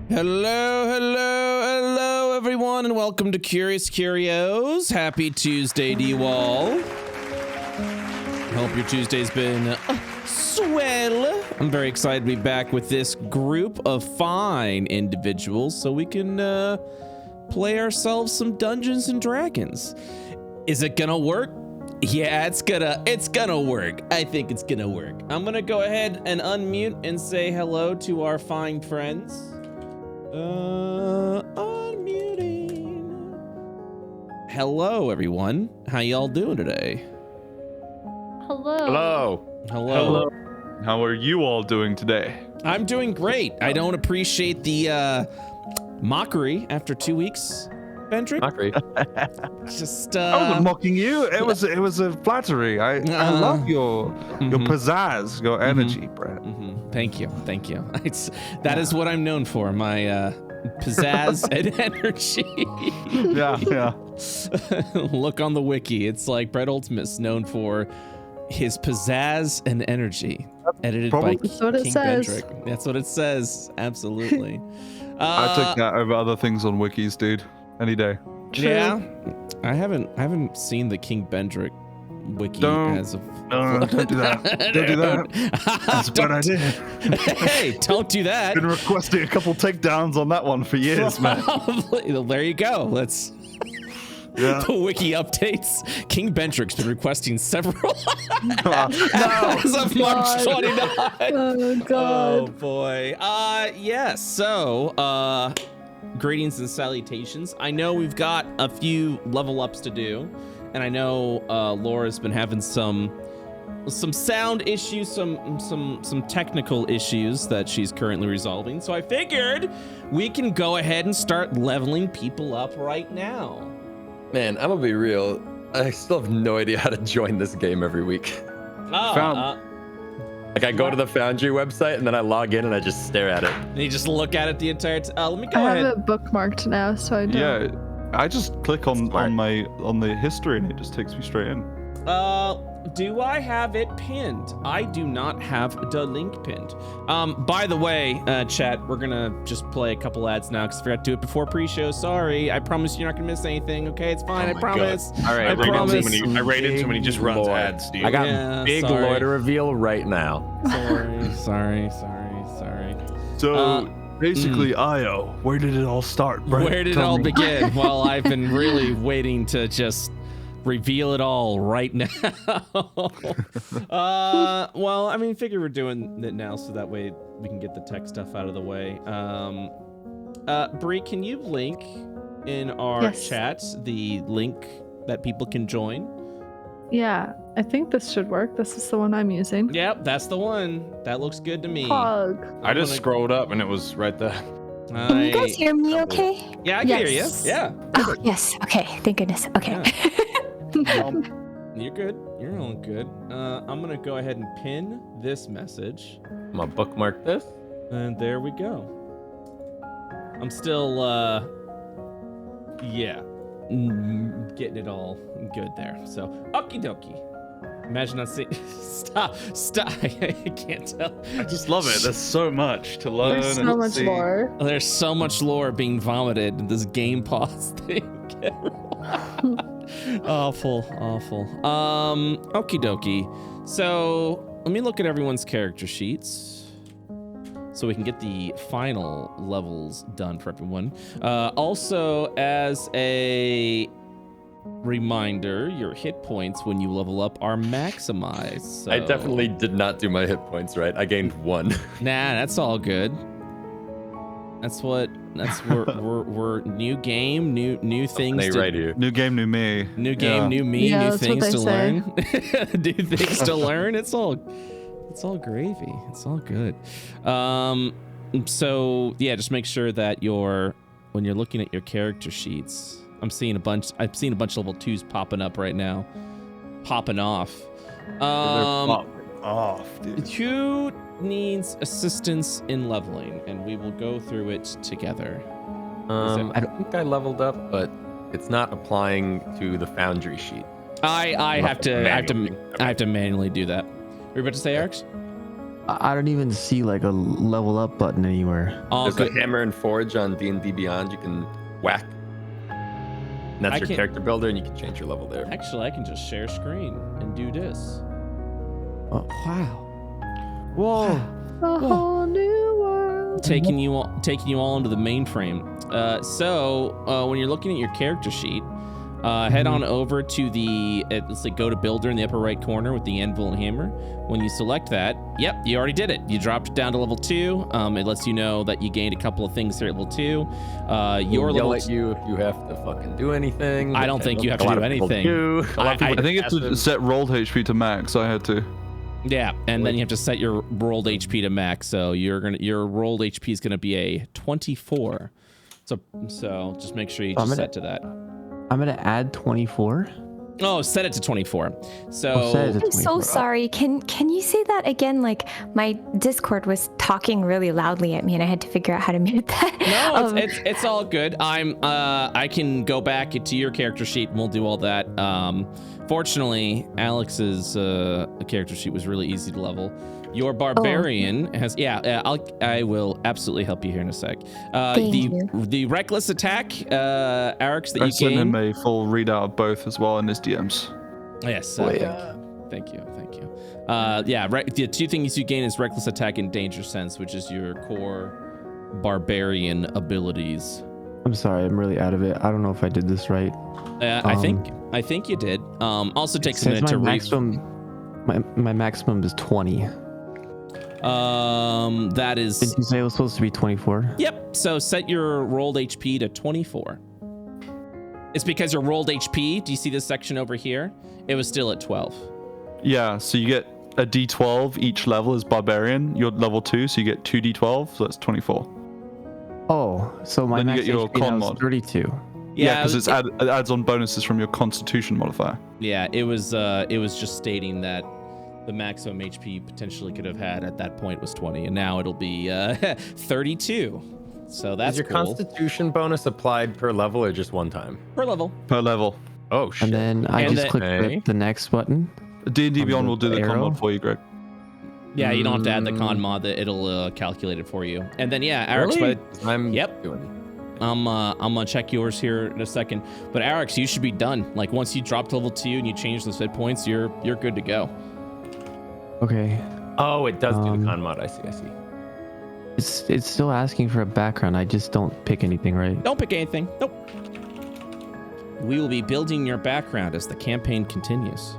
Hello, everyone, and welcome to Curios. Happy Tuesday to you all. Hope your Tuesday's been swell. I'm very excited to be back with this group of fine individuals so we can play ourselves some Dungeons and Dragons. Is it gonna work? Yeah, it's gonna work. I think it's gonna work. I'm gonna go ahead and unmute and say hello to our fine friends. Unmuting. Hello, everyone. How y'all doing today? Hello. How are you all doing today? I'm doing great. I don't appreciate the mockery after 2 weeks, Bendrick. Mockery. Just I wasn't mocking you. It was a flattery. I love your pizzazz, your energy, Brett. Thank you. That is what I'm known for. My pizzazz and energy. Yeah. Look on the wiki. It's like BrettUltimus, known for his pizzazz and energy. Edited by KingBendrick. That's what it says. Absolutely. I took that over other things on wikis, dude. Any day. True. Yeah, I haven't seen the KingBendrick wiki as of. No, don't do that. Don't do that. That's a bad idea. Hey, don't do that. Been requesting a couple takedowns on that one for years, man. There you go. Let's. Yeah. The wiki updates. KingBendrick's been requesting several. As of March 29. Oh god. Oh boy. Yes. So, greetings and salutations. I know we've got a few level ups to do, and I know Laura's been having some sound issues, some technical issues that she's currently resolving. So I figured we can go ahead and start leveling people up right now. Man, I'm gonna be real. I still have no idea how to join this game every week. Like I go to the Foundry website and then I log in and I just stare at it. And you just look at it the entire time. Let me go I ahead. have it bookmarked now, so I don't. Yeah, I just click on the history and it just takes me straight in. Do I have it pinned? I do not have the link pinned. By the way, chat, we're gonna just play a couple ads now because I forgot to do it before pre-show. Sorry. I promise you're not gonna miss anything. Okay, it's fine. I promise. God. All right, I promise. I rate into when he just runs ads, dude. I got big lore to reveal right now. Sorry. So basically, Io, where did it all start, Brett? Where did it all begin? Well, I've been really waiting to just reveal it all right now. Well, I mean, figure we're doing it now so that way we can get the tech stuff out of the way. Bree, can you link in our chats the link that people can join? Yeah, I think this should work. This is the one I'm using. Yep, that's the one. That looks good to me. Pog. I just scrolled up and it was right there. Can you guys hear me okay? Yeah, I can hear you. Yeah. Oh, yes. Okay. Thank goodness. Okay. Yeah. You're good. You're all good. I'm gonna go ahead and pin this message. I'm gonna bookmark this. And there we go. I'm still, getting it all good there. So, okie dokie. Imagine not seeing. Stop. I can't tell. I just love it. There's so much to learn. There's so much lore. There's so much lore being vomited in this game pause thing. Awful. Okie dokie. So let me look at everyone's character sheets so we can get the final levels done for everyone. Also, as a reminder, your hit points when you level up are maximized. So. I definitely did not do my hit points right. I gained 1. Nah, that's all good. We're new game, new things. They right here. New game, new me. New game, new me, Yeah, new that's what things to they learn. New things to learn. It's all gravy. It's all good. So yeah, just make sure that when you're looking at your character sheets, I've seen a bunch of level 2s popping up right now. Popping off. They're popping off, dude. Who needs assistance in leveling, and we will go through it together. I don't think I leveled up, but it's not applying to the Foundry sheet. I have to manually do that. Were you about to say, Arex? I don't even see like a level up button anywhere. All There's good. a hammer and forge on D&D Beyond. You can whack. And that's I your can- character builder, and you can change your level there. Actually, I can just share screen and do this. Oh. Wow. Whoa. A whole new world. Taking you all into the mainframe. So when you're looking at your character sheet, head on over to the let's say go to builder in the upper right corner with the anvil and hammer. When you select that, yep, you already did it. You dropped it down to level 2. It lets you know that you gained a couple of things here at level 2. Your Yell level at you if you have to fucking do anything. I don't think you have to A lot do of people anything. do. A lot of I people I think it's to passive. set rolled HP to max. I had to. Yeah, and then you have to set your rolled HP to max. So your rolled HP is gonna be a 24. So just make sure you just set to that. I'm gonna add 24. Oh, set it to 24. So Oh, set it to I'm so 24. sorry. Can you say that again? Like my Discord was talking really loudly at me, and I had to figure out how to mute that. no, it's all good. I can go back to your character sheet and we'll do all that. Fortunately, Alex's character sheet was really easy to level. Your barbarian has I will absolutely help you here in a sec. Thank you. The reckless attack, Arex, that I you sent him gain. a full readout of both as well in his DMs. Yes. Thank you. The 2 things you gain is reckless attack and danger sense, which is your core barbarian abilities. I'm sorry, I'm really out of it. I don't know if I did this right. I think you did. Also takes a Says minute my to read. maximum. My maximum is 20. That is. Did you say it was supposed to be 24? Yep. So set your rolled HP to 24. It's because your rolled HP. Do you see this section over here? It was still at 12. Yeah, so you get a D12 each level is barbarian. You're level 2, so you get 2 D12, so that's 24. Oh, so my Then you max get your HP con now is mod. 32. Yeah, because it adds on bonuses from your Constitution modifier. Yeah. It was just stating that the maximum HP potentially could have had at that point was 20, and now it'll be 32. So that's Is your cool. Constitution bonus applied per level or just one time? Per level. Per level. Oh shit. And then I And just then- click Okay. the next button. D&D On Beyond the will do the con arrow? mod for you, Greg. Yeah, you don't have to add the con mod. That it'll calculate it for you. And then Arex, Really? I'm Yep. doing it. I'm gonna check yours here in a second. But Arex, you should be done. Like once you drop to level 2 and you change those hit points, you're good to go. Okay. Oh, it does do Um, the con mod. I see. It's still asking for a background. I just don't pick anything, right? Don't pick anything. Nope. We will be building your background as the campaign continues.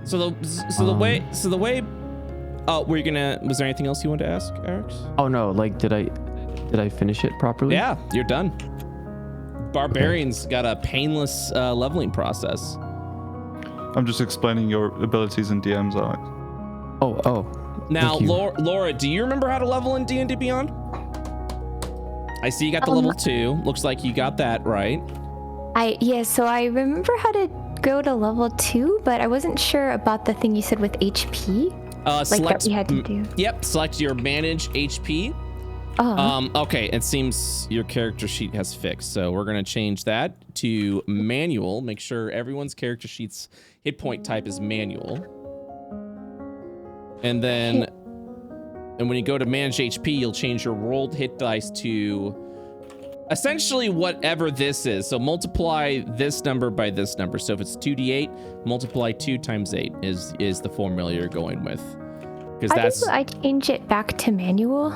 So the way. Oh, were you gonna? Was there anything else you wanted to ask, Arex? Oh no, like did I finish it properly? Yeah, you're done. Barbarians got a painless leveling process. I'm just explaining your abilities in DMs, Alex. Oh. Now, Thank you. Laura, do you remember how to level in D&D Beyond? I see you got the level 2. Looks like you got that right. So I remember how to go to level 2, but I wasn't sure about the thing you said with HP. That we had to do. Yep, select your manage HP. Okay, it seems your character sheet has fixed, so we're gonna change that to manual. Make sure everyone's character sheet's hit point type is manual. And then, when you go to manage HP, you'll change your rolled hit dice to essentially whatever this is. So multiply this number by this number. So if it's 2d8, multiply 2 times 8 is the formula you're going with. Because that's I change it back to manual.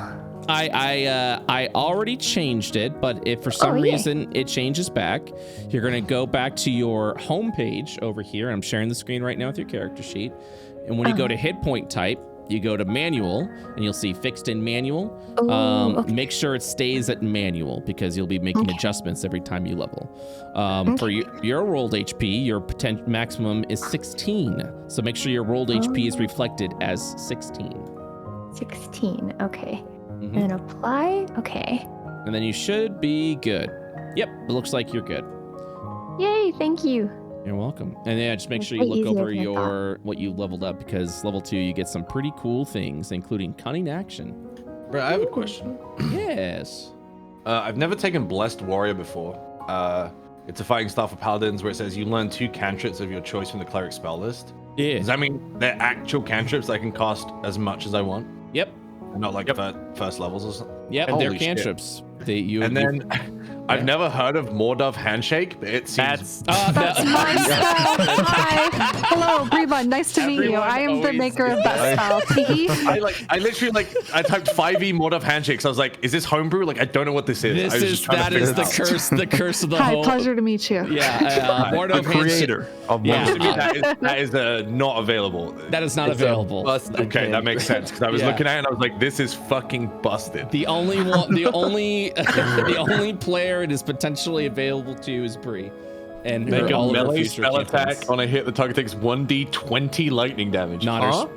I already changed it, but if for some reason it changes back, you're gonna go back to your home page over here. I'm sharing the screen right now with your character sheet. And when you go to hit point type, you go to manual and you'll see fixed in manual. Okay. Make sure it stays at manual because you'll be making adjustments every time you level. For your rolled HP, your potential maximum is 16. So make sure your rolled HP is reflected as 16. 16, okay. Mhm. And then apply, okay. And then you should be good. Yep, it looks like you're good. Yay, thank you. You're welcome. And yeah, just make It's sure you way look easier over than I what you leveled up because level 2 you get some pretty cool things, including cunning action. Bro, I have a question. Yes. I've never taken Blessed Warrior before. It's a fighting style for paladins where it says you learn 2 cantrips of your choice from the cleric spell list. Yeah. Does that mean they're actual cantrips that I can cast as much as I want? Yep. Not like first levels or something. Yep. Holy They're shit. cantrips. I've never heard of Mordov handshake, but it seems That's my spell. Hi. Hello, Breebunn. Nice to meet you. I am the maker of that spell. Teehee. I literally I typed 5e Mordov handshakes. I was like, is this homebrew? Like, I don't know what this is. That is the curse of the Hi, whole. pleasure to meet you. Yeah, Mordov The creator of Yeah. Mordov. that is not available. That is not available. Okay, that makes sense because I was Yeah. looking at it and I was like, this is fucking busted. The only one, the only player it is potentially available to is Bree, and Make her, a all of her melee future spell campaigns. attack on a hit. The target takes 1d20 lightning damage. Nodders.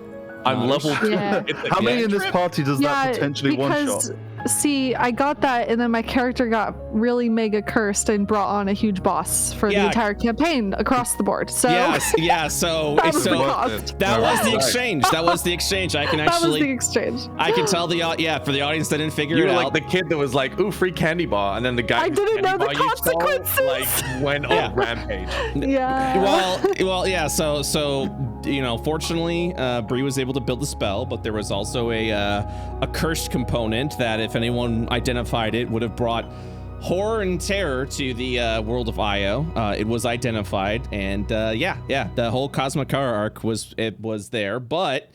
I'm level 2. Yeah. How many in this party does that potentially one-shot? See, I got that, and then my character got really mega cursed and brought on a huge boss for the entire campaign across the board. So Yeah. So that was the cost. that was the exchange. That was the exchange. I can That was the actually. exchange. I can tell for the audience that didn't figure You it were out. like the kid that was like, ooh, free candy bar. And then the guy I whose didn't know candy the bar you stole, consequences. like, went on rampage. Yeah. Well, yeah. So fortunately, Bree was able to build the spell, but there was also a cursed component that if anyone identified it would have brought horror and terror to the world of Io. It was identified, and the whole Cosmikara arc was there. But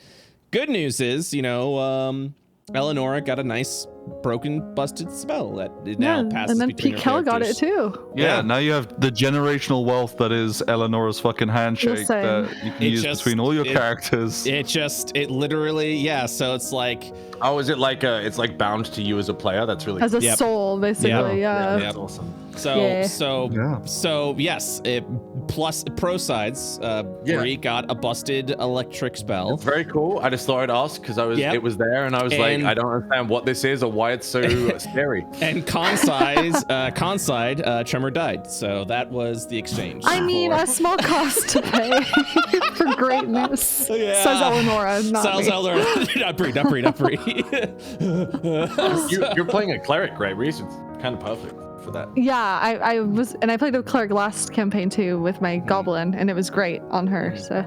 good news is, Eleonora got a nice broken, busted spell that it now passes. And then between her Kel got it characters. too. Yeah, now you have the generational wealth that is Eleanor's fucking handshake Listen. that you can use between all your characters. It literally, so it's like. Oh, is it like it's like bound to you as a player? That's really As cool. a soul, basically. Yeah. That's awesome. So yes, plus pro sides, Bree got a busted electric spell. It's very cool. I just thought I'd ask because it was there and I was like, I don't understand what this is or why it's so scary. And con side, Tremor died. So that was the exchange. I mean, a small cost to pay for greatness. Yeah. Says Eleonora, not me. Eleonora, not Bree. You're playing a cleric, right, Reese? It's kind of perfect for that. Yeah, I was, and I played a cleric last campaign too with my goblin, and it was great on her. So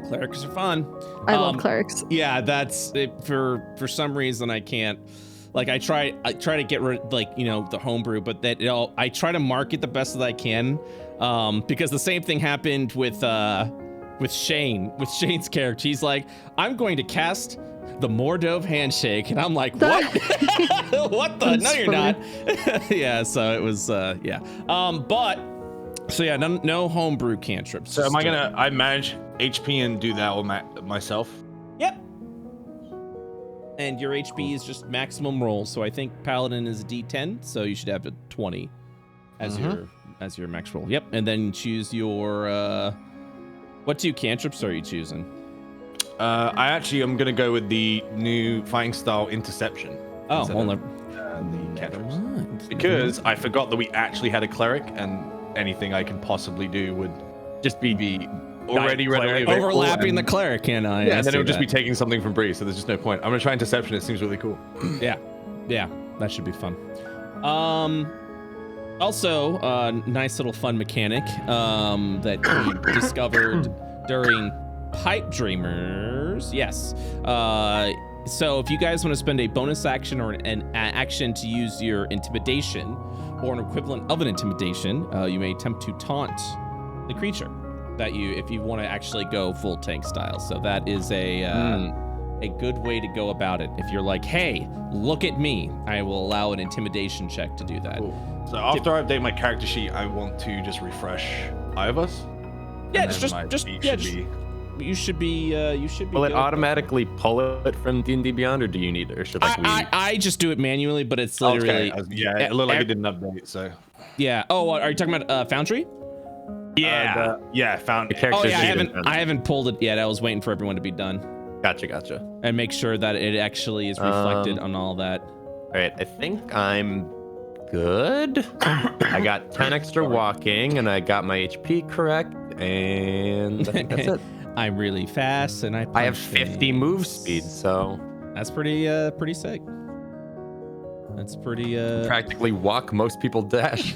Clerics are fun. I love clerics. Yeah, that's it. For some reason I can't. Like I try to get rid the homebrew, but I try to market the best that I can, because the same thing happened with Shane. With Shane's character, he's like, I'm going to cast the Mordov handshake, and I'm like, what? What the? No, you're not. Yeah. So it was no homebrew cantrips. So am I manage HP and do that all myself? Yep. And your HP is just maximum roll. So I think Paladin is a D10, so you should have a 20 as your max roll. Yep. And then choose your what 2 cantrips are you choosing? I actually am gonna go with the new fighting style interception. Oh, well, the cantrips. Because I forgot that we actually had a cleric, and anything I can possibly do would just be already readily overlapping the cleric, and and then it would just be taking something from Bree, so there's just no point. I'm gonna try interception. It seems really cool. Yeah, that should be fun. Also, nice little fun mechanic that we discovered during Pipe Dreamers. Yes. So if you guys want to spend a bonus action or an action to use your intimidation or an equivalent of an intimidation, you may attempt to taunt the creature if you want to actually go full tank style. So that is a good way to go about it. If you're like, hey, look at me, I will allow an intimidation check to do that. Cool. So after I update my character sheet, I want to just refresh Ioverse. Yeah, you should be. Will it automatically pull it from D&D Beyond, or do you need it, or should I just do it manually, but it's literally. It looked like it didn't update. So. Yeah. Oh, are you talking about Foundry? Yeah. Found. Oh yeah, I haven't pulled it yet. I was waiting for everyone to be done. Gotcha. And make sure that it actually is reflected on all that. All right, I think I'm good. I got 10 extra walking, and I got my HP correct, and I think that's it. I'm really fast, and I have 50 move speed, so that's pretty sick. That's pretty practically walk. Most people dash.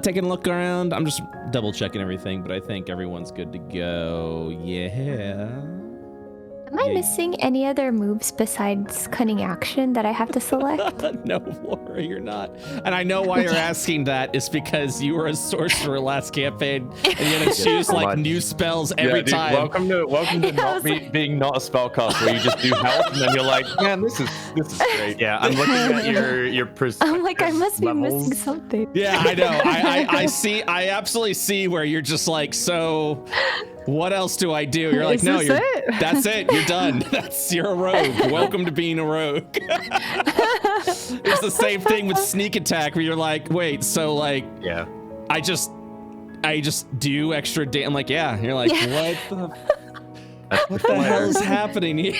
Taking a look around. I'm just double checking everything, but I think everyone's good to go. Yeah. I missing any other moves besides cunning action that I have to select? No, Laura, you're not. And I know why you're asking that is because you were a sorcerer last campaign and you had to choose like new spells every time. Welcome to not being not a spellcaster where you just do health and then you're like, man, this is great. Yeah, I'm looking at your perspective. I'm like, I must be missing something. Yeah, I know. I absolutely see where you're just like, so what else do I do? You're like, no, that's it. You're done. You're a rogue. Welcome to being a rogue. It's the same thing with sneak attack where you're like, wait, so like, yeah, I just do extra damage. I'm like, yeah. You're like, what the hell is happening here?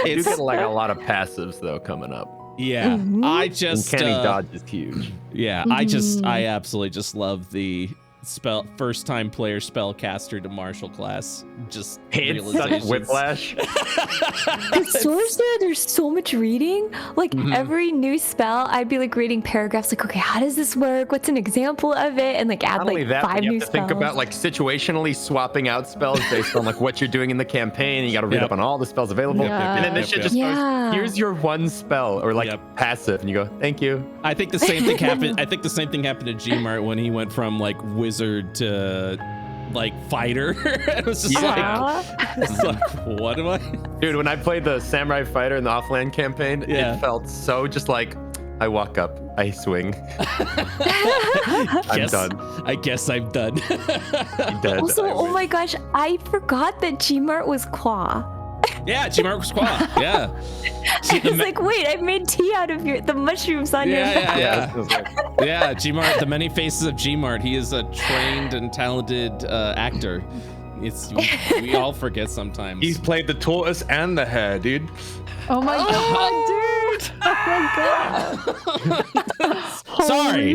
You get like a lot of passives though coming up. Yeah, I just uncanny dodge is huge. Yeah, I absolutely just love the first time player spellcaster to martial class. Just it's whiplash. Sorcerer, there's so much reading. Like every new spell, I'd be like reading paragraphs. Like, okay, how does this work? What's an example of it? And like add like 5 new spells. Think about like situationally swapping out spells based on like what you're doing in the campaign. You got to read up on all the spells available, and then this shit just goes, here's your one spell or like passive, and you go, thank you. I think the same thing happened. I think the same thing happened to Gmart when he went from like wizard to like fighter. It was just like, what do I? Dude, when I played the samurai fighter in the offland campaign, it felt so just like I walk up, I swing. I'm done. I guess I'm done. I'm dead. Also, oh my gosh, I forgot that Gmart was Qua. Yeah, Gmart was Qua. Yeah. I was like, wait, I made tea out of the mushrooms on your back. Yeah, Gmart, the many faces of Gmart. He is a trained and talented actor. We all forget sometimes. He's played the tortoise and the hare, dude. Oh my god, dude! Oh my god!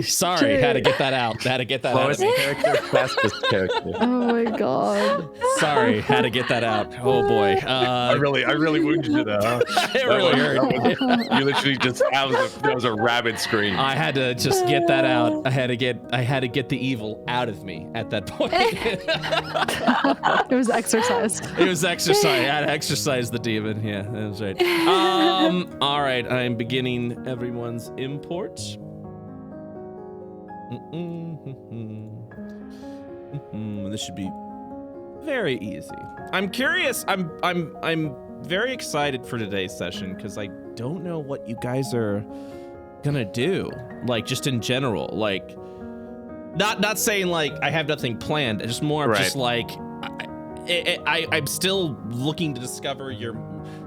Sorry. Had to get that out. Lowest character, fastest character. Oh my god. Sorry, had to get that out. Oh boy. I really wounded you there. Huh? It really hurt. You literally just that was a rabid scream. I had to just get that out. I had to get the evil out of me at that point. It was exercised. It was exercise. I had to exercise the demon. Yeah, that was right. All right, I'm beginning everyone's import. This should be very easy. I'm curious. I'm very excited for today's session because I don't know what you guys are gonna do. Like just in general, like not saying like I have nothing planned. Just more of just like I'm still looking to discover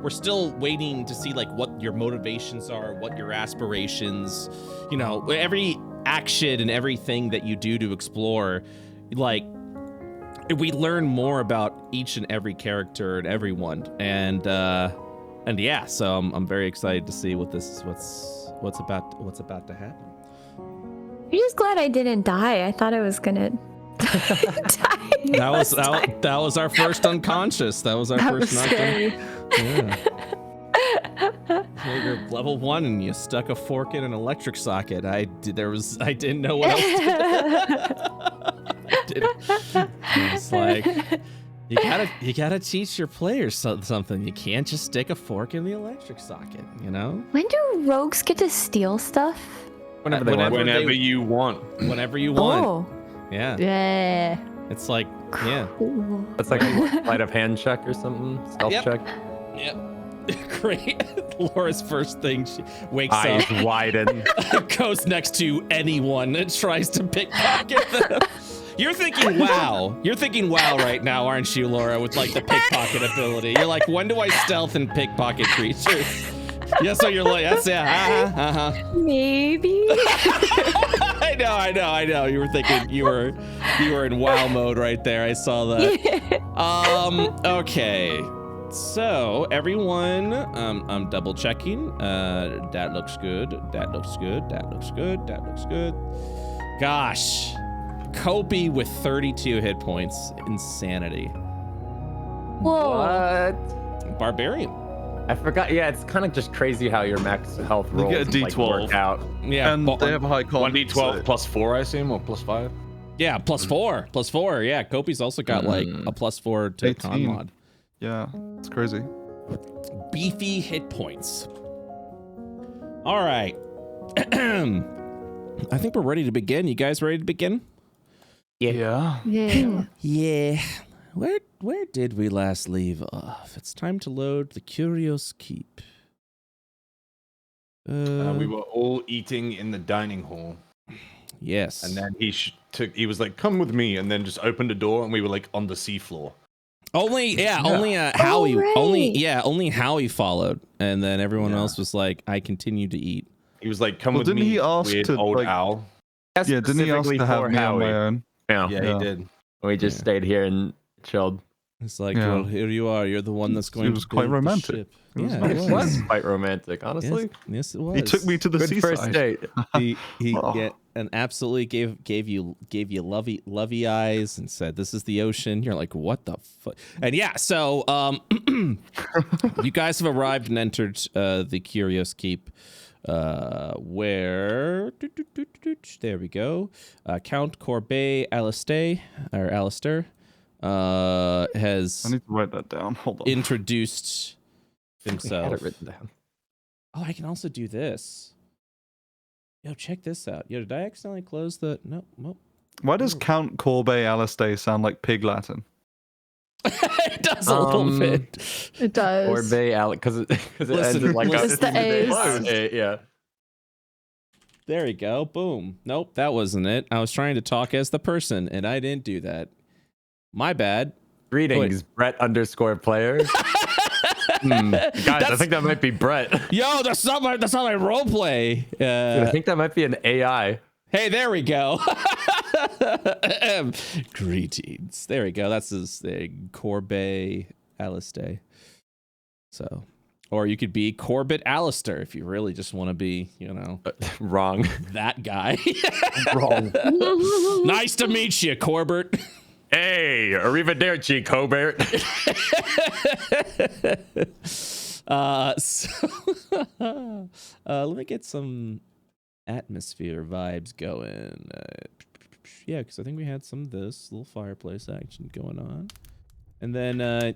we're still waiting to see like what your motivations are, what your aspirations, you know, every action and everything that you do to explore, like we learn more about each and every character and everyone, and yeah, so I'm very excited to see what's about to happen. I'm just glad I didn't die. I thought I was gonna die. That was our first unconscious. That was our first scary. Yeah. You're level 1 and you stuck a fork in an electric socket. I didn't know what else to do. It's like you gotta teach your players something. You can't just stick a fork in the electric socket, you know? When do rogues get to steal stuff? Whenever you want. Whenever you want. Oh. Yeah. Yeah. It's like, yeah. Cool. That's like a sleight of hand check or something. Stealth check. Yep. Great. Laura's first thing, she wakes Eyes up, widen, goes next to anyone and tries to pickpocket them. You're thinking wow right now, aren't you, Laura, with like the pickpocket ability? You're like, when do I stealth and pickpocket creatures? Yeah, so you're like, that's Maybe. I know. You were thinking you were in WoW mode right there. I saw that. Okay. So everyone, I'm double checking. That looks good. That looks good. That looks good. That looks good. Gosh, Kopi with 32 hit points. Insanity. Whoa. What? Barbarian. I forgot. Yeah, it's kind of just crazy how your max health rolls get a D12 work out. Yeah, and they have a high con. 1d12 plus 4, I assume, or plus 5. Yeah, plus 4. Yeah, Kopi's also got like a plus 4 to 18. con mod. Yeah, it's crazy. Beefy hit points. All right. I think we're ready to begin. You guys ready to begin? Yeah. Yeah. Where did we last leave off? It's time to load the Curios Keep. We were all eating in the dining hall. Yes. And then he was like, come with me, and then just opened a door and we were like on the seafloor. Only Howie followed, and then everyone else was like, I continue to eat. He was like, come with didn't me, he ask weird to, old like, owl. Yeah, didn't he ask to have me on my own? Yeah, he did. We just stayed here and chilled. It's like, well, here you are. You're the one that's going to build quite romantic. the ship. It was quite romantic, honestly. Yes, it was. He took me to the seaside. First date. He and absolutely gave you lovey eyes and said, "This is the ocean." You're like, "What the fuck?" And yeah, so you guys have arrived and entered the Curios Keep, where there we go. Count Corbeil Alistair has I need to write that down. Hold on. introduced himself. I had it written down. Oh, I can also do this. Yo, check this out. Yo, did I accidentally close the... No. Why does Count Corbeil Alistair sound like Pig Latin? It does a little bit. It does. Corbeil, because it ends in like it's the A's. Yeah. There we go. Boom. Nope, that wasn't it. I was trying to talk as the person, and I didn't do that. My bad. Greetings, Brett_player. Guys, I think that might be Brett. Yo, that's not my roleplay. I think that might be an AI. Hey, there we go. Greetings. There we go. That's his Corbeil Alistair. So, or you could be Corbett Alistair if you really just want to be, Wrong. that guy. Wrong. Nice to meet you, Corbett. Hey, arrivederci, Cobert. Let me get some atmosphere vibes going. Yeah, because I think we had some of this little fireplace action going on. And then,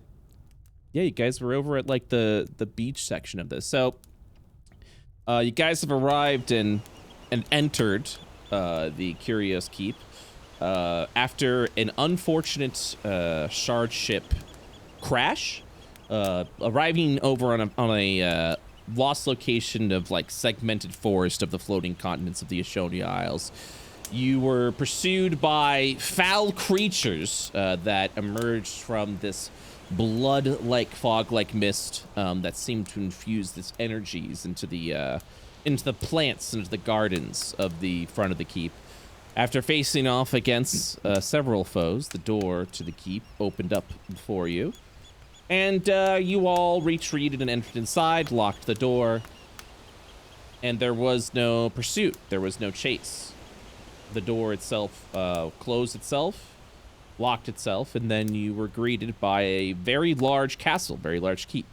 you guys were over at like the beach section of this. So, you guys have arrived and entered the Curios Keep. After an unfortunate shard ship crash, arriving over on a lost location of like segmented forest of the floating continents of the Ashonia Isles, you were pursued by foul creatures that emerged from this blood-like fog-like mist that seemed to infuse this energies into the plants, into the gardens of the front of the keep. After facing off against several foes, the door to the keep opened up before you. And you all retreated and entered inside, locked the door. And there was no pursuit. There was no chase. The door itself closed itself, locked itself, and then you were greeted by a very large castle, very large keep.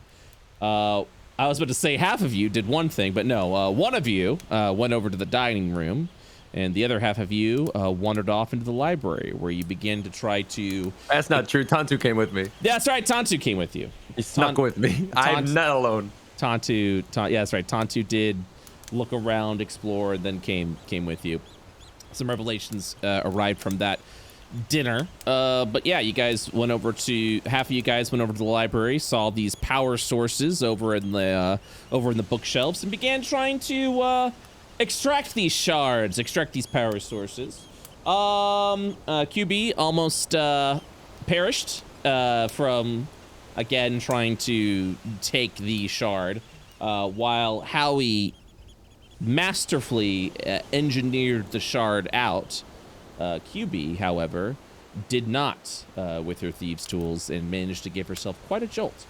I was about to say half of you did one thing, but no. One of you went over to the dining room. And the other half of you wandered off into the library, where you begin to try to... That's not true. Tantu came with me. Yeah, that's right. Tantu came with you. He snuck with me. I'm not alone. Yeah, that's right. Tantu did look around, explore, and then came with you. Some revelations arrived from that dinner. But yeah, you guys went over to... Half of you guys went over to the library, saw these power sources over in the bookshelves, and began trying to... extract these shards, extract these power sources. QB almost perished from, again, trying to take the shard, while Howie masterfully engineered the shard out. QB, however, did not with her thieves' tools and managed to give herself quite a jolt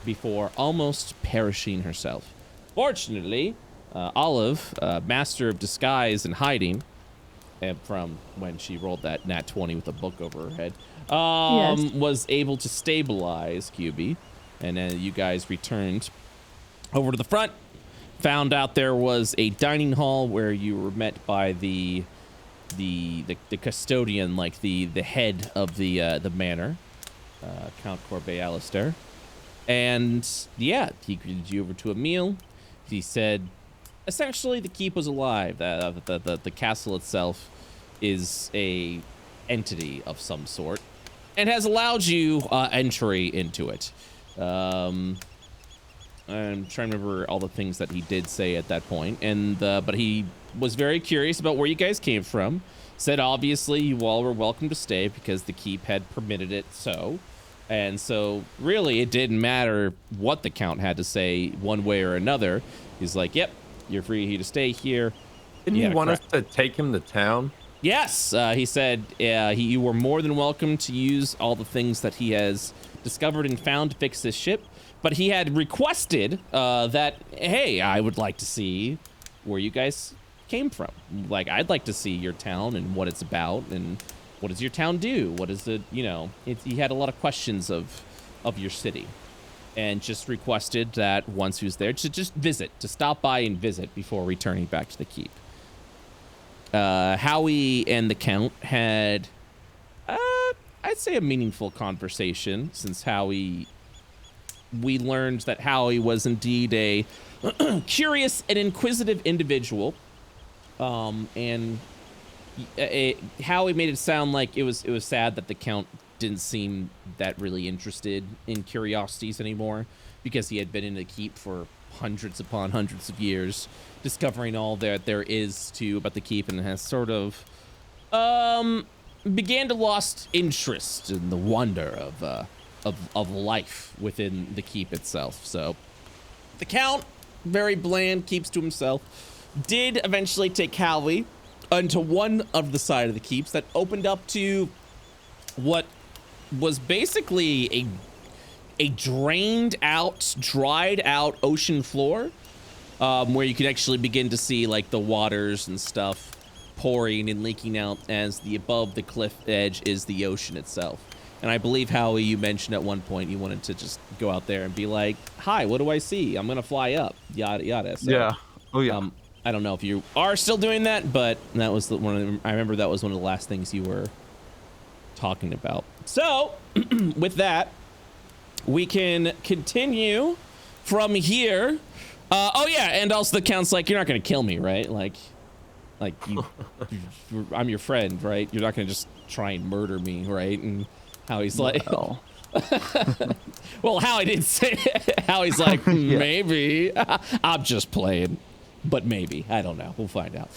before almost perishing herself. Fortunately, Olive, master of disguise and hiding, and from when she rolled that nat 20 with a book over her head, was able to stabilize QB, and then you guys returned over to the front, found out there was a dining hall where you were met by the custodian, like the head of the manor, Count Corbeil Alistair. And yeah, he greeted you over to a meal. He said, essentially, the keep was alive. The castle itself is a entity of some sort, and has allowed you entry into it. I'm trying to remember all the things that he did say at that point, and but he was very curious about where you guys came from. Said obviously you all were welcome to stay because the keep had permitted it so. And so really it didn't matter what the count had to say one way or another. He's like, yep, you're free to stay here. Didn't you want us to take him to town? Yes, he said you were more than welcome to use all the things that he has discovered and found to fix this ship. But he had requested that, hey, I would like to see where you guys came from. Like, I'd like to see your town and what it's about and what does your town do? What is it, you know, he had a lot of questions of your city and just requested that once he was there to just visit, to stop by and visit before returning back to the keep. Howie and the Count had, I'd say a meaningful conversation since we learned that Howie was indeed a curious and inquisitive individual. And Howie made it sound like it was sad that the Count didn't seem that really interested in curiosities anymore because he had been in the keep for hundreds upon hundreds of years, discovering all that there is to about the keep, and has sort of began to lost interest in the wonder of life within the keep itself. So the Count, very bland, keeps to himself, did eventually take Howie onto one of the side of the keeps that opened up to what was basically a dried out ocean floor, where you could actually begin to see like the waters and stuff pouring and leaking out as above the cliff edge is the ocean itself. And I believe, Howie, you mentioned at one point you wanted to just go out there and be like, hi, what do I see? I'm gonna fly up, yada yada. So, yeah. Oh yeah. I don't know if you are still doing that, but that was I remember that was one of the last things you were talking about. So with that, we can continue from here. Oh yeah, and also the Count's like, you're not gonna kill me, right? Like I'm your friend, right? You're not gonna just try and murder me, right? And Howie's like, well, well, Howie didn't say it. Howie's like, maybe. I'm just playing. But maybe. I don't know. We'll find out.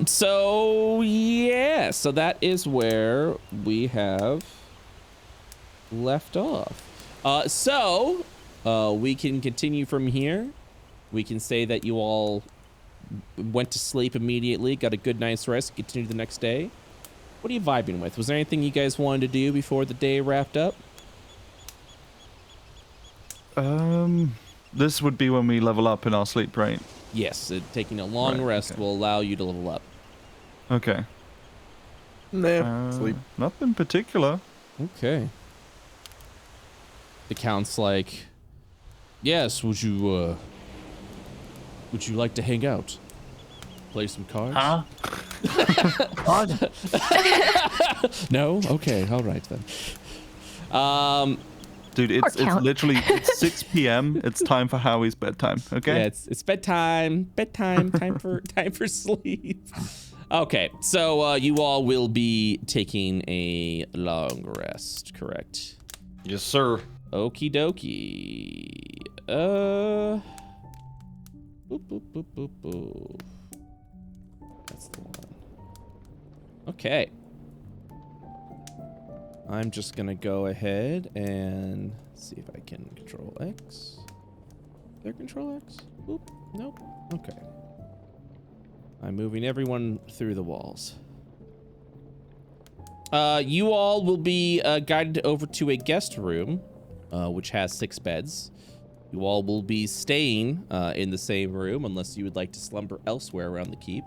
So, yeah. So that is where we have left off. We can continue from here. We can say that you all went to sleep immediately, got a good night's rest, continue the next day. What are you vibing with? Was there anything you guys wanted to do before the day wrapped up? This would be when we level up in our sleep, right? Yes, taking a long rest will allow you to level up. Okay. Nah, sleep. Nothing particular. Okay. The Count's like, yes, would you like to hang out? Play some cards? Huh? No? Okay, all right then. Dude, it's literally 6 p.m. It's time for Howie's bedtime. Okay. Yeah, it's bedtime. Time for sleep. Okay, so you all will be taking a long rest, correct? Yes, sir. Okie dokie. Boop, boop, boop, boop, boop. That's the one. Okay. I'm just gonna go ahead and see if I can control X. There, control X? Boop. Nope. Okay. I'm moving everyone through the walls. You all will be guided over to a guest room, which has 6 beds. You all will be staying in the same room unless you would like to slumber elsewhere around the keep.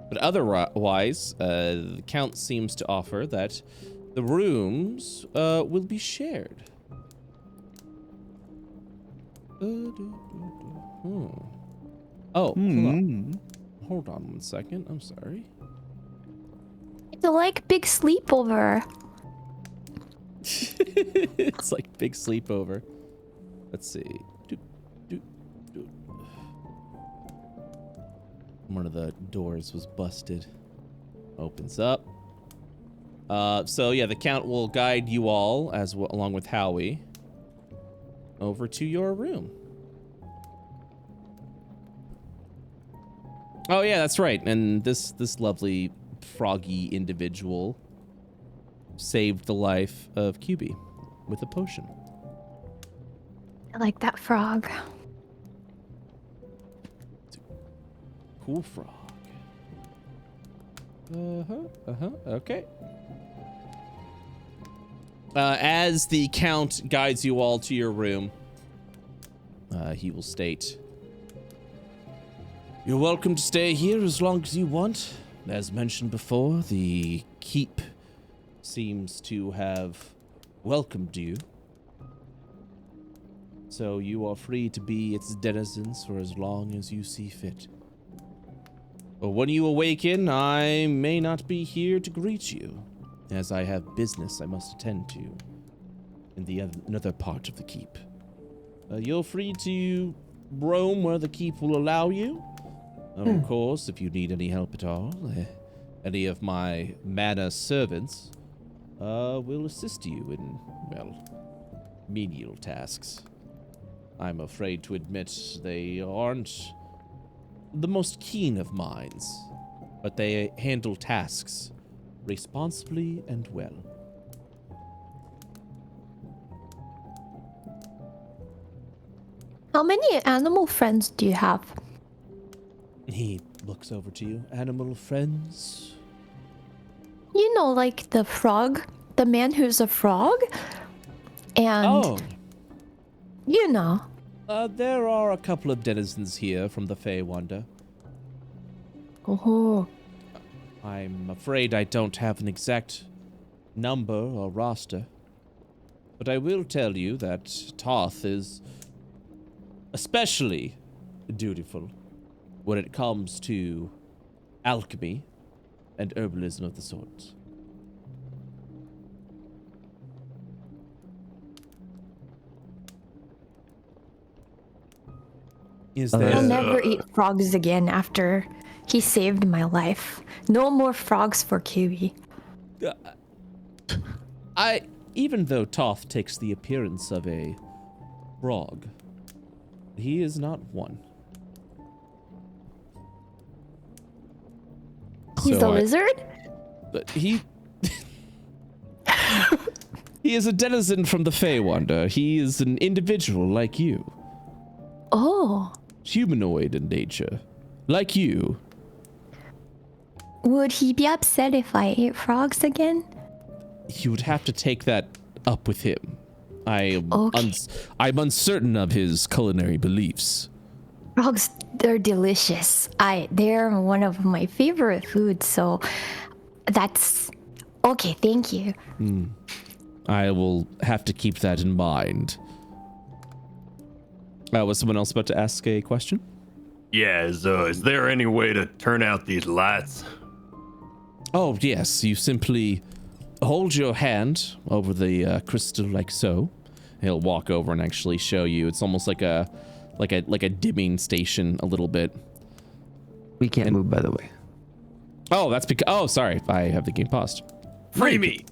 But otherwise, the Count seems to offer that the rooms will be shared. Oh, hold on 1 second. I'm sorry. It's like big sleepover. It's like big sleepover. Let's see. One of the doors was busted. Opens up. So yeah, the Count will guide you all, along with Howie, over to your room. Oh yeah, that's right. And this lovely froggy individual saved the life of QB with a potion. I like that frog. It's a cool frog. Okay. As the Count guides you all to your room, he will state, "You're welcome to stay here as long as you want. As mentioned before, the keep seems to have welcomed you. So you are free to be its denizens for as long as you see fit. But when you awaken, I may not be here to greet you, as I have business I must attend to in another part of the keep. You're free to roam where the keep will allow you. Of course, if you need any help at all, any of my mana servants will assist you in, well, menial tasks. I'm afraid to admit they aren't the most keen of minds, but they handle tasks responsibly and well." How many animal friends do you have? He looks over to you. Animal friends? You know, like the frog, the man who's a frog, and you know. There are a couple of denizens here from the Feywinder. Oh. I'm afraid I don't have an exact number or roster, but I will tell you that Toth is especially dutiful when it comes to alchemy and herbalism of the sorts. I'll never eat frogs again after he saved my life. No more frogs for Kiwi. Even though Toth takes the appearance of a frog, he is not one. He's a lizard? But he is a denizen from the Feywinder. He is an individual like you. Oh. Humanoid in nature, like you. Would he be upset if I ate frogs again? You would have to take that up with him. I'm uncertain of his culinary beliefs. Frogs, they're delicious. They're one of my favorite foods, so that's okay. Thank you. I will have to keep that in mind. Was someone else about to ask a question? Yeah, is there any way to turn out these lights? Oh, yes. You simply hold your hand over the crystal like so. He'll walk over and actually show you. It's almost like a dimming station a little bit. We can't move, by the way. Oh, that's because... Oh, sorry. I have the game paused. Free me!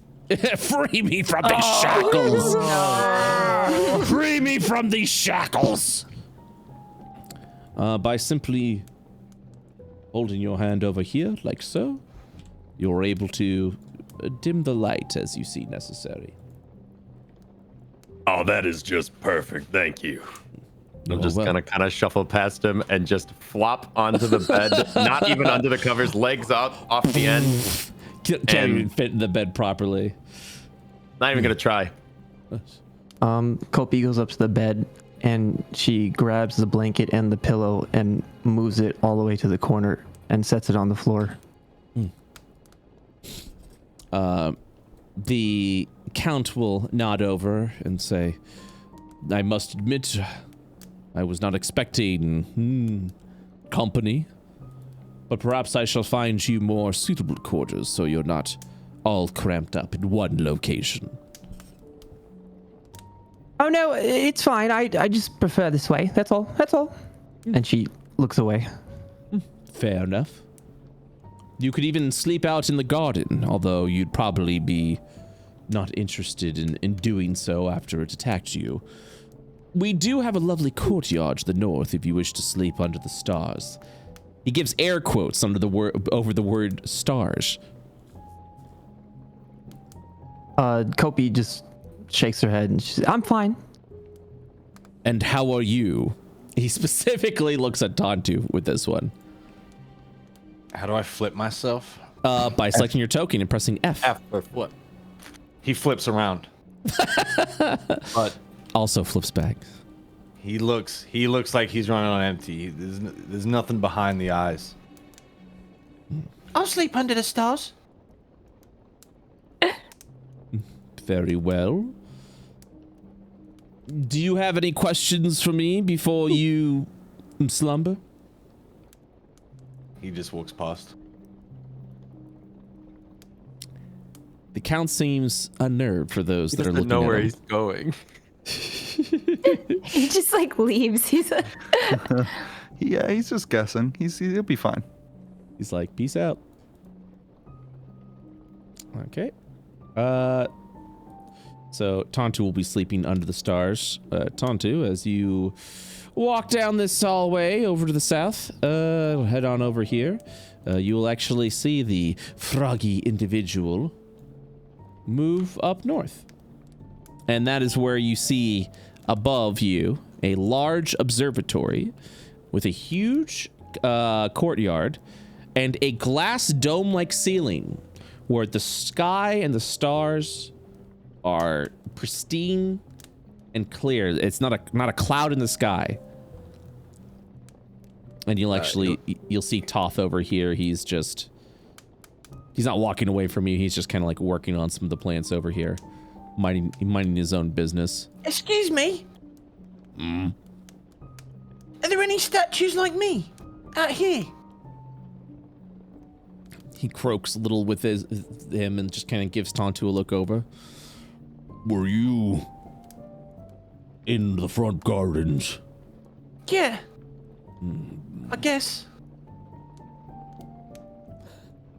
Free me from these shackles! No. Free me from these shackles! By simply holding your hand over here, like so, you're able to dim the light as you see necessary. Oh, that is just perfect. Thank you. I'm just gonna kind of shuffle past him and just flop onto the bed, not even under the covers, legs up off the end. Can't even fit in the bed properly. Not even gonna try. Kopi goes up to the bed and she grabs the blanket and the pillow and moves it all the way to the corner and sets it on the floor. The Count will nod over and say, "I must admit, I was not expecting company, but perhaps I shall find you more suitable quarters so you're not all cramped up in one location." Oh no, it's fine. I just prefer this way. That's all. And she looks away. Fair enough. You could even sleep out in the garden, although you'd probably be not interested in doing so after it attacked you. We do have a lovely courtyard to the north if you wish to sleep under the stars. He gives air quotes over the word stars. Kopi just shakes her head and she says, I'm fine. And how are you? He specifically looks at Tontu with this one. How do I flip myself? By selecting your token and pressing F. F or flip. He flips around. But also flips back. He looks like he's running on empty. There's nothing behind the eyes. I'll sleep under the stars. Very well. Do you have any questions for me before you slumber? He just walks past. The Count seems unnerved for those that are looking know at where him. he's going. He just like leaves. He's like, Yeah, he's just guessing. He'll be fine. He's like, peace out. Okay. So Tontu will be sleeping under the stars. Tontu, as you walk down this hallway over to the south, head on over here. You will actually see the froggy individual move up north. And that is where you see above you a large observatory with a huge courtyard and a glass dome-like ceiling where the sky and the stars are pristine and clear. It's not a cloud in the sky. And you'll see Toth over here. He's not walking away from you. He's just kind of like working on some of the plants over here, minding his own business. Excuse me. Are there any statues like me out here? He croaks a little with him and just kind of gives Tontu a look over. Were you in the front gardens? Yeah. I guess.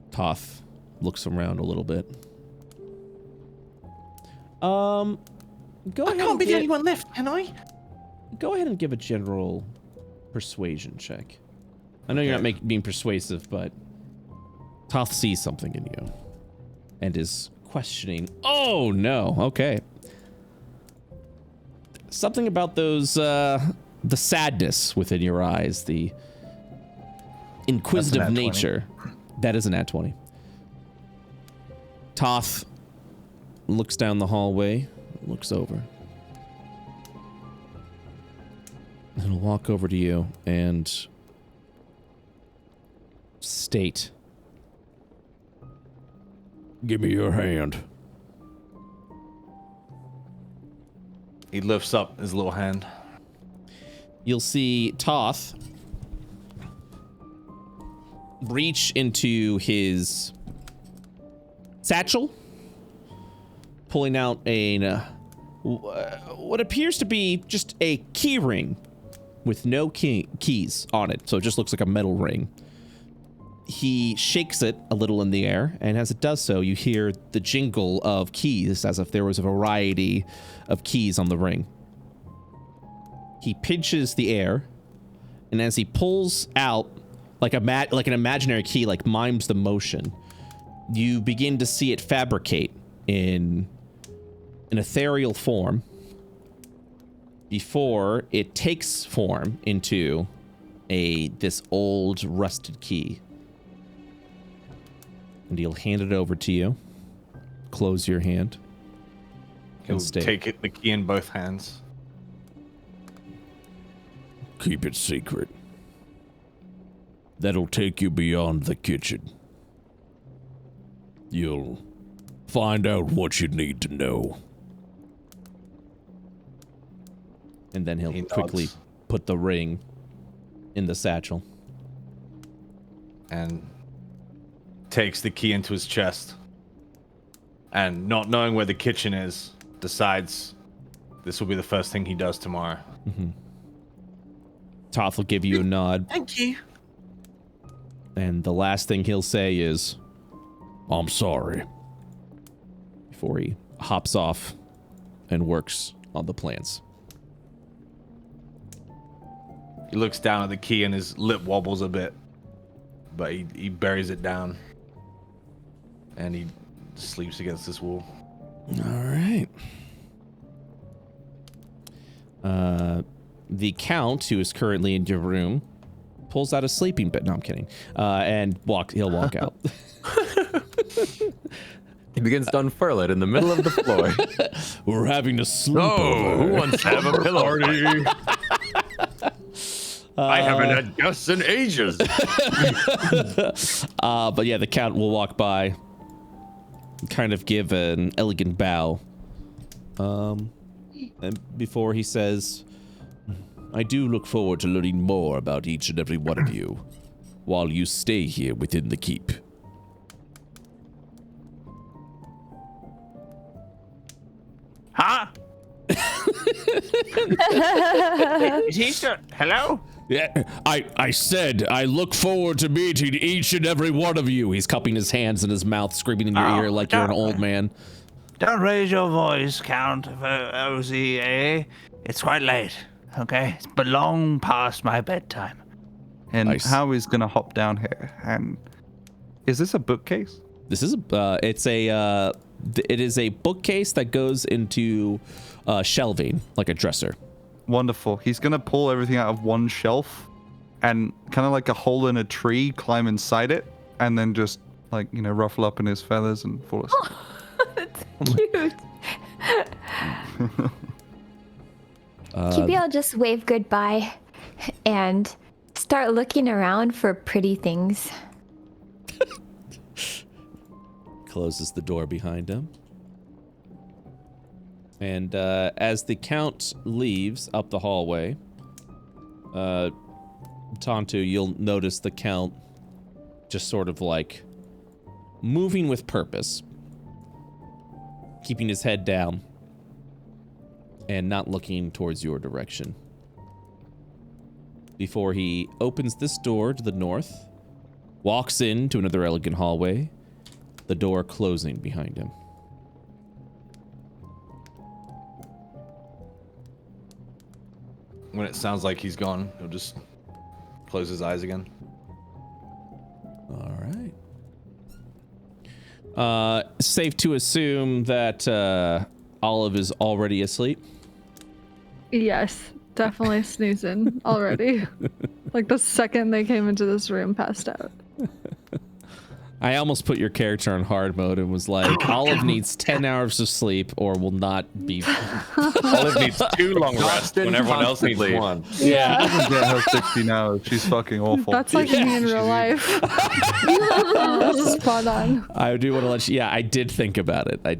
Toth looks around a little bit. Go ahead. I can't be the only one left, can I? Go ahead and give a general persuasion check. I know you're not being persuasive, but Toth sees something in you and is questioning. Oh no, okay. Something about those, the sadness within your eyes, the inquisitive nature. That is an nat 20. Toth looks down the hallway, looks over. And he'll walk over to you and state, give me your hand. He lifts up his little hand. You'll see Toth reach into his satchel, pulling out what appears to be just a key ring with no keys on it, so it just looks like a metal ring. He shakes it a little in the air, and as it does so, you hear the jingle of keys as if there was a variety of keys on the ring. He pinches the air, and as he pulls out like an imaginary key, like mimes the motion, you begin to see it fabricate in an ethereal form before it takes form into this old rusted key. And he'll hand it over to you. Close your hand. He'll take the key in both hands. Keep it secret. That'll take you beyond the kitchen. You'll find out what you need to know. And then he'll quickly put the ring in the satchel. And takes the key into his chest. And not knowing where the kitchen is, decides this will be the first thing he does tomorrow. Toth will give you a nod. Thank you. And the last thing he'll say is, I'm sorry. Before he hops off and works on the plans. He looks down at the key and his lip wobbles a bit, but he buries it down and he sleeps against this wall. All right. The Count, who is currently in your room, pulls out a sleeping bag. No, I'm kidding. And he'll walk out. He begins to unfurl it in the middle of the floor. We're having a sleepover. Oh, who wants to have a pillow party? I haven't had guests in ages. But yeah, the Count will walk by, kind of give an elegant bow. And before he says, I do look forward to learning more about each and every one of you while you stay here within the keep. Huh? Is he still? Hello? Yeah, I said I look forward to meeting each and every one of you. He's cupping his hands in his mouth, screaming in your ear like you're an old man. Don't raise your voice, Count OZA. It's quite late, okay? It's long past my bedtime. And Nice. Howie's gonna hop down here. And is this a bookcase? This is it is a bookcase that goes into shelving, like a dresser. Wonderful. He's gonna pull everything out of one shelf and kind of like a hole in a tree, climb inside it, and then just like, ruffle up in his feathers and fall asleep. That's cute. Maybe I'll just wave goodbye and start looking around for pretty things. Closes the door behind him. And as the Count leaves up the hallway, Tonto, you'll notice the Count just sort of like moving with purpose, keeping his head down and not looking towards your direction. Before he opens this door to the north, walks into another elegant hallway, the door closing behind him. When it sounds like he's gone, he'll just close his eyes again. All right. Safe to assume that Olive is already asleep. Yes, definitely snoozing already. Like the second they came into this room, passed out. I almost put your character on hard mode and was like, Olive needs 10 hours of sleep or will not be... Olive needs 2 long rests when everyone else needs 1. Yeah. She doesn't get her 16 hours. She's fucking awful. That's like me in real life. Spot on. I do want to let you... Yeah, I did think about it. but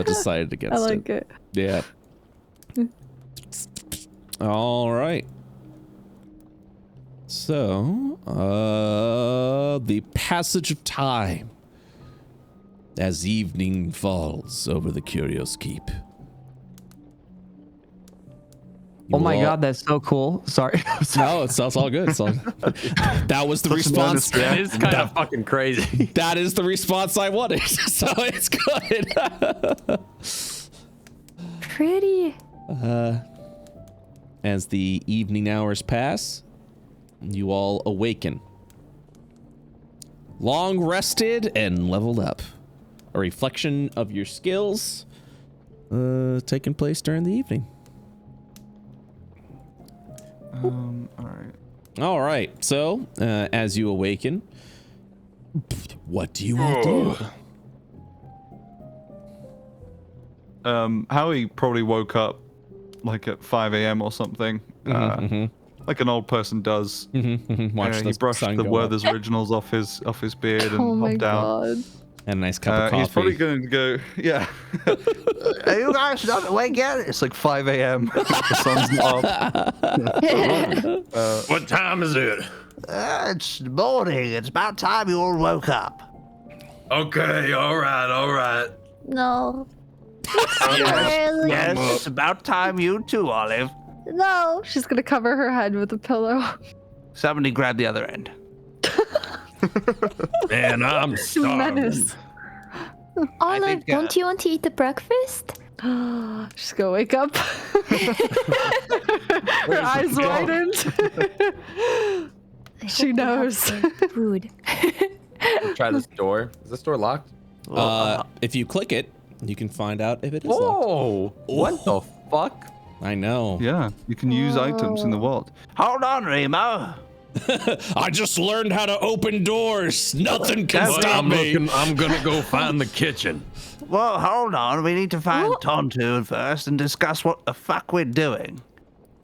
decided against it. I like it. Yeah. All right. So, the passage of time as evening falls over the Curios Keep. Oh my god, that's so cool. Sorry. No, it's all good. That was the response. That is kind of fucking crazy. That is the response I wanted, so it's good. Pretty. As the evening hours pass, you all awaken. Long rested and leveled up. A reflection of your skills taking place during the evening. All right. So, as you awaken, what do you want to do? Howie probably woke up like at 5 a.m. or something. Like an old person does. He brushed the Werther's originals off his beard and hopped out. God. And a nice cup of coffee. He's probably going to go, yeah. Are you guys not awake yet? It's like 5 a.m. The sun's not up. What time is it? It's morning. It's about time you all woke up. Okay, all right. No. Yes, it's about time you too, Olive. No, she's gonna cover her head with a pillow. Somebody grab the other end. Man, I'm starving. Menace. Olive, think, don't you want to eat the breakfast? She's gonna wake up. Her eyes widened. She knows. Food. Try this door. Is this door locked? If you click it, you can find out if it is locked. Oh, what the fuck? I know. Yeah, you can use items in the world. Hold on, Remo. I just learned how to open doors. Nothing can stop me. I'm gonna go find the kitchen. Well, hold on. We need to find Tonto first and discuss what the fuck we're doing.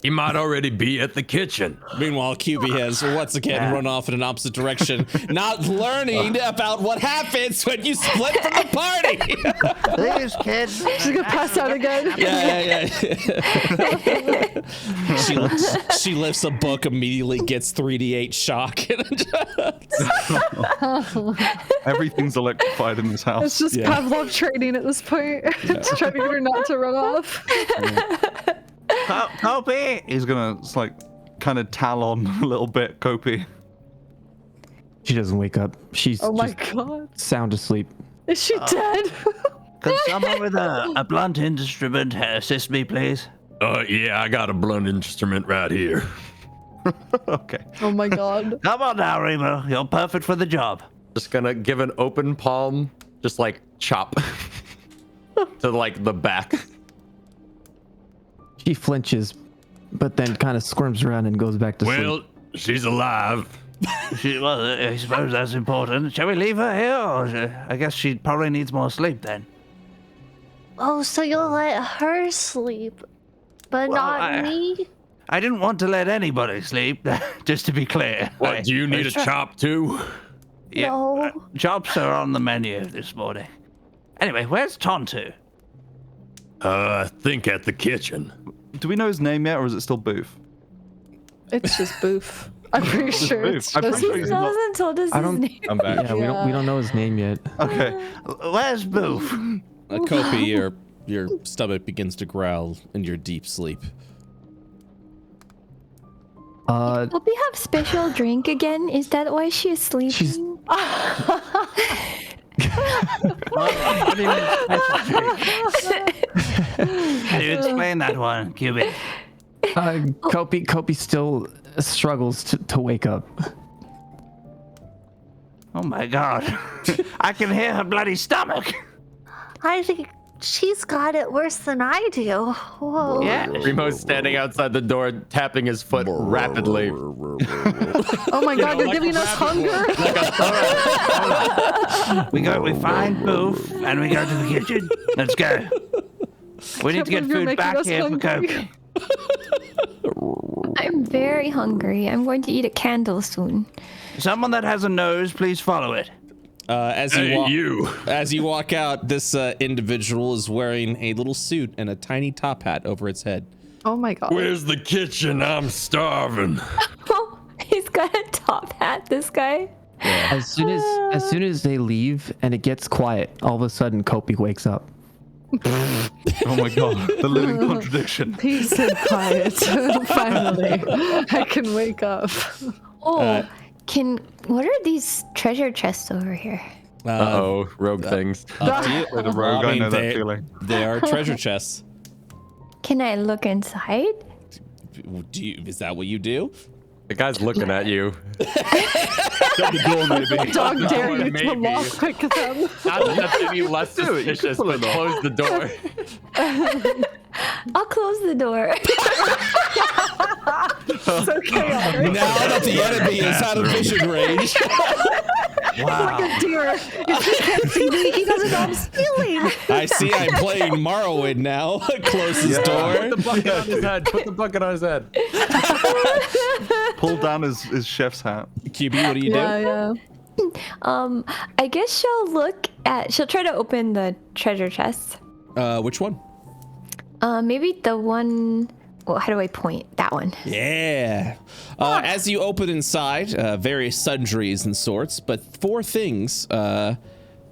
He might already be at the kitchen. Meanwhile, QB has once again run off in an opposite direction, not learning about what happens when you split from the party. Please, kid. She's gonna pass out again. Yeah. She lifts a book, immediately gets 3d8 shock. Everything's electrified in this house. It's just Pavlov training at this point. Just trying to get her not to run off. Kopi. He's gonna like kind of talon a little bit, Kopi. She doesn't wake up. She's Oh my just god. sound asleep. Is she dead? Could someone with a blunt instrument assist me, please? Yeah, I got a blunt instrument right here. Okay. Oh my god. Come on now, Remo. You're perfect for the job. Just gonna give an open palm, just like chop to like the back. She flinches, but then kind of squirms around and goes back to sleep. Well, she's alive. Well, I suppose that's important. Shall we leave her here? Or I guess she probably needs more sleep then. Oh, so you'll let her sleep, but Well, not me? I didn't want to let anybody sleep, just to be clear. What, do you need a chop too? Yeah, No. chops are on the menu this morning. Anyway, where's Tonto? I think at the kitchen. Do we know his name yet, or is it still Booth? It's just Boof. I'm pretty sure it's I'm just pretty sure He he's not- hasn't told us I his don't- name. I'm back. Yeah, we don't know his name yet. Okay. Where's Boof? Kopi, your stomach begins to growl in your deep sleep. Will we have special drink again? Is that why she is sleeping? She's- What do you mean? Can you explain that one, Cubic? Kopi still struggles to wake up. Oh my god. I can hear her bloody stomach. I think she's got it worse than I do. Whoa. Yeah. Remo's standing outside the door, tapping his foot rapidly. Oh my god, you're giving us hunger? We find Boof and we go to the kitchen. Let's go. We need to get Can't believe you're food back making us here for hungry. Kopi. I'm very hungry. I'm going to eat a candle soon. Someone that has a nose, please follow it. As you walk out, this individual is wearing a little suit and a tiny top hat over its head. Oh my god. Where's the kitchen? I'm starving. Oh, he's got a top hat, this guy. As soon as they leave and it gets quiet, all of a sudden Kopi wakes up. Oh my god. The living contradiction. Peace and quiet. Finally, I can wake up. Oh, what are these treasure chests over here? Uh-oh, rogue things. Up to you. With a rogue, I know that feeling. They are treasure chests. Can I look inside? Is that what you do? The guy's looking at you. Shut the door, maybe. Dog dare you to Maybe. lockpick them. Not that's any less suspicious, but close the door. I'll close the door. So chaotic. Now that the enemy is out of vision range. Like a deer. If he can't see me, he doesn't know I'm stealing. I see I'm playing Morrowind now. Close his door. Put the bucket on his head. Put the bucket on his head. Pull down his chef's hat. QB, what do you do? Yeah. I guess she'll try to open the treasure chest. Which one? Maybe the one, well, how do I point? That one. Yeah. As you open inside, various sundries and sorts, but four things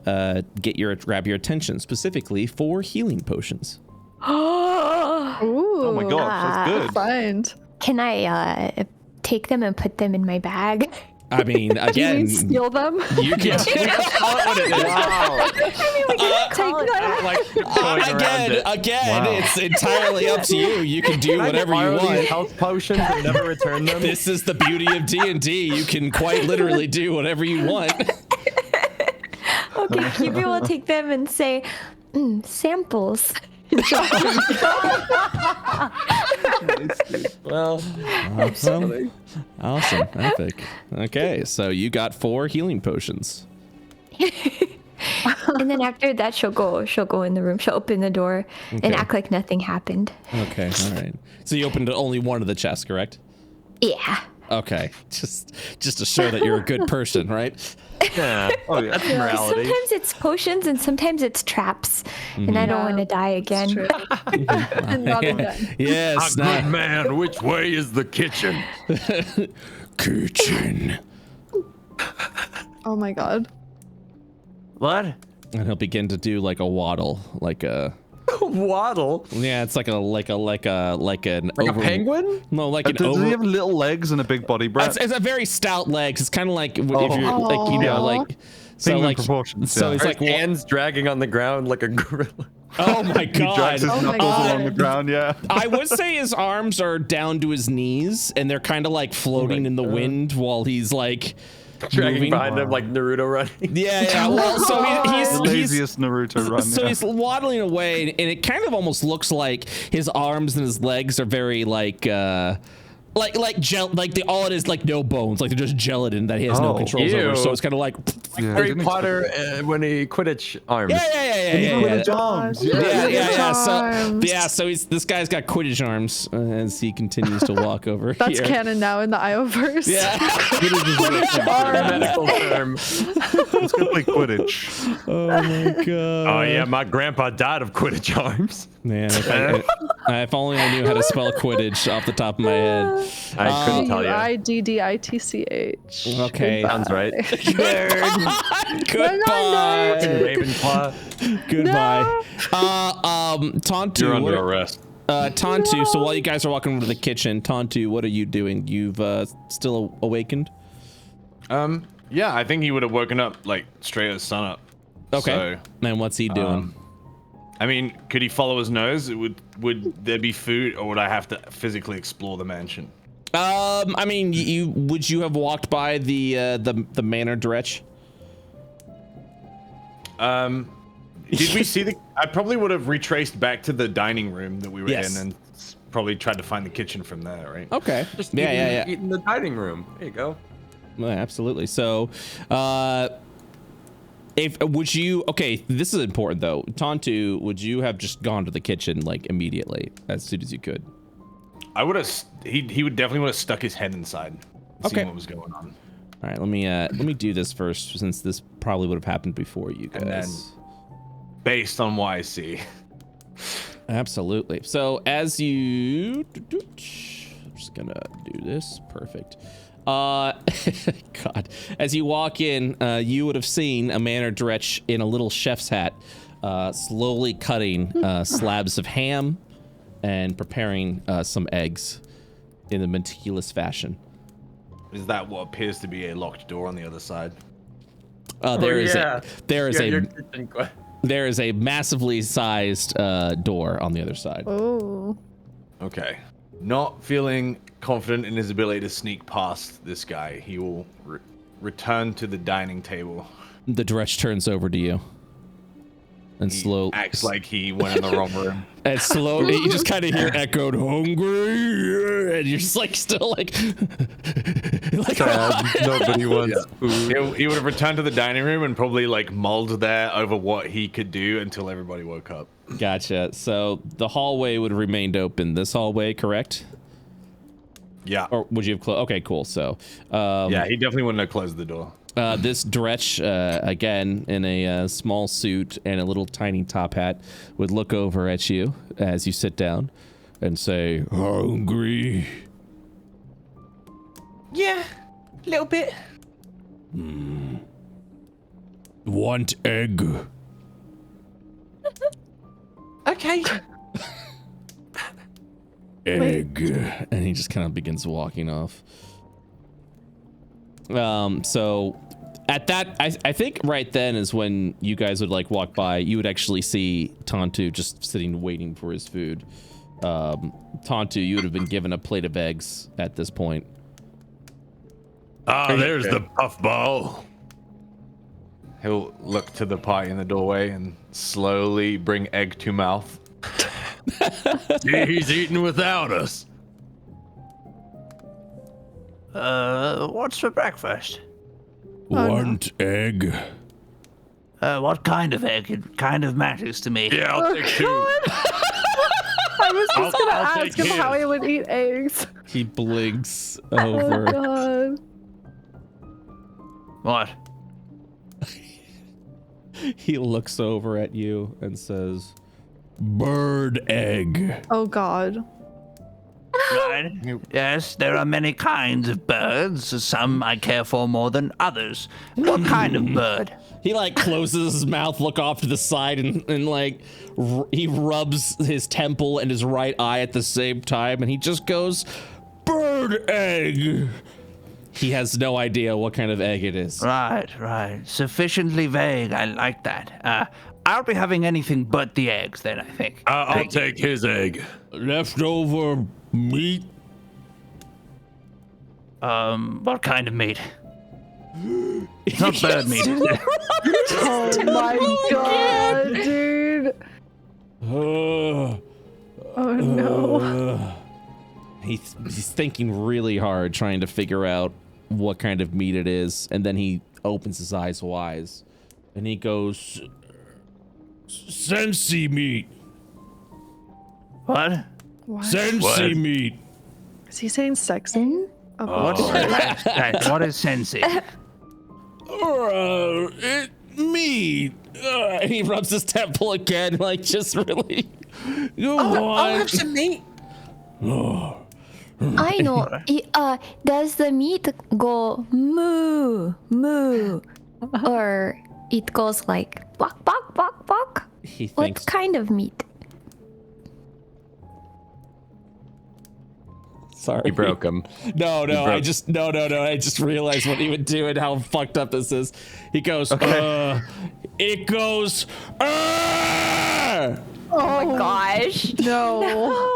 grab your attention, specifically 4 healing potions. Ooh. Oh my god, that's good. Find. Can I take them and put them in my bag? I mean, again, You mean steal them? you can. Wow. Again, it's entirely up to you. You can do whatever you want. Health potions and never return them. This is the beauty of D&D. You can quite literally do whatever you want. Okay, maybe we'll take them and say, samples. Well, awesome, epic. Okay, so you got 4 healing potions. And then after that, she'll go in the room. She'll open the door and act like nothing happened. Okay, all right. So you opened only one of the chests, correct? Yeah. Okay, just to show that you're a good person, right? yeah. Oh, yeah. That's morality. Sometimes it's potions and sometimes it's traps, and I don't want to die again. And not again. Yes, good man. Which way is the kitchen? Kitchen. Oh my god. What? And he'll begin to do like a waddle, like a waddle. Yeah, it's like an penguin. No, like an Does he have little legs and a big body, Brett? It's a very stout legs. It's kind of like if you're like you know like so Penguin like proportions, so yeah. he's like hands dragging on the ground like a gorilla. Oh my He drags god! his knuckles along the ground. Yeah. I would say his arms are down to his knees, and they're kind of like floating in the wind while he's like dragging moving behind him like Naruto running. Yeah. Well, so he's The laziest Naruto run. So he's waddling away, and it kind of almost looks like his arms and his legs are very like gel, like all it is like no bones, like they're just gelatin that he has no controls over. So it's kind of like Harry Potter when he Quidditch arms. So this guy's got Quidditch arms as he continues to walk over. That's here. canon now in the Ioverse. Yeah. Medical term. Let's go play Quidditch. Oh my god. Oh yeah, my grandpa died of Quidditch arms. Man, if only I knew how to spell Quidditch off the top of my head. I couldn't tell you. Quidditch. Okay. Sounds right. Goodbye. Ravenclaw. Goodbye. Tontu. You're under arrest. Tontu, so while you guys are walking over to the kitchen, Tontu, what are you doing? You've still awakened? Yeah, I think he would have woken up like straight as sunup. Okay. So, and what's he doing? I mean, could he follow his nose? Would there be food, or would I have to physically explore the mansion? I mean, would you have walked by the manor dretch? Did we see the? I probably would have retraced back to the dining room that we were in, and probably tried to find the kitchen from there, right? Okay. Just yeah. eat in the dining room. There you go. Yeah, absolutely. So, okay, this is important though. Tontu, would you have just gone to the kitchen like immediately as soon as you could? I would have. He would definitely would have stuck his head inside, seeing what was going on. All right, let me do this first, since this probably would have happened before you guys. And then, based on what I see. Absolutely. So as you, I'm just gonna do this. Perfect. God, as you walk in, you would have seen a manor dretch in a little chef's hat, slowly cutting slabs of ham and preparing some eggs in a meticulous fashion. Is that what appears to be a locked door on the other side? There is a massively sized door on the other side. Oh. Okay. Not feeling confident in his ability to sneak past this guy, he will return to the dining table. The dretch turns over to you. And slowly acts like he went in the wrong room. And slowly, you just kind of hear echoed "hungry," and you're just like still like nobody wants food. He would have returned to the dining room and probably like mulled there over what he could do until everybody woke up. Gotcha. So the hallway would have remained open. This hallway, correct? Yeah. Or would you have closed? Okay, cool. So yeah, he definitely wouldn't have closed the door. This dretch, again, in a small suit and a little tiny top hat, would look over at you as you sit down and say, "Hungry?" Yeah, a little bit. Want egg. Okay. Egg. And he just kind of begins walking off. So at that, I think right then is when you guys would like walk by, you would actually see Tontu just sitting waiting for his food. Tontu, you would have been given a plate of eggs at this point. Ah, there's the puffball. He'll look to the pie in the doorway and slowly bring egg to mouth. See, he's eating without us. What's for breakfast? Want egg. What kind of egg? It kind of matters to me. Yeah, I'll take two. I was just gonna ask him how he would eat eggs. He blinks Oh over. god. What? He looks over at you and says, bird egg. Oh god. Right. Yes, there are many kinds of birds. Some I care for more than others. What kind of bird? He like closes his mouth, look off to the side, and like he rubs his temple and his right eye at the same time, and he just goes, bird egg. He has no idea what kind of egg it is. Right. Sufficiently vague. I like that. I'll be having anything but the eggs then, I think. I'll take his egg. Leftover meat. What kind of meat? It's not bird meat, is it? Oh my god, dude. Oh no. He's thinking really hard, trying to figure out what kind of meat it is, and then he opens his eyes wide, and he goes, Sensi meat. What? Sensi meat. Is he saying sexy? What's what is sensi? Meat. And he rubs his temple again, like just really. I'll have some meat. I know. Does the meat go moo, moo? Or it goes like bok, bok, bok, bok? He What thinks. kind of meat? Sorry. You broke him. No. I just realized what he would do and how fucked up this is. He goes, it goes, Oh my gosh. No.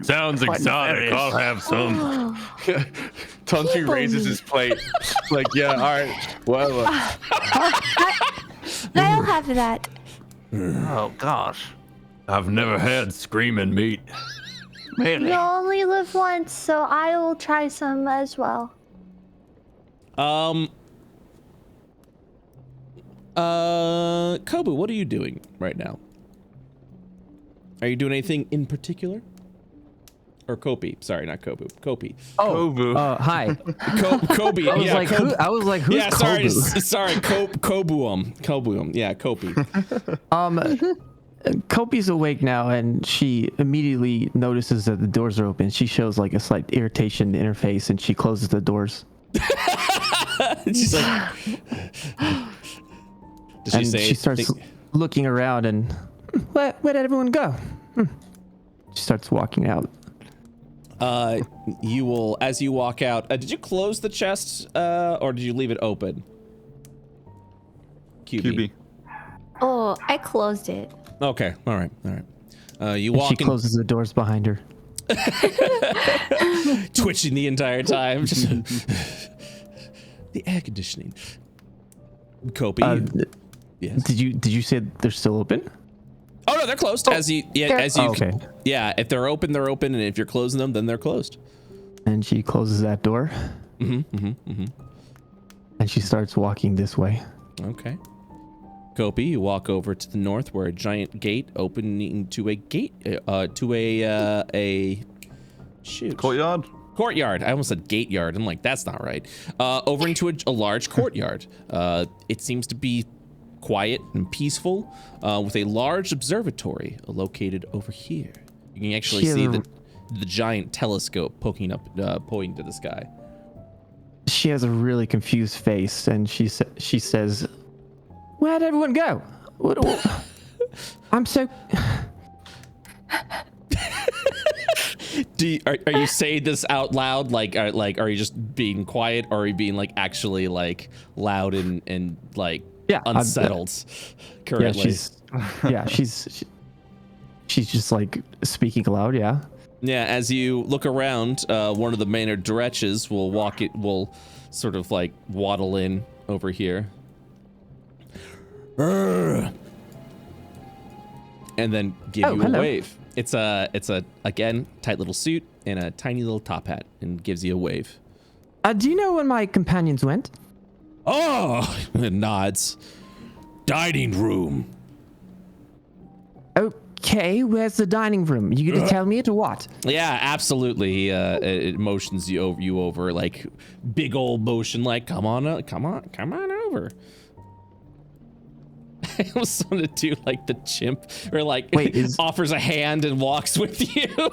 Sounds exotic. I'll have some. Tontu raises his plate. Like, yeah, all right. Well, I'll have that. Oh gosh. I've never had screaming meat. Really? You only live once, so I will try some as well. Kobu, what are you doing right now? Are you doing anything in particular? Or Kopi? Sorry, not Kobu. Kopi. Kobu. Hi. Kobe. I was like, who? I was like, who's Yeah, sorry, Kobu? sorry. Kobuum. Yeah, Kopi. Kopi's awake now, and she immediately notices that the doors are open. She shows like a slight irritation in her face, and she closes the doors. She's like, does she say? She starts looking around, and where did everyone go? She starts walking out. You will, as you walk out. Did you close the chest, or did you leave it open? QB. Oh, I closed it. Okay. All right. You walk. She closes the doors behind her. Twitching the entire time. Just the air conditioning. Kopi. Yes. Did you say they're still open? Oh no, they're closed. Okay. Yeah, if they're open, they're open, and if you're closing them, then they're closed. And she closes that door. And she starts walking this way. Okay. Kopi, you walk over to the north where a giant gate opening to a courtyard. I almost said gate yard. I'm like, that's not right. Over into a large courtyard. It seems to be quiet and peaceful, with a large observatory located over here. You can actually see the giant telescope pointing to the sky. she has a really confused face, and she says, "Where'd everyone go? I'm so." Are you saying this out loud? Like, are you just being quiet, or are you being like actually like loud and like unsettled currently? She's just like speaking aloud. Yeah. Yeah. As you look around, one of the Maynard Dretches will sort of like waddle in over here. And then give you a wave. It's a again tight little suit and a tiny little top hat, and gives you a wave. Do you know when my companions went? Oh, it nods. Dining room. Okay, where's the dining room? You gonna tell me it or what? Yeah, absolutely. It motions you over, like big old motion, like come on over. I almost want to do like the chimp, or like offers a hand and walks with you. Little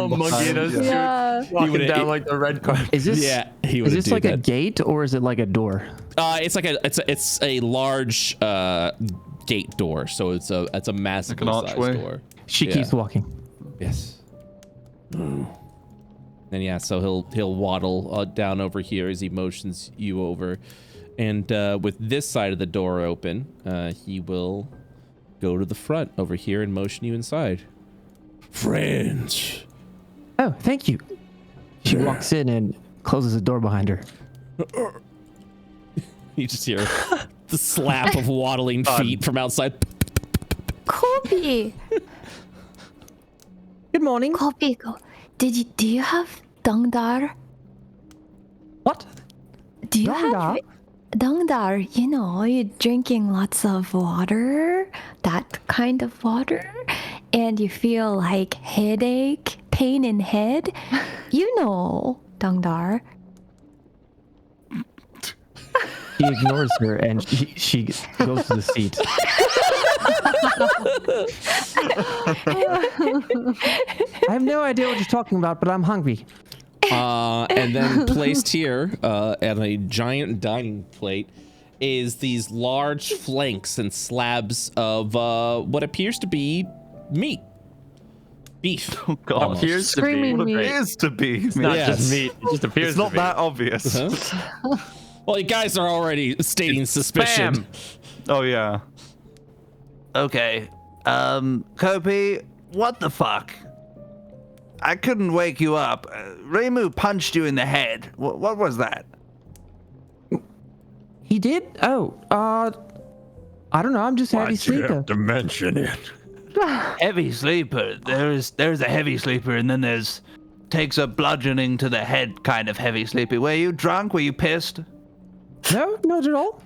monkey walking down like the red carpet. Is this like a gate or is it like a door? It's a large gate door, so it's a massive size door. She keeps walking. Yes. And so he'll waddle down over here as he motions you over. And with this side of the door open, he will go to the front over here and motion you inside. Friends. Oh, thank you. She walks in and closes the door behind her. You just hear the slap of waddling feet from outside. Kobe. Good morning. Kobe, do you have Dangdar? What? Do you have Dangdar? You know, you're drinking lots of water, that kind of water, and you feel like headache, pain in head. You know, Dangdar. He ignores her and she goes to the seat. I have no idea what you're talking about, but I'm hungry. And then placed here at a giant dining plate is these large flanks and slabs of what appears to be meat. Beef. Oh God! Appears to be. Appears to be. It's not just meat. It just appears. It's not that obvious. Uh-huh. Well, you guys are already stating suspicion. Spam. Oh yeah. Okay. Kobe, what the fuck? I couldn't wake you up. Reimu punched you in the head. What was that? He did? Oh, I don't know. I'm just a heavy sleeper. Why'd you have to mention it? Heavy sleeper. There's a heavy sleeper, and then there's takes a bludgeoning to the head kind of heavy sleepy. Were you drunk? Were you pissed? No, not at all.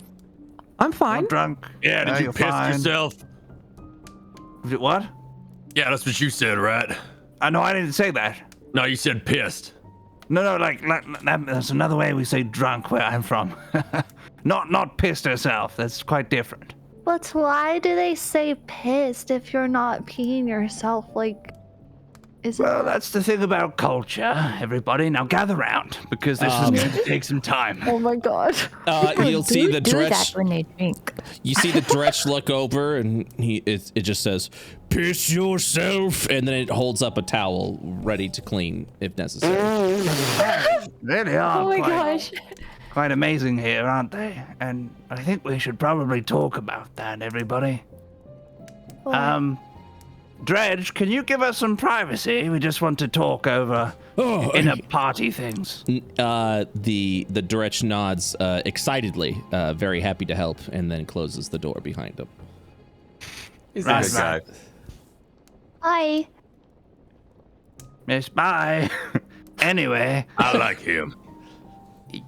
I'm fine. Not drunk. Yeah, did you piss yourself? What? Yeah, that's what you said, right? No, I didn't say that. No, you said pissed. No, like that's another way we say drunk where I'm from. Not pissed herself. That's quite different. But why do they say pissed if you're not peeing yourself? Like, Well, that's the thing about culture, everybody. Now gather round, because this is going to take some time. Oh my God. You'll see the do that Dretch. when they drink. You see the Dretch look over, and it just says, "Piss yourself," and then it holds up a towel ready to clean if necessary. Really are. Oh my gosh. Quite amazing here, aren't they? And I think we should probably talk about that, everybody. Dredge, can you give us some privacy? We just want to talk over inner party things. The Dretch nods excitedly, very happy to help, and then closes the door behind him. He's a good guy. Hi. Miss, bye. Anyway. I like him.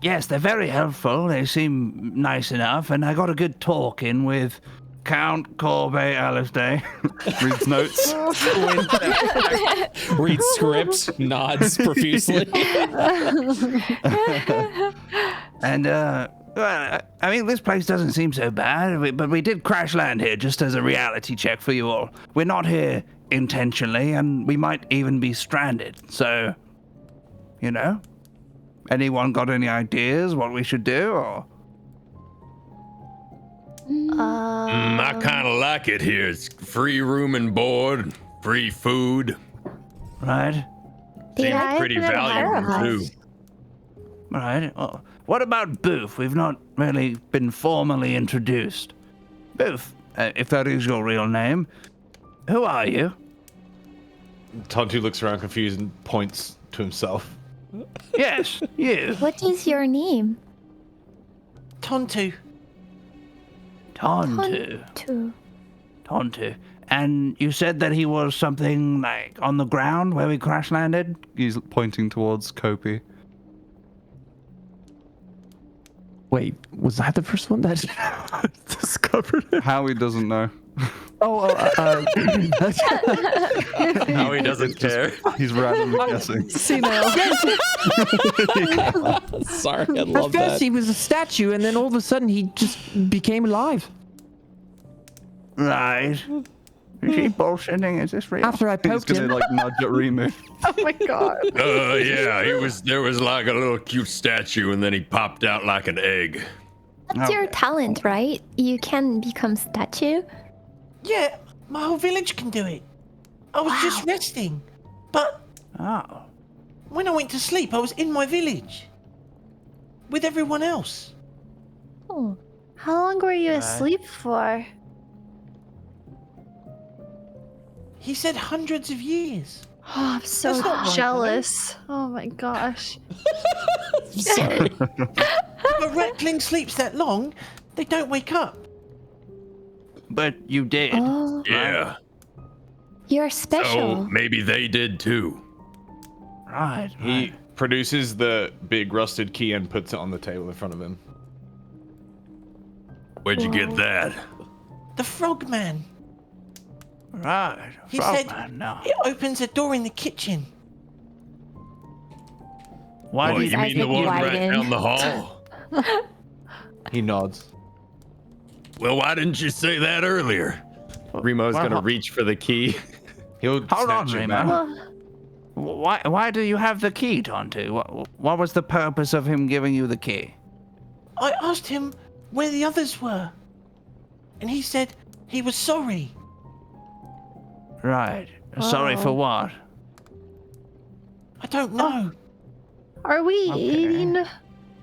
Yes, they're very helpful. They seem nice enough, and I got a good talk in with Count Corbe Alistair. Reads notes. Reads script, nods profusely. And, well, I mean, this place doesn't seem so bad, but we did crash land here just as a reality check for you all. We're not here intentionally, and we might even be stranded, so you know? Anyone got any ideas what we should do, or? I kind of like it here. It's free room and board, free food. Right. Seems pretty valuable, too. Right. Well, what about Boof? We've not really been formally introduced. Boof, if that is your real name, who are you? Tontu looks around confused and points to himself. Yes, you. What is your name? Tontu. Tontu. And you said that he was something like on the ground where we crash landed? He's pointing towards Kopi. Wait, was I the first one that discovered it? Howie doesn't know. Howie doesn't care. He's randomly guessing. Senile. Sorry, I At love first that. he was a statue, and then all of a sudden he just became alive. Right. Is he bullshitting? Is this real? After I He's poked gonna him. like nudge at Rimu. Oh my god. Yeah, there was like a little cute statue, and then he popped out like an egg. That's your talent, right? You can become statue. Yeah, my whole village can do it. I was just resting. But Oh. when I went to sleep, I was in my village. With everyone else. Oh. How long were you asleep for? He said hundreds of years. Oh, I'm so That's not right, jealous. Oh my gosh. Sorry. If a ratling sleeps that long, they don't wake up. But you did. Oh, Yeah. you're So special. maybe they did too. Right. He produces the big rusted key and puts it on the table in front of him. Where'd you get that? The frogman. Right. He Frogman, said no. it opens a door in the kitchen. Why What, do you you I mean the think one right widen. down the hall? He nods. Well, why didn't you say that earlier? Remo's Well, gonna reach for the key. He'll Hold on, snatch it back. Remo. Why do you have the key, Tontu? What was the purpose of him giving you the key? I asked him where the others were. And he said he was sorry. Right. Sorry for what? I don't know. Are we eating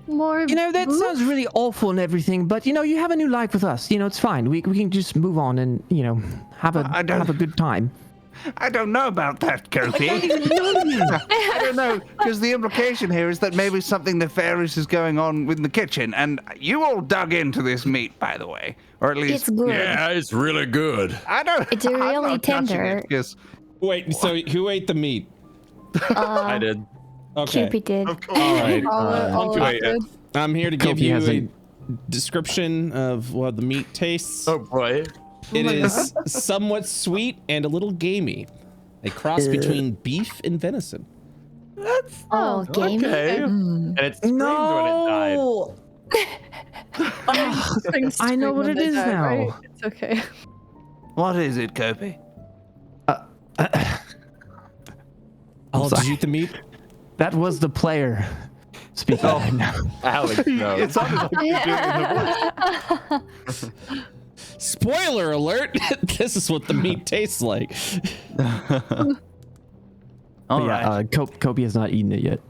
more? You know, that boof? sounds really awful and everything, but you know, you have a new life with us. You know, it's fine. We can just move on and, you know, have a good time. I don't know about that, Kopi. I don't know, because the implication here is that maybe something nefarious is going on in the kitchen, and you all dug into this meat, by the way, or at least It's good. Yeah, it's really good. I don't. It's I'm really not touching tender. it, yes. Wait, so who ate the meat? I did. Okay. Cupid did. All right. All of wait, it. I'm here to give Kopi you has a description of what the meat tastes. Oh boy. It is somewhat sweet and a little gamey. A cross between beef and venison. Oh, gamey. Okay. And it screamed when it died. Things I know scream what when it they is die, now. right? It's okay. What is it, Kopi? Oh, did you eat the meat? That was the player speaking right now. Alex, no. It sounded like you were doing the voice. Spoiler alert! This is what the meat tastes like. All But yeah, right. Kopi has not eaten it yet.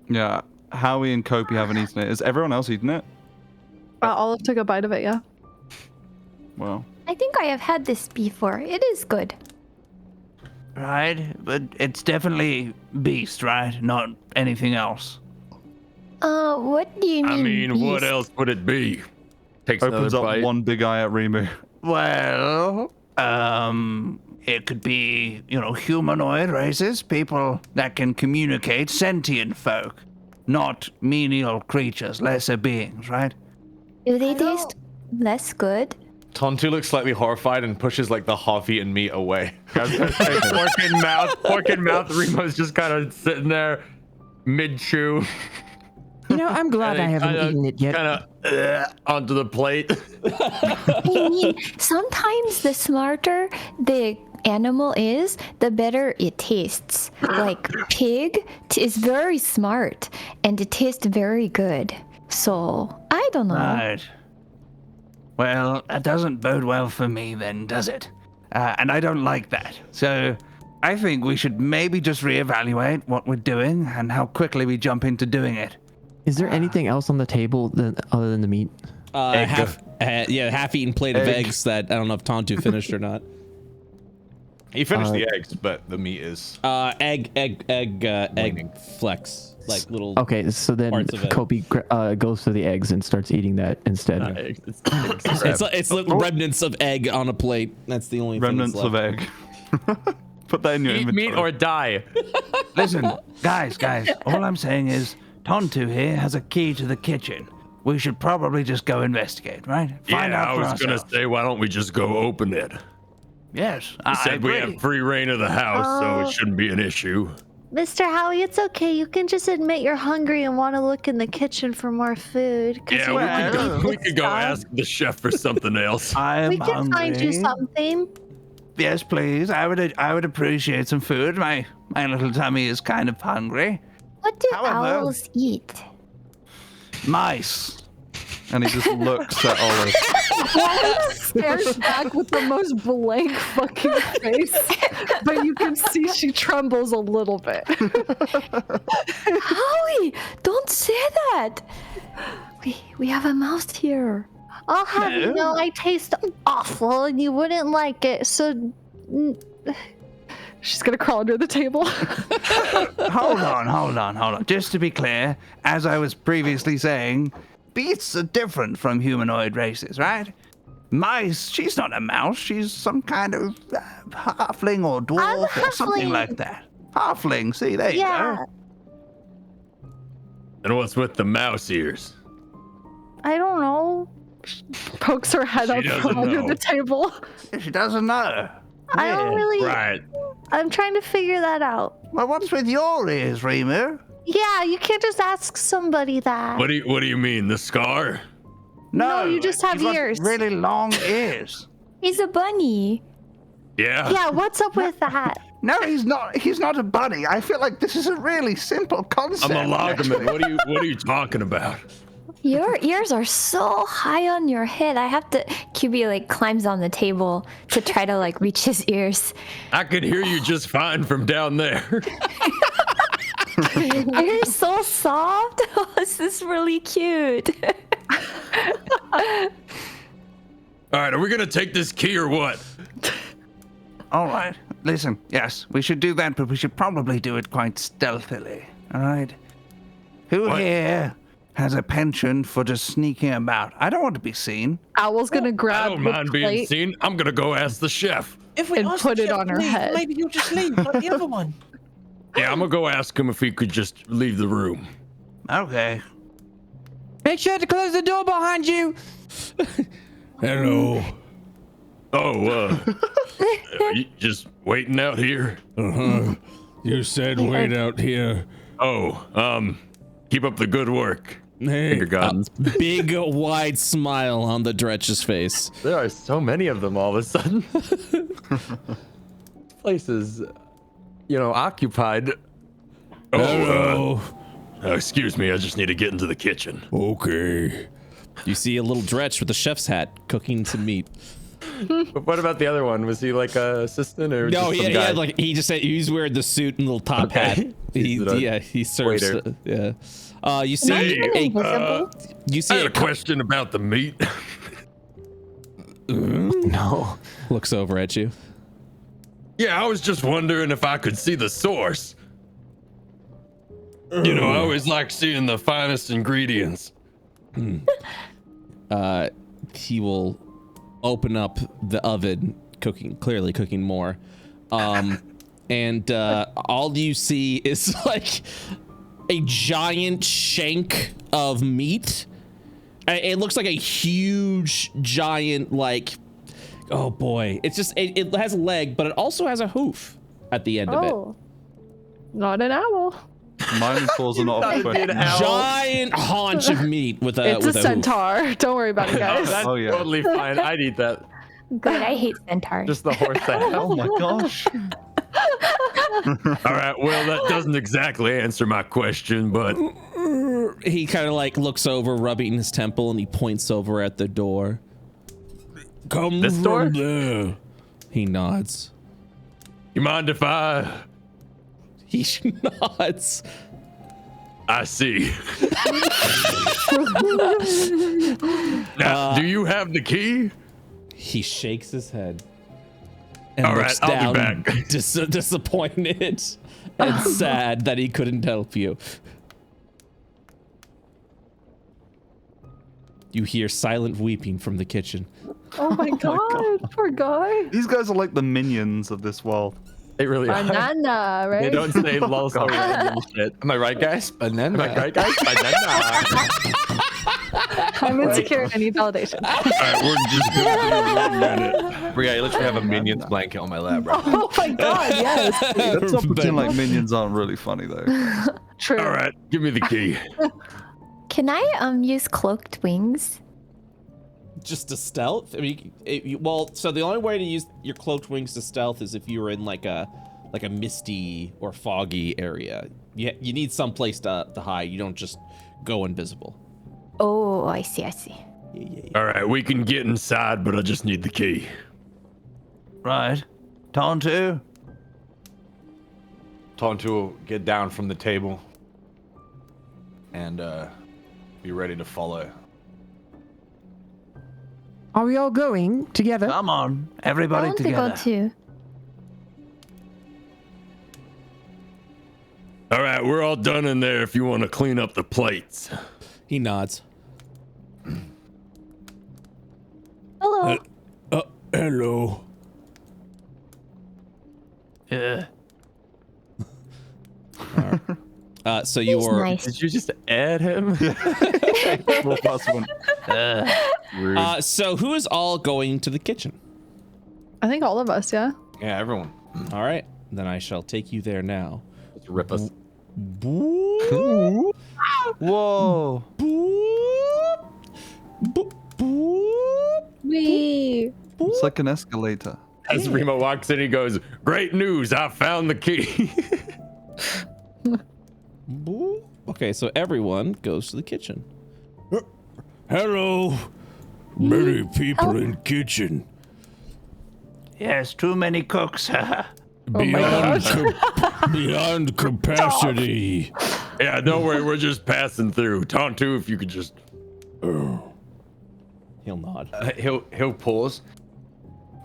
Yeah, Howie and Kopi haven't eaten it. Has everyone else eaten it? Olive took a bite of it, yeah. Well, I think I have had this before. It is good. Right, but it's definitely beast, right? Not anything else. What do you mean? I mean, what beast? else would it be? Takes opens another up bite. one big eye at Rimu. Well, it could be, humanoid races, people that can communicate, sentient folk, not menial creatures, lesser beings, right? Do they taste less good? Tontu looks slightly horrified and pushes like the half-eaten meat away. Fork in mouth. Remo's just kind of sitting there, mid-chew. You know, I'm glad I haven't eaten it yet. Kind of onto the plate. I mean, sometimes the smarter the animal is, the better it tastes. Like pig is very smart and it tastes very good. So I don't know. Right. Well, that doesn't bode well for me then, does it? And I don't like that. So I think we should maybe just reevaluate what we're doing and how quickly we jump into doing it. Is there anything else on the table other than the meat? Half-eaten plate of eggs that I don't know if Tontu finished or not. He finished the eggs, but the meat is egg flecks, like little. Okay, so then Kobe goes for the eggs and starts eating that instead. It's little remnants of egg on a plate. That's the only remnants thing of egg. Put that in your inventory. Meat or die. Listen, guys, all I'm saying is Tontu here has a key to the kitchen. We should probably just go investigate, right? Find out I for was gonna say, why don't we just go open it? Yes, I said we have free reign of the house, so it shouldn't be an issue. Mr. Howie, it's okay. You can just admit you're hungry and want to look in the kitchen for more food. Yeah, we could go ask the chef for something else. We can find you something. Yes, please. I would appreciate some food. My little tummy is kind of hungry. What do owls eat? Mice. And he just looks at Olive. Olive stares back with the most blank fucking face, but you can see she trembles a little bit. Howie, don't say that. We have a mouse here. I'll have you know I taste awful and you wouldn't like it, so... She's gonna crawl under the table. Hold on. Just to be clear, as I was previously saying, beasts are different from humanoid races, right? Mice, she's not a mouse. She's some kind of halfling or dwarf or something like that. Halfling, see, there you go. And what's with the mouse ears? I don't know. She pokes her head up from under the table. She doesn't know. I don't really... Right. I'm trying to figure that out. Well, what's with your ears, Reimu? Yeah, you can't just ask somebody that. What do you mean, the scar? No, you just have ears. Really long ears. He's a bunny. Yeah. Yeah, what's up with that? No, he's not. He's not a bunny. I feel like this is a really simple concept. I'm a loggerman. What are you talking about? Your ears are so high on your head. I have to. QB like climbs on the table to try to like reach his ears. I could hear you just fine from down there. You're so soft. Oh, this is really cute. All right, are we gonna take this key or what? All right. Listen, yes, we should do that, but we should probably do it quite stealthily. All right. Who here has a penchant for just sneaking about? I don't want to be seen. Owl's gonna grab I don't mind being seen. I'm gonna go ask the chef. If we and ask put the it chef on to her leave, head. maybe you'll just leave like the other one. Yeah, I'm gonna go ask him if he could just leave the room. Okay. Make sure to close the door behind you. Hello. Oh, you just waiting out here? Uh-huh. You said wait out here. Oh, keep up the good work. Hey, Kindergarten. big wide smile on the Dretch's face. There are so many of them all of a sudden. This place is, occupied. Hello. Excuse me, I just need to get into the kitchen. Okay. You see a little Dretch with a chef's hat cooking some meat. But what about the other one? Was he like a assistant or No, just some he guy? had like he just said he's wearing the suit and little top hat. He serves. waiter? You see I had a question about the meat. No. Looks over at you. Yeah, I was just wondering if I could see the source. I always like seeing the finest ingredients. He will open up the oven, clearly cooking more. And all you see is like a giant shank of meat. It looks like a huge, giant, like, oh boy. It's just, it has a leg, but it also has a hoof at the end of it. Not an owl. Mine falls are not off question. Giant haunch of meat with a It's a hoof. centaur. Don't worry about it, guys. That's Oh, yeah. totally fine. I'd eat that. Good, I hate centaurs. Just the horse that. Oh my gosh. All right, well, that doesn't exactly answer my question, but He kind of like looks over, rubbing his temple, and he points over at the door. Come This door? there. He nods. you mind if He nods. I see. Now, do you have the key? He shakes his head. And All looks right, I'll down, be back. disappointed and sad that he couldn't help you. You hear silent weeping from the kitchen. Oh my god, poor guy. These guys are like the minions of this world. They really are. Banana, right? They don't say lol so random shit. Am I right, guys? Banana. Am I right, guys? Banana. I'm insecure. I need validation. All right, we're just gonna do 1 minute. Bri, I literally have a Minions blanket on my lap right now. Oh my god, yes. Let's not pretend like minions aren't really funny though. True. All right, give me the key. Can I use cloaked wings? Just to stealth? I mean, so the only way to use your cloaked wings to stealth is if you were in like a misty or foggy area. You need some place to hide. You don't just go invisible. Oh, I see. All right, we can get inside, but I just need the key. Right. Tontu? Tontu will get down from the table and be ready to follow. Are we all going together? Come on, I everybody want together. to go too. All right, we're all done in there if you want to clean up the plates. He nods. Hello. Hello. Yeah. So you He's are. nice. Did you just add him? So who is all going to the kitchen? I think all of us, yeah. Yeah, everyone. All right, then I shall take you there now. Let's rip us. Whoa. Boop, boop, boop. We. It's like an escalator. As Remo walks in, he goes, "Great news! I found the key." Boop. Okay, so everyone goes to the kitchen. Hello. Many people in kitchen. Yes, too many cooks. Beyond capacity. Yeah, don't worry, we're just passing through. Tontu, if you could just. He'll nod. He'll pause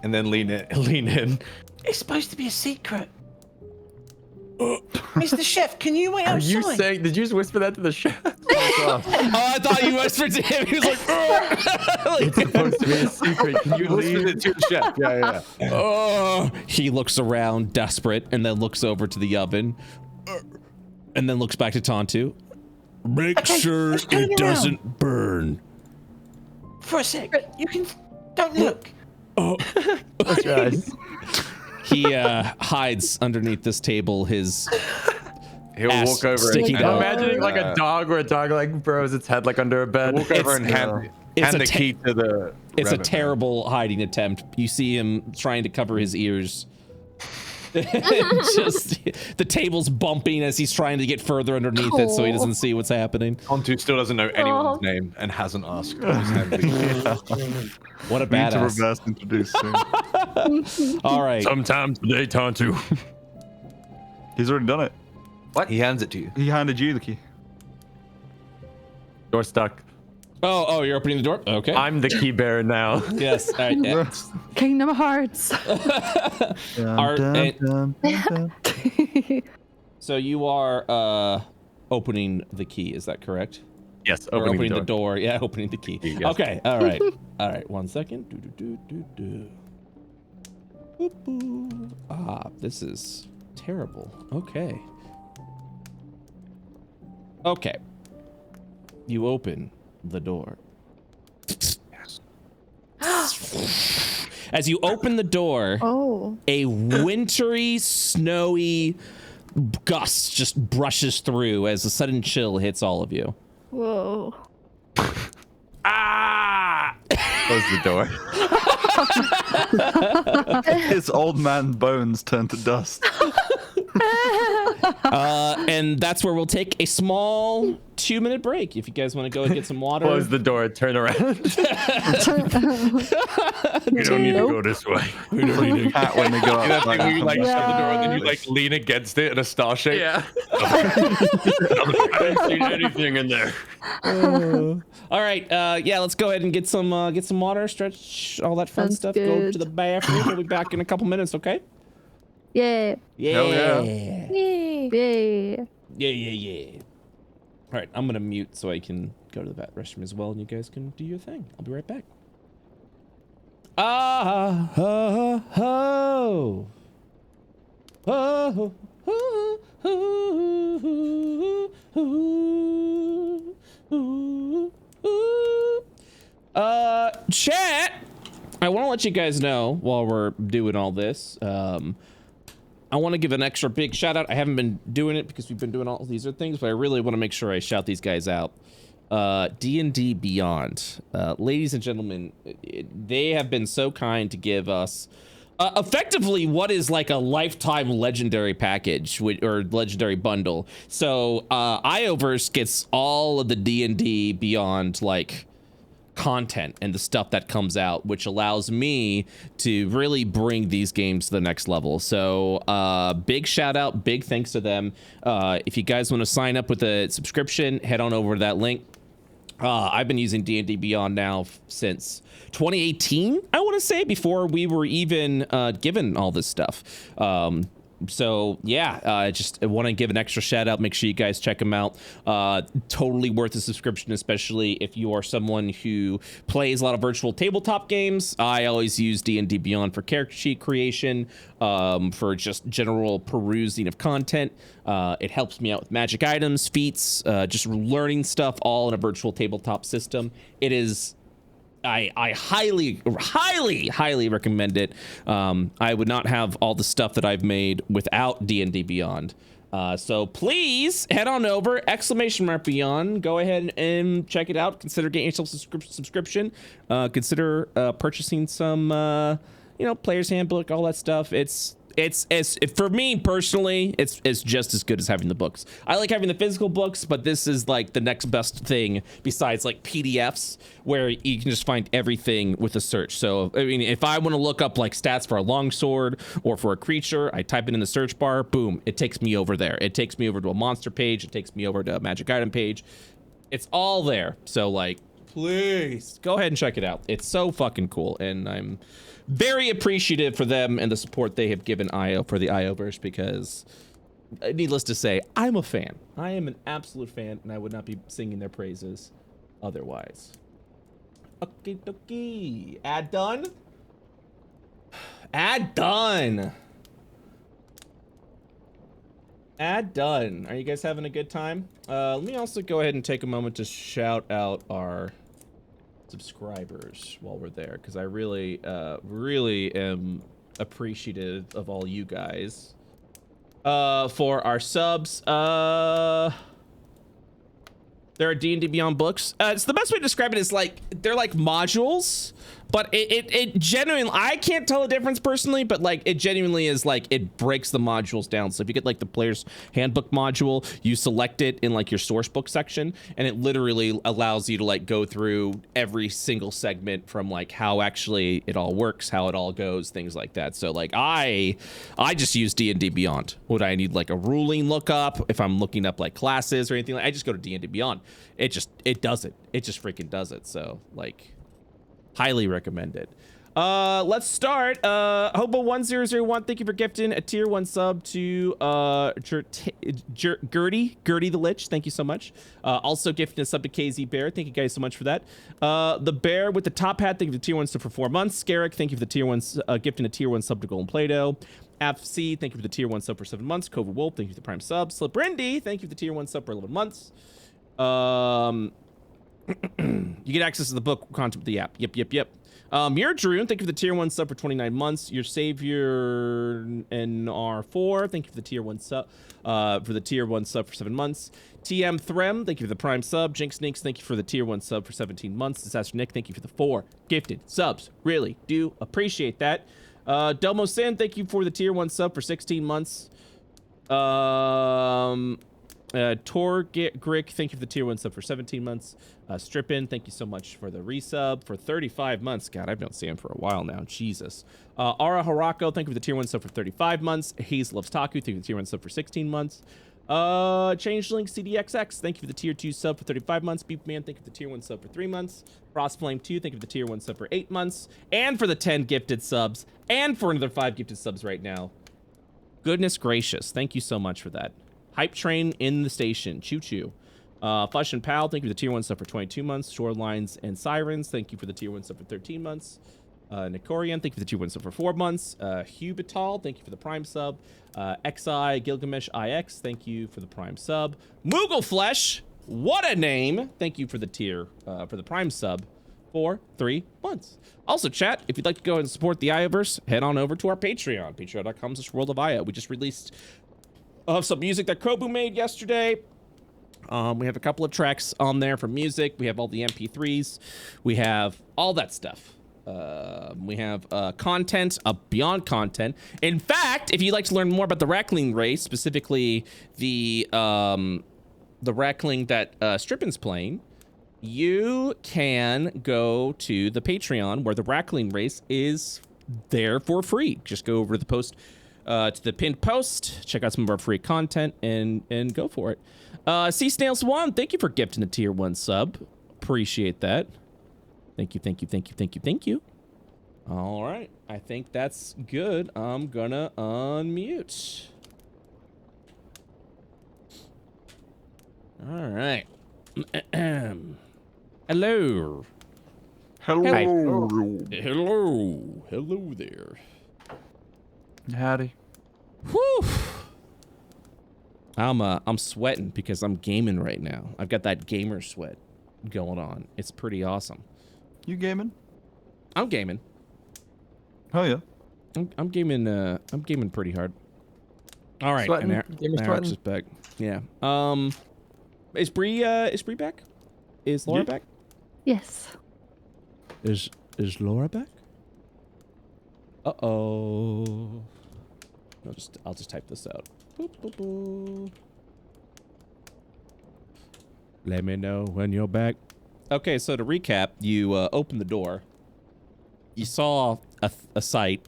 and then lean in. It's supposed to be a secret. Mr. Chef, can you wait Are outside? you saying? Did you just whisper that to the chef? Oh, I thought you whispered to him. He was like, It's supposed to be a secret. Can you Listen leave? to the chef. Yeah. He looks around, desperate, and then looks over to the oven, and then looks back to Tontu. Make sure just turn it around. doesn't burn. For a sec. You can. Don't look. That's right. He hides underneath this table. He'll He'll walk over sticking and out. I'm imagining like a dog where a dog like throws its head like under a bed. walk over and hand it's the a key to the. It's a rabbit. terrible hiding attempt. You see him trying to cover his ears. Just the table's bumping as he's trying to get further underneath it so he doesn't see what's happening. Tontu still doesn't know anyone's name and hasn't asked. Just hand the key. What a We need to badass. reverse introduce soon. All right. Sometime today, Tontu. He's already done it. What? He hands it to you. He handed you the key. Door stuck. Oh, you're opening the door? Okay. I'm the key bearer now. Yes. All right. Yeah. Kingdom Hearts. So you are opening the key, is that correct? Yes, Or opening the door. Yeah, opening the key. Yes. Okay, all right. All right, 1 second. Boop, boop. Ah, this is terrible. Okay. Okay. You open the door. As you open the door, a wintry, snowy gust just brushes through as a sudden chill hits all of you. Whoa. Close the door. His old man bones turn to dust. And that's where we'll take a small 2-minute break. If you guys want to go and get some water. Close the door, turn around. You don't need to go this way. We don't need a cat when they go You out. know, that thing where you like shut the door and then you like lean against it in a star shape. Yeah. I haven't seen anything in there. All right, yeah, let's go ahead and get some water, stretch, all that fun Sounds stuff. Go good. to the bathroom. We'll be back in a couple minutes, okay? Yeah. Yeah. Hell yeah. Yay. Yeah. All right, I'm gonna mute so I can go to the restroom as well, and you guys can do your thing. I'll be right back. Ah ho ho ho ho ho. Chat. I want to let you guys know while we're doing all this. I want to give an extra big shout out. I haven't been doing it because we've been doing all these other things, but I really want to make sure I shout these guys out. D&D Beyond, ladies and gentlemen, they have been so kind to give us effectively what is like a lifetime legendary package or legendary bundle. So Ioverse gets all of the D&D Beyond like content and the stuff that comes out, which allows me to really bring these games to the next level. So big shout out, big thanks to them. If you guys want to sign up with a subscription, head on over to that link. I've been using D&D Beyond now since 2018, I want to say, before we were even given all this stuff. So yeah, I just want to give an extra shout out. Make sure you guys check them out. Totally worth a subscription, especially if you are someone who plays a lot of virtual tabletop games. I always use D&D Beyond for character sheet creation, for just general perusing of content. It helps me out with magic items, feats, just learning stuff all in a virtual tabletop system. It is I highly recommend it. I would not have all the stuff that I've made without D&D Beyond. So please head on over, !Beyond. Go ahead and check it out. Consider getting yourself a subscription. Consider purchasing some, player's handbook, all that stuff. It's for me personally, it's just as good as having the books. I like having the physical books, but this is like the next best thing besides like PDFs, where you can just find everything with a search. So I mean, if I want to look up like stats for a longsword or for a creature, I type it in the search bar, boom, it takes me over there. It takes me over to a monster page. It takes me over to a magic item page. It's all there. So like, please go ahead and check it out. It's so fucking cool, and I'm very appreciative for them and the support they have given for the Ioverse, because needless to say, I'm a fan. I am an absolute fan, and I would not be singing their praises otherwise. Okay, dokie. Ad done? Ad done. Ad done. Are you guys having a good time? Let me also go ahead and take a moment to shout out our subscribers while we're there, because I really am appreciative of all you guys. For our subs, there are D&D Beyond books. It's the best way to describe it is like they're like modules, but it genuinely, I can't tell the difference personally, but like it genuinely is like it breaks the modules down. So if you get like the player's handbook module, you select it in like your source book section, and it literally allows you to like go through every single segment from like how actually it all works, how it all goes, things like that. So like I just use D&D Beyond. Would I need like a ruling lookup if I'm looking up like classes or anything? I just go to D&D Beyond. It does it. It just freaking does it. So like, highly recommend it. Let's start. Hobo1001, thank you for gifting a tier 1 sub to Gertie the Lich. Thank you so much. Also gifting a sub to KZ Bear. Thank you guys so much for that. The Bear with the top hat, thank you for the tier 1 sub for 4 months. Scarrick, thank you for the tier 1 gifting a tier 1 sub to Golden Play-Doh. FC, thank you for the tier 1 sub for 7 months. Cova Wolf, thank you for the prime sub. Sliprindy, thank you for the tier 1 sub for 11 months. You get access to the book content with the app. Yep. Drew, thank you for the tier 1 sub for 29 months. Your Savior NR4, thank you for the tier 1 sub for 7 months. TM Threm, thank you for the prime sub. Jinx Sneaks, thank you for the tier 1 sub for 17 months. Disaster Nick, thank you for the 4 gifted subs. Really do appreciate that. Delmo Sin, thank you for the tier 1 sub for 16 months. Torgrick, thank you for the tier 1 sub for 17 months. Strippin, thank you so much for the resub for 35 months. God, I've known Sam for a while now. Jesus. Ara Harako, thank you for the tier 1 sub for 35 months. Haze Loves Taku, thank you for the tier 1 sub for 16 months. Changeling CDXX, thank you for the tier 2 sub for 35 months. Beefman, thank you for the tier 1 sub for 3 months. Frostflame 2, thank you for the tier 1 sub for 8 months. And for the 10 gifted subs. And for another 5 gifted subs right now. Goodness gracious. Thank you so much for that. Hype Train in the station. Choo choo. Flush and Pal, thank you for the tier 1 sub for 22 months. Shorelines and Sirens, thank you for the tier 1 sub for 13 months. Nikorian, thank you for the tier 1 sub for 4 months. Hubital, thank you for the prime sub. XI Gilgamesh IX, thank you for the prime sub. Moogleflesh, what a name! Thank you for the tier, for the prime sub for 3 months. Also, chat, if you'd like to go and support the Ioverse, head on over to our Patreon, patreon.com/worldofio. We just released some music that Kobu made yesterday. We have a couple of tracks on there for music. We have all the MP3s. We have all that stuff. We have content, beyond content. In fact, if you'd like to learn more about the Rackling race, specifically the Rackling that Strippin's playing, you can go to the Patreon where the Rackling race is there for free. Just go over to the post, to the pinned post, check out some of our free content, and go for it. Sea Snails 1, thank you for gifting a tier 1 sub. Appreciate that. Thank you, thank you, thank you, thank you, thank you. All right, I think that's good. I'm gonna unmute. All right. Hello. Hello. Hello. Hello there. Howdy. Whew. I'm sweating because I'm gaming right now. I've got that gamer sweat going on. It's pretty awesome. You gaming? I'm gaming. Oh yeah. I'm gaming. I'm gaming pretty hard. All right. Sweating. Arex is back. Yeah. Is Bree back? Is Laura back? Yes. Is Laura back? Uh-oh. I'll just type this out. Boop, boop, boop. Let me know when you're back. Okay, so to recap, you opened the door. You saw a sight.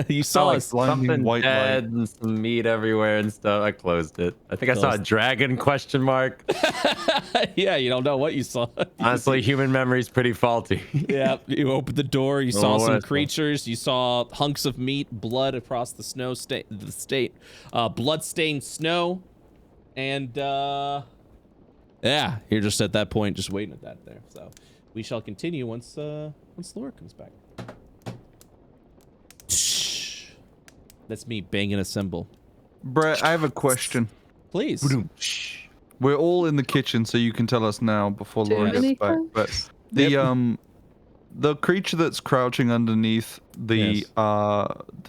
You saw like something white dead and some meat everywhere and stuff. I closed it. I think I saw a dragon question mark. Yeah, you don't know what you saw. Honestly, human memory's pretty faulty. Yeah, you opened the door. You saw some creatures. You saw hunks of meat, blood across the snow blood-stained snow, and yeah, you're just at that point, just waiting at that there. So we shall continue once Laura comes back. That's me banging a cymbal. Brett, I have a question. Please. We're all in the kitchen, so you can tell us now before Laura gets back. But the creature that's crouching underneath the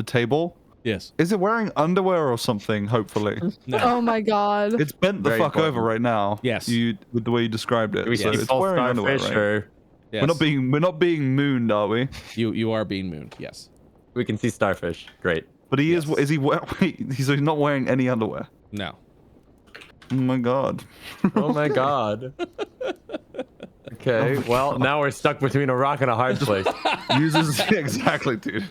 table. Yes. Is it wearing underwear or something? Hopefully. No. Oh my god. It's bent the fuck over right now. Yes. With the way you described it. So it's wearing underwear, right? Yes. We're not being mooned, are we? You are being mooned. Yes. We can see starfish. Great. But he is. Is he? Wait, he's not wearing any underwear. No. Oh my god. Oh my god. Okay. Well, now we're stuck between a rock and a hard place. Uses exactly, dude.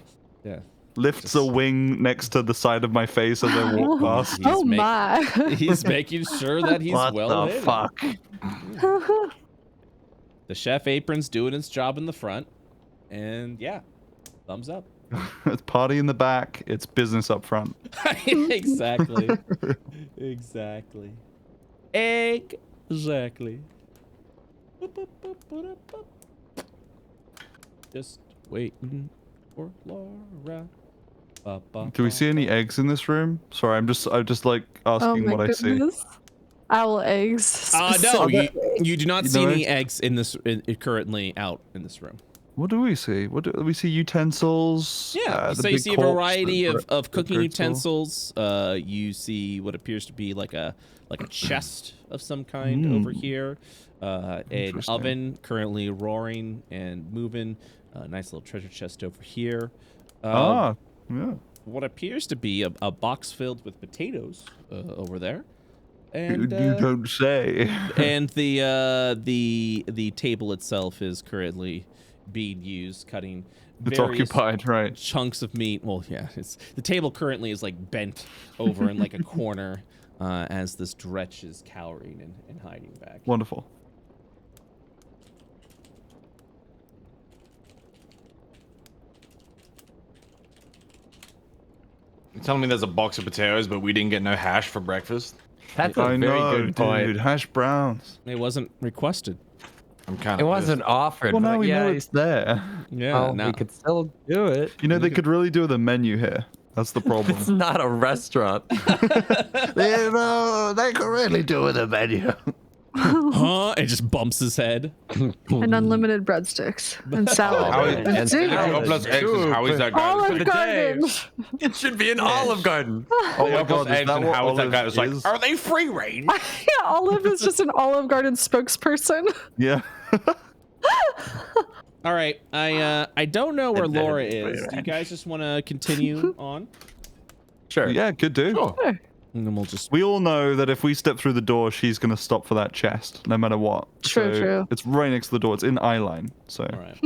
Yeah. Lifts a wing next to the side of my face as I walk past. He's making sure that he's what well the hidden. fuck? The chef apron's doing its job in the front, and yeah, thumbs up. It's party in the back. It's business up front. Exactly. Exactly. Exactly. Just waiting for Laura. Do we see any eggs in this room? Sorry, I'm just like asking what I see. Owl eggs. No, you do not see any eggs in this currently out in this room. What do we see? What do we see? Utensils. Yeah, so you see a variety of cooking utensils. You see what appears to be like a chest of some kind over here. An oven currently roaring and moving. A nice little treasure chest over here. Yeah. What appears to be a box filled with potatoes over there. And, you don't say. And the table itself is currently being used, cutting It's occupied, right? chunks of meat. Well, yeah, the table currently is like bent over in like a corner as this Dretch is cowering and hiding back. Wonderful. You're telling me there's a box of potatoes, but we didn't get no hash for breakfast? That's a very good point. Dude, hash browns. It wasn't requested. I'm kind It of wasn't offered. Well, now but we yeah, know it's there. Yeah, well, we could still do it. You know, they could really do with a menu here. That's the problem. It's not a restaurant. They could really do with a menu. Huh? It just bumps his head. And unlimited breadsticks and salad. plus eggs is how is that guy for Olive the Garden. day? It should be an Olive Garden. Oh my god, is Eggs that and what how is that guy? Olive It's like, is? are they free range? Yeah, Olive is just an Olive Garden spokesperson. Yeah. All right, I don't know where Laura is. Do you guys just want to continue on? Sure. Yeah, could do. And then we'll just. We all know that if we step through the door, she's going to stop for that chest, no matter what. True. It's right next to the door. It's in eye line. So. All right.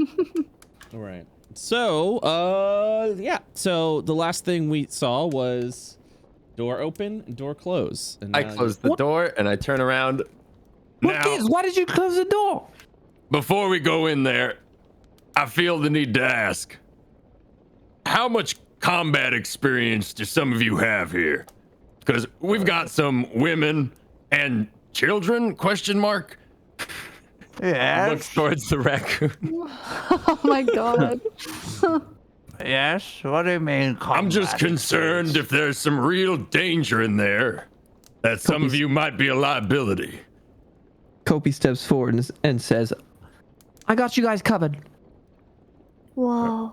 All right. So, yeah. So the last thing we saw was door open and door close. And I close the door and I turn around. Now, why did you close the door? Before we go in there, I feel the need to ask, how much combat experience do some of you have here? Because we've got some women and children, question mark? Yes. Looks towards the raccoon. Oh my god. Yes? What do you mean? I'm just concerned if there's some real danger in there, that some of you might be a liability. Kopi steps forward and says, I got you guys covered. Whoa.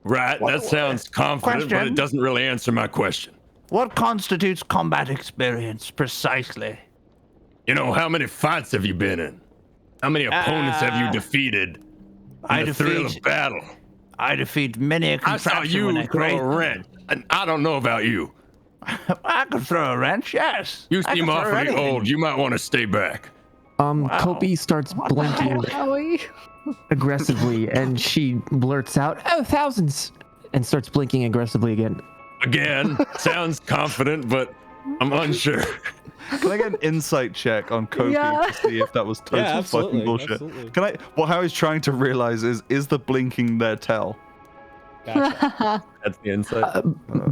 Right, that sounds confident, but it doesn't really answer my question. What constitutes combat experience, precisely? You know, how many fights have you been in? How many opponents have you defeated in the thrill of battle? I defeat many a contraption. I saw you throw a wrench, and I don't know about you. I could throw a wrench, yes. You seem awfully old. You might want to stay back. Kopi starts blinking aggressively, and she blurts out, "Oh, thousands!" and starts blinking aggressively again. Again, sounds confident, but I'm unsure. Can I get an insight check on Kopi to see if that was total fucking bullshit? Absolutely. Can I? What Howie's trying to realize is the blinking their tell? Gotcha. That's the insight.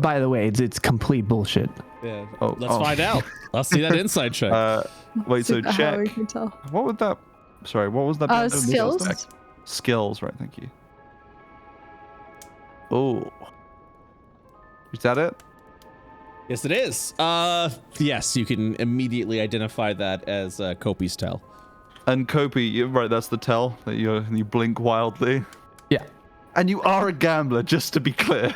By the way, it's complete bullshit. Yeah. Oh, Let's find out. I'll see that inside check. Wait, so How check. we can tell. What would that? Sorry, what was that? Skills. Skills, right? Thank you. Oh, is that it? Yes, it is. Yes, you can immediately identify that as Kopi's tell. And Kopi, you're right. That's the tell that you blink wildly. Yeah. And you are a gambler, just to be clear.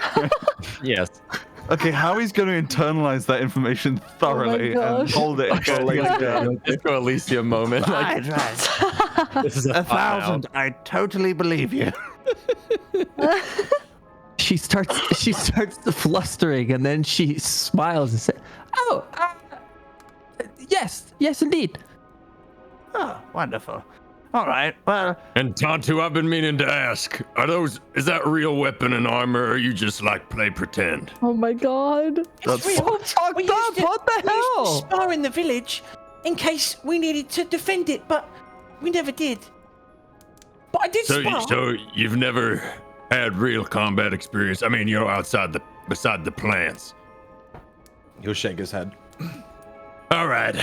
Yes. Okay, Howie's going to internalize that information thoroughly and gosh. hold it for a later. Disco Elysium moment. Like, Right. this is a 1,000. I totally believe you. She starts flustering, and then she smiles and says, "Oh, yes, indeed." Oh, wonderful. All right. Well, And Tontu, I've been meaning to ask, is that real weapon and armor, or you just like play pretend? Oh my god. That's We used to- What the we used hell? to spar in the village in case we needed to defend it, but we never did. But I did spar. So you've never had real combat experience? I mean, beside the plants. He'll shake his head. All right.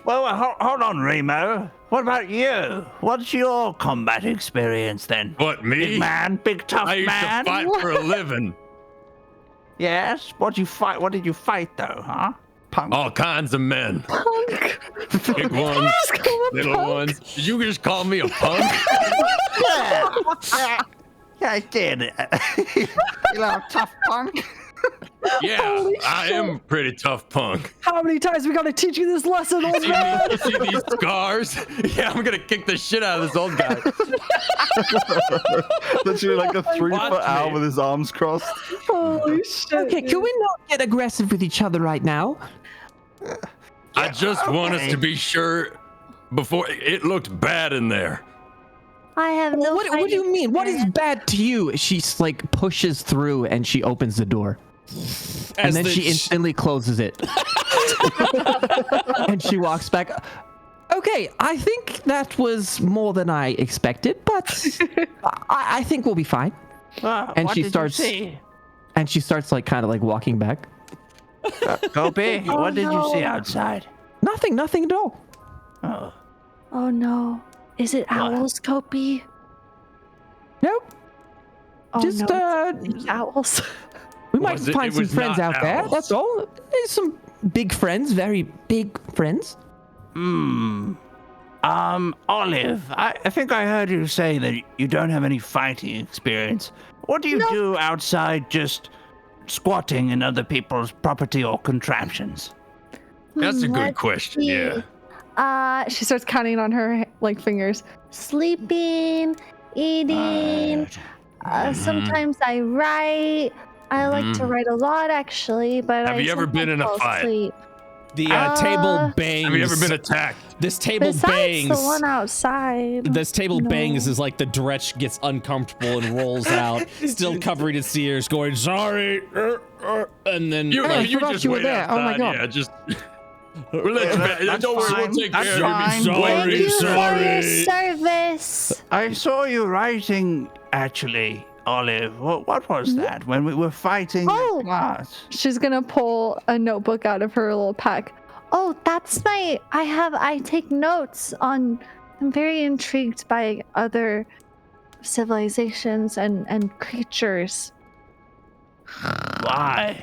well, hold on, Remo. What about you? What's your combat experience then? What, me? Big man, big tough I used man. to fight for a living. Yes. What did you fight? What did you fight though? Huh? Punk. All kinds of men. Punk. Big ones, little ones. Did you just call me a punk? Yeah, I did. You little tough punk. Yeah, I am pretty tough punk. How many times we gotta teach you this lesson, old man? You see these scars? Yeah, I'm gonna kick the shit out of this old guy. Literally like a 3-foot owl with his arms crossed. Holy shit. Okay, can we not get aggressive with each other right now? I just want us to be sure before it looked bad in there. I have no. What do you mean? What is bad to you? She's like pushes through and she opens the door. And then she instantly closes it. And she walks back. Okay, I think that was more than I expected, but I think we'll be fine. And she starts like kind of like walking back. Kobe, what did you see outside? Nothing at all. Oh no. Is it owls, Kopi? Nope. Oh, Just no, it's owls. we might find some friends out there. That's all. There's some big friends, very big friends. Olive, I think I heard you say that you don't have any fighting experience. What do you do outside just squatting in other people's property or contraptions? That's a good question, yeah. She starts counting on her like fingers. Sleeping, eating. Sometimes I write. I like to write a lot, actually, but Have you ever been in a fight? Asleep. The table bangs. Have you ever been attacked? This table Besides bangs. the one outside. This table bangs as like the Dretch gets uncomfortable and rolls out, still covering his ears, going sorry, and then You forgot just you were wait there. Oh my outside, God. Yeah, just. Don't worry, we'll take That's care of fine. you. Thank you for your Sorry. service. I saw you writing, actually, Olive. What was that when we were fighting Oh. in class? She's gonna pull a notebook out of her little pack. Oh, that's my. I take notes on. I'm very intrigued by other civilizations and creatures. Why?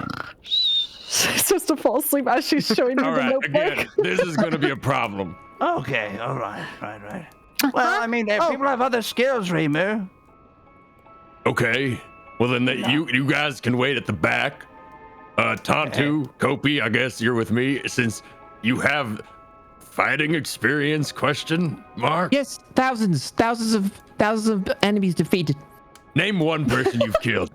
She's supposed to fall asleep as she's showing you All the right, notebook. again, this is going to be a problem. Okay, all right. Well, I mean, people have other skills, Reimu. Okay. Well, then you guys can wait at the back. Tontu, Kopi, I guess you're with me since you have fighting experience, question mark? Yes, thousands of enemies defeated. Name one person you've killed.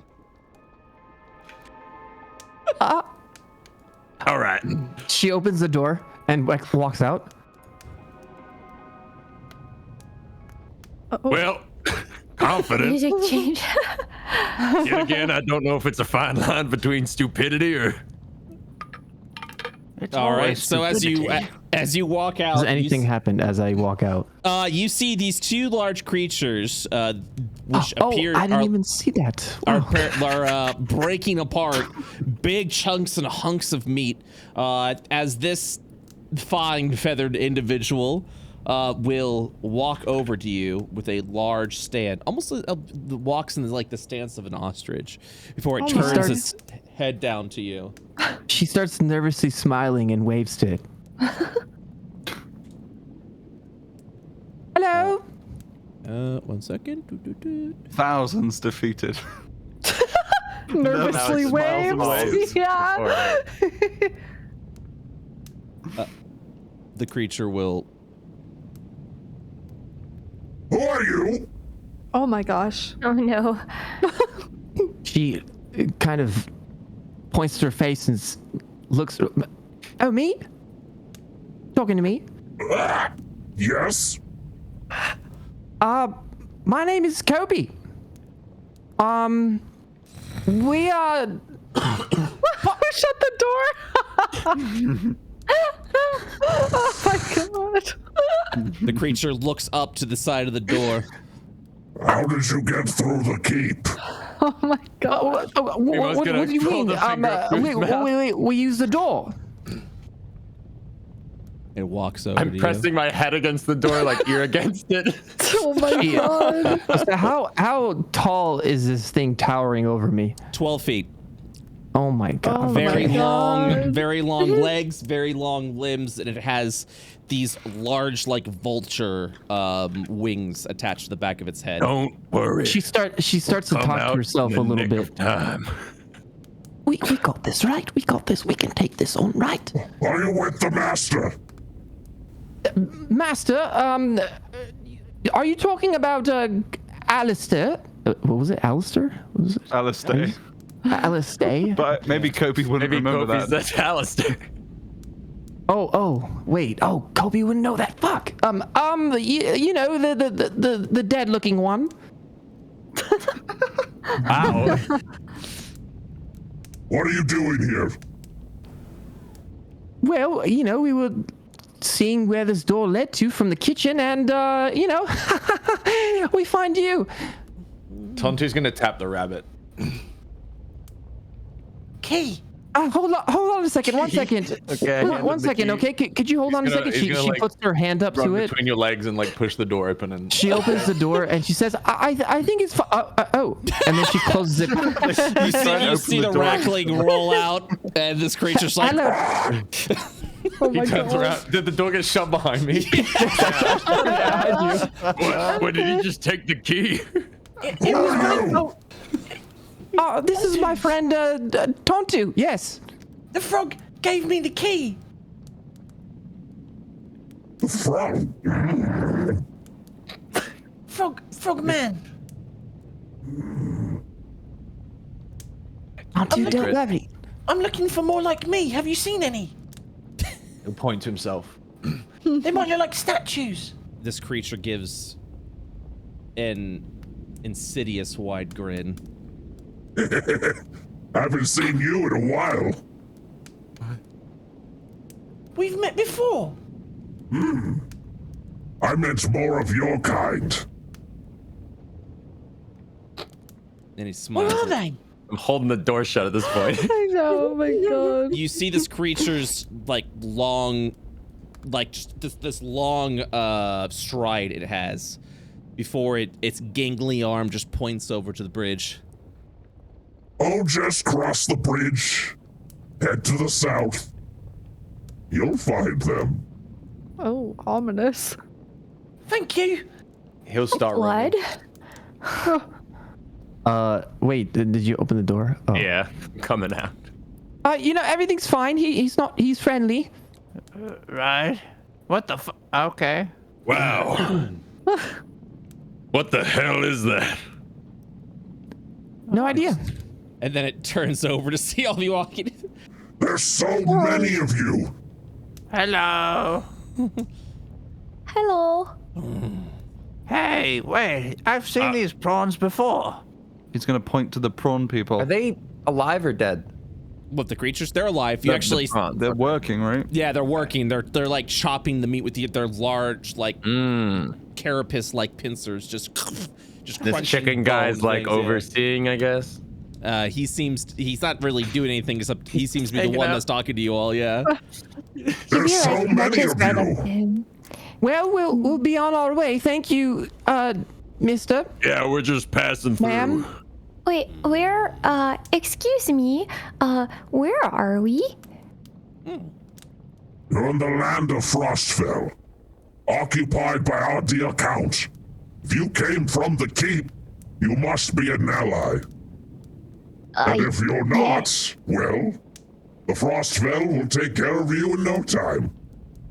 All right. She opens the door and walks out. Well, confident. Music change. Yet again, I don't know if it's a fine line between stupidity or. All right. So as you walk out, Does anything happen as I walk out? you see these two large creatures, which appear. I didn't even see that. Are breaking apart big chunks and hunks of meat. As this fine feathered individual will walk over to you with a large stand, almost walks in like the stance of an ostrich before it turns its head down to you. She starts nervously smiling and waves to it. Hello. 1 second. Thousands defeated. Nervously waves. Yeah. The creature will. Who are you? Oh my gosh. Oh no. She kind of points to her face and looks. Oh, me? Talking to me? Yes. My name is Kobe. We are. Shut the door. Oh my god. The creature looks up to the side of the door. How did you get through the keep? Oh my god. What do you mean? We use the door. It walks over to I'm you. pressing my head against the door like you're against it. Oh my god. So how tall is this thing towering over me? 12 feet. Oh my god. Very long legs, very long limbs, and it has these large, like, vulture wings attached to the back of its head. Don't worry. She starts to talk to herself a little bit. We got this, right? We got this. We can take this on, right? Are you with the master? Master, are you talking about Alistair? What was it? Alistair? What was it? Alistair. Alistair? But maybe Kobe wouldn't remember that. That's Alistair. Oh, wait. Oh, Kobe wouldn't know that. Fuck. You know, the dead looking one. Wow. What are you doing here? Well, you know, we were seeing where this door led to from the kitchen, and you know, we find you. Tontu's gonna tap the rabbit. Key. Hold on a second. 1 second. Okay. One second. Okay. Could you hold on a second? She like, puts her hand up to it. Between your legs and like push the door open and. She opens the door and she says, "I think it's oh," and then she closes it. You see the rackling roll out, and this creature's like. Oh my turns god. around. Did the door get shoved behind me? What, did he just take the key? It was my. Oh, this is my friend Tontu. Yes. The frog gave me the key. The frog? Frog man. Tontu, don't worry. I'm looking for more like me. Have you seen any? He'll point to himself. They might look like statues. This creature gives an insidious wide grin. Haven't seen you in a while. We've met before. I meant more of your kind. And he smiles. What are they? I'm holding the door shut at this point. I know. Oh my god. You see this creature's like long, like just this long stride it has before its gangly arm just points over to the bridge. Oh, just cross the bridge. Head to the south. You'll find them. Oh, ominous. Thank you. He'll start What? running. Wait, did you open the door? Oh. Yeah, I'm coming out. You know, everything's fine. He's friendly. Right. What the okay. Wow. What the hell is that? No idea. And then it turns over to see all of you walking. There's so many of you. Hello. Hello. Hey, wait. I've seen these prawns before. He's gonna point to the prawn people. Are they alive or dead? What, the creatures? They're alive. You actually. They're working, right? Yeah, they're working. They're like chopping the meat with their large, like carapace like pincers, just This crunching chicken guy's bone like things, yeah. overseeing, I guess. He's not really doing anything except he seems to be the Hanging one out. that's talking to you all, yeah. There's so many of right up you. to him. Well, we'll be on our way. Thank you, mister. Yeah, we're just passing through. Ma'am? Wait, excuse me, where are we? You're in the land of Frostfell, occupied by our dear Count. If you came from the keep, you must be an ally. And if you're not, well, the Frostfell will take care of you in no time.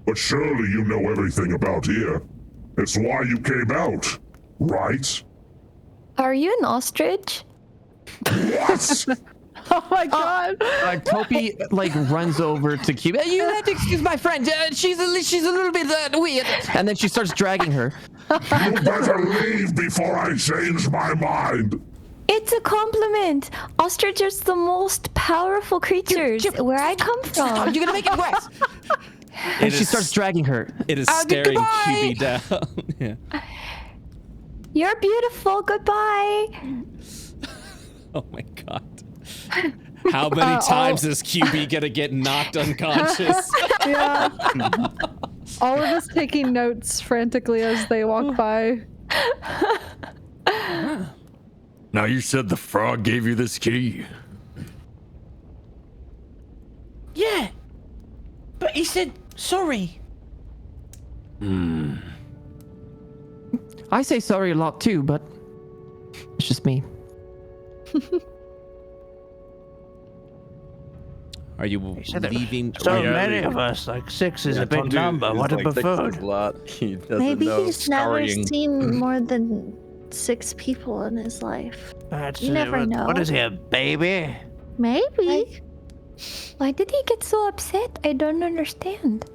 But surely you know everything about here. It's why you came out, right? Are you an ostrich? What? Oh my god. Topi like runs over to Cube. You have to excuse my friend. She's a little bit weird. And then she starts dragging her. You better leave before I change my mind. It's a compliment. Ostriches are the most powerful creatures where I come from. You're gonna make it worse. And she starts dragging her. It is staring goodbye. QB down. Yeah. You're beautiful. Goodbye. Oh my god. How many times is QB gonna get knocked unconscious? Yeah. All of us taking notes frantically as they walk by. Now you said the frog gave you this key. Yeah. But he said sorry. I say sorry a lot too, but it's just me. Are you leaving? So many of us, like 6 is a big number. What a buffoon. Maybe he's never seen more than 6 people in his life. You never know. What is he, a baby? Maybe. Why did he get so upset? I don't understand.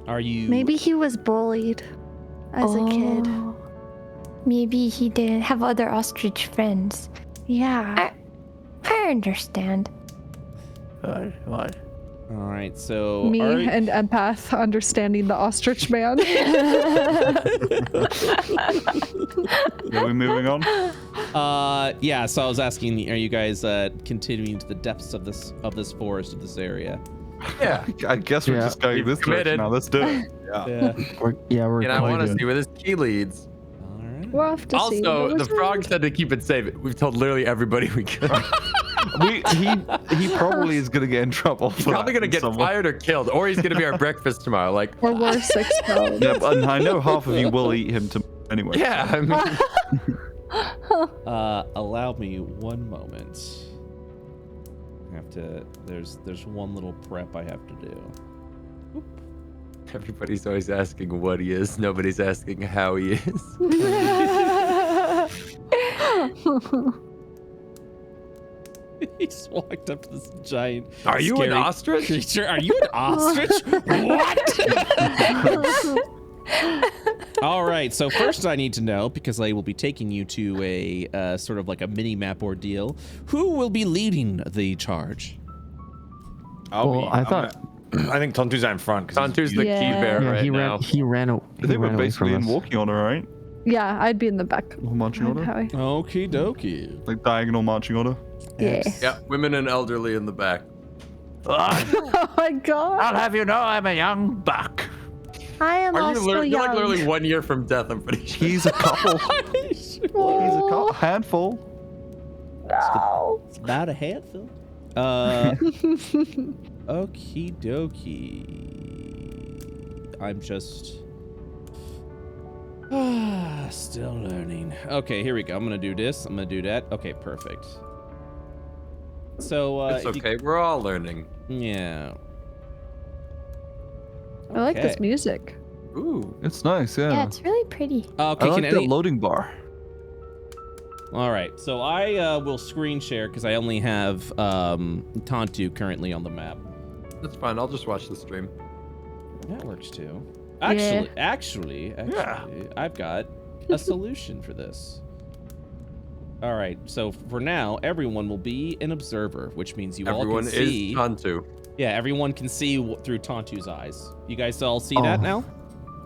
Are you? Maybe he was bullied as a kid. Maybe he didn't have other ostrich friends. Yeah. I understand. What? All right, so Me and empath understanding the ostrich man. Are we moving on? Yeah. So I was asking, are you guys continuing to the depths of this forest, of this area? Yeah. I guess we're just going this direction now. Let's do it. Yeah. We're. And I want to see where this key leads. We're off to see. Also, the frog said to keep it safe. We've told literally everybody we could. He probably is gonna get in trouble. He's probably gonna get fired or killed, or he's gonna be our breakfast tomorrow. Like, or worse, expelled. Yeah, but I know half of you will eat him anyway. Yeah, I mean. Allow me one moment. I have to. There's one little prep I have to do. Oop. Everybody's always asking what he is. Nobody's asking how he is. He just walked up to this giant. Are you an ostrich? Creature. Are you an ostrich? What? All right. So first, I need to know, because I will be taking you to a sort of like a mini map ordeal. Who will be leading the charge? I think Tontu's out in front. Tontu's the key bearer right now. He ran. I think we're basically in walking order, right? Yeah, I'd be in the back. Marching order? Okie dokie. Like diagonal marching order? Yeah. Yeah, women and elderly in the back. Oh my god. I'll have you know I'm a young buck. I am also young. You're like literally 1 year from death, I'm pretty sure. He's a couple. He's a couple. Handful. No. It's about a handful. Okie dokie. I'm just still learning. Okay, here we go. I'm gonna do this. I'm gonna do that. Okay, perfect. So it's okay. We're all learning. Yeah. I like this music. Ooh, it's nice. Yeah. Yeah, it's really pretty. Okay, I like the loading bar. All right, so I will screen share because I only have Tontu currently on the map. That's fine. I'll just watch the stream. That works too. Actually, I've got a solution for this. All right, so for now, everyone will be an observer, which means all can see. Everyone is Tontu. Yeah, everyone can see through Tontu's eyes. You guys all see that now?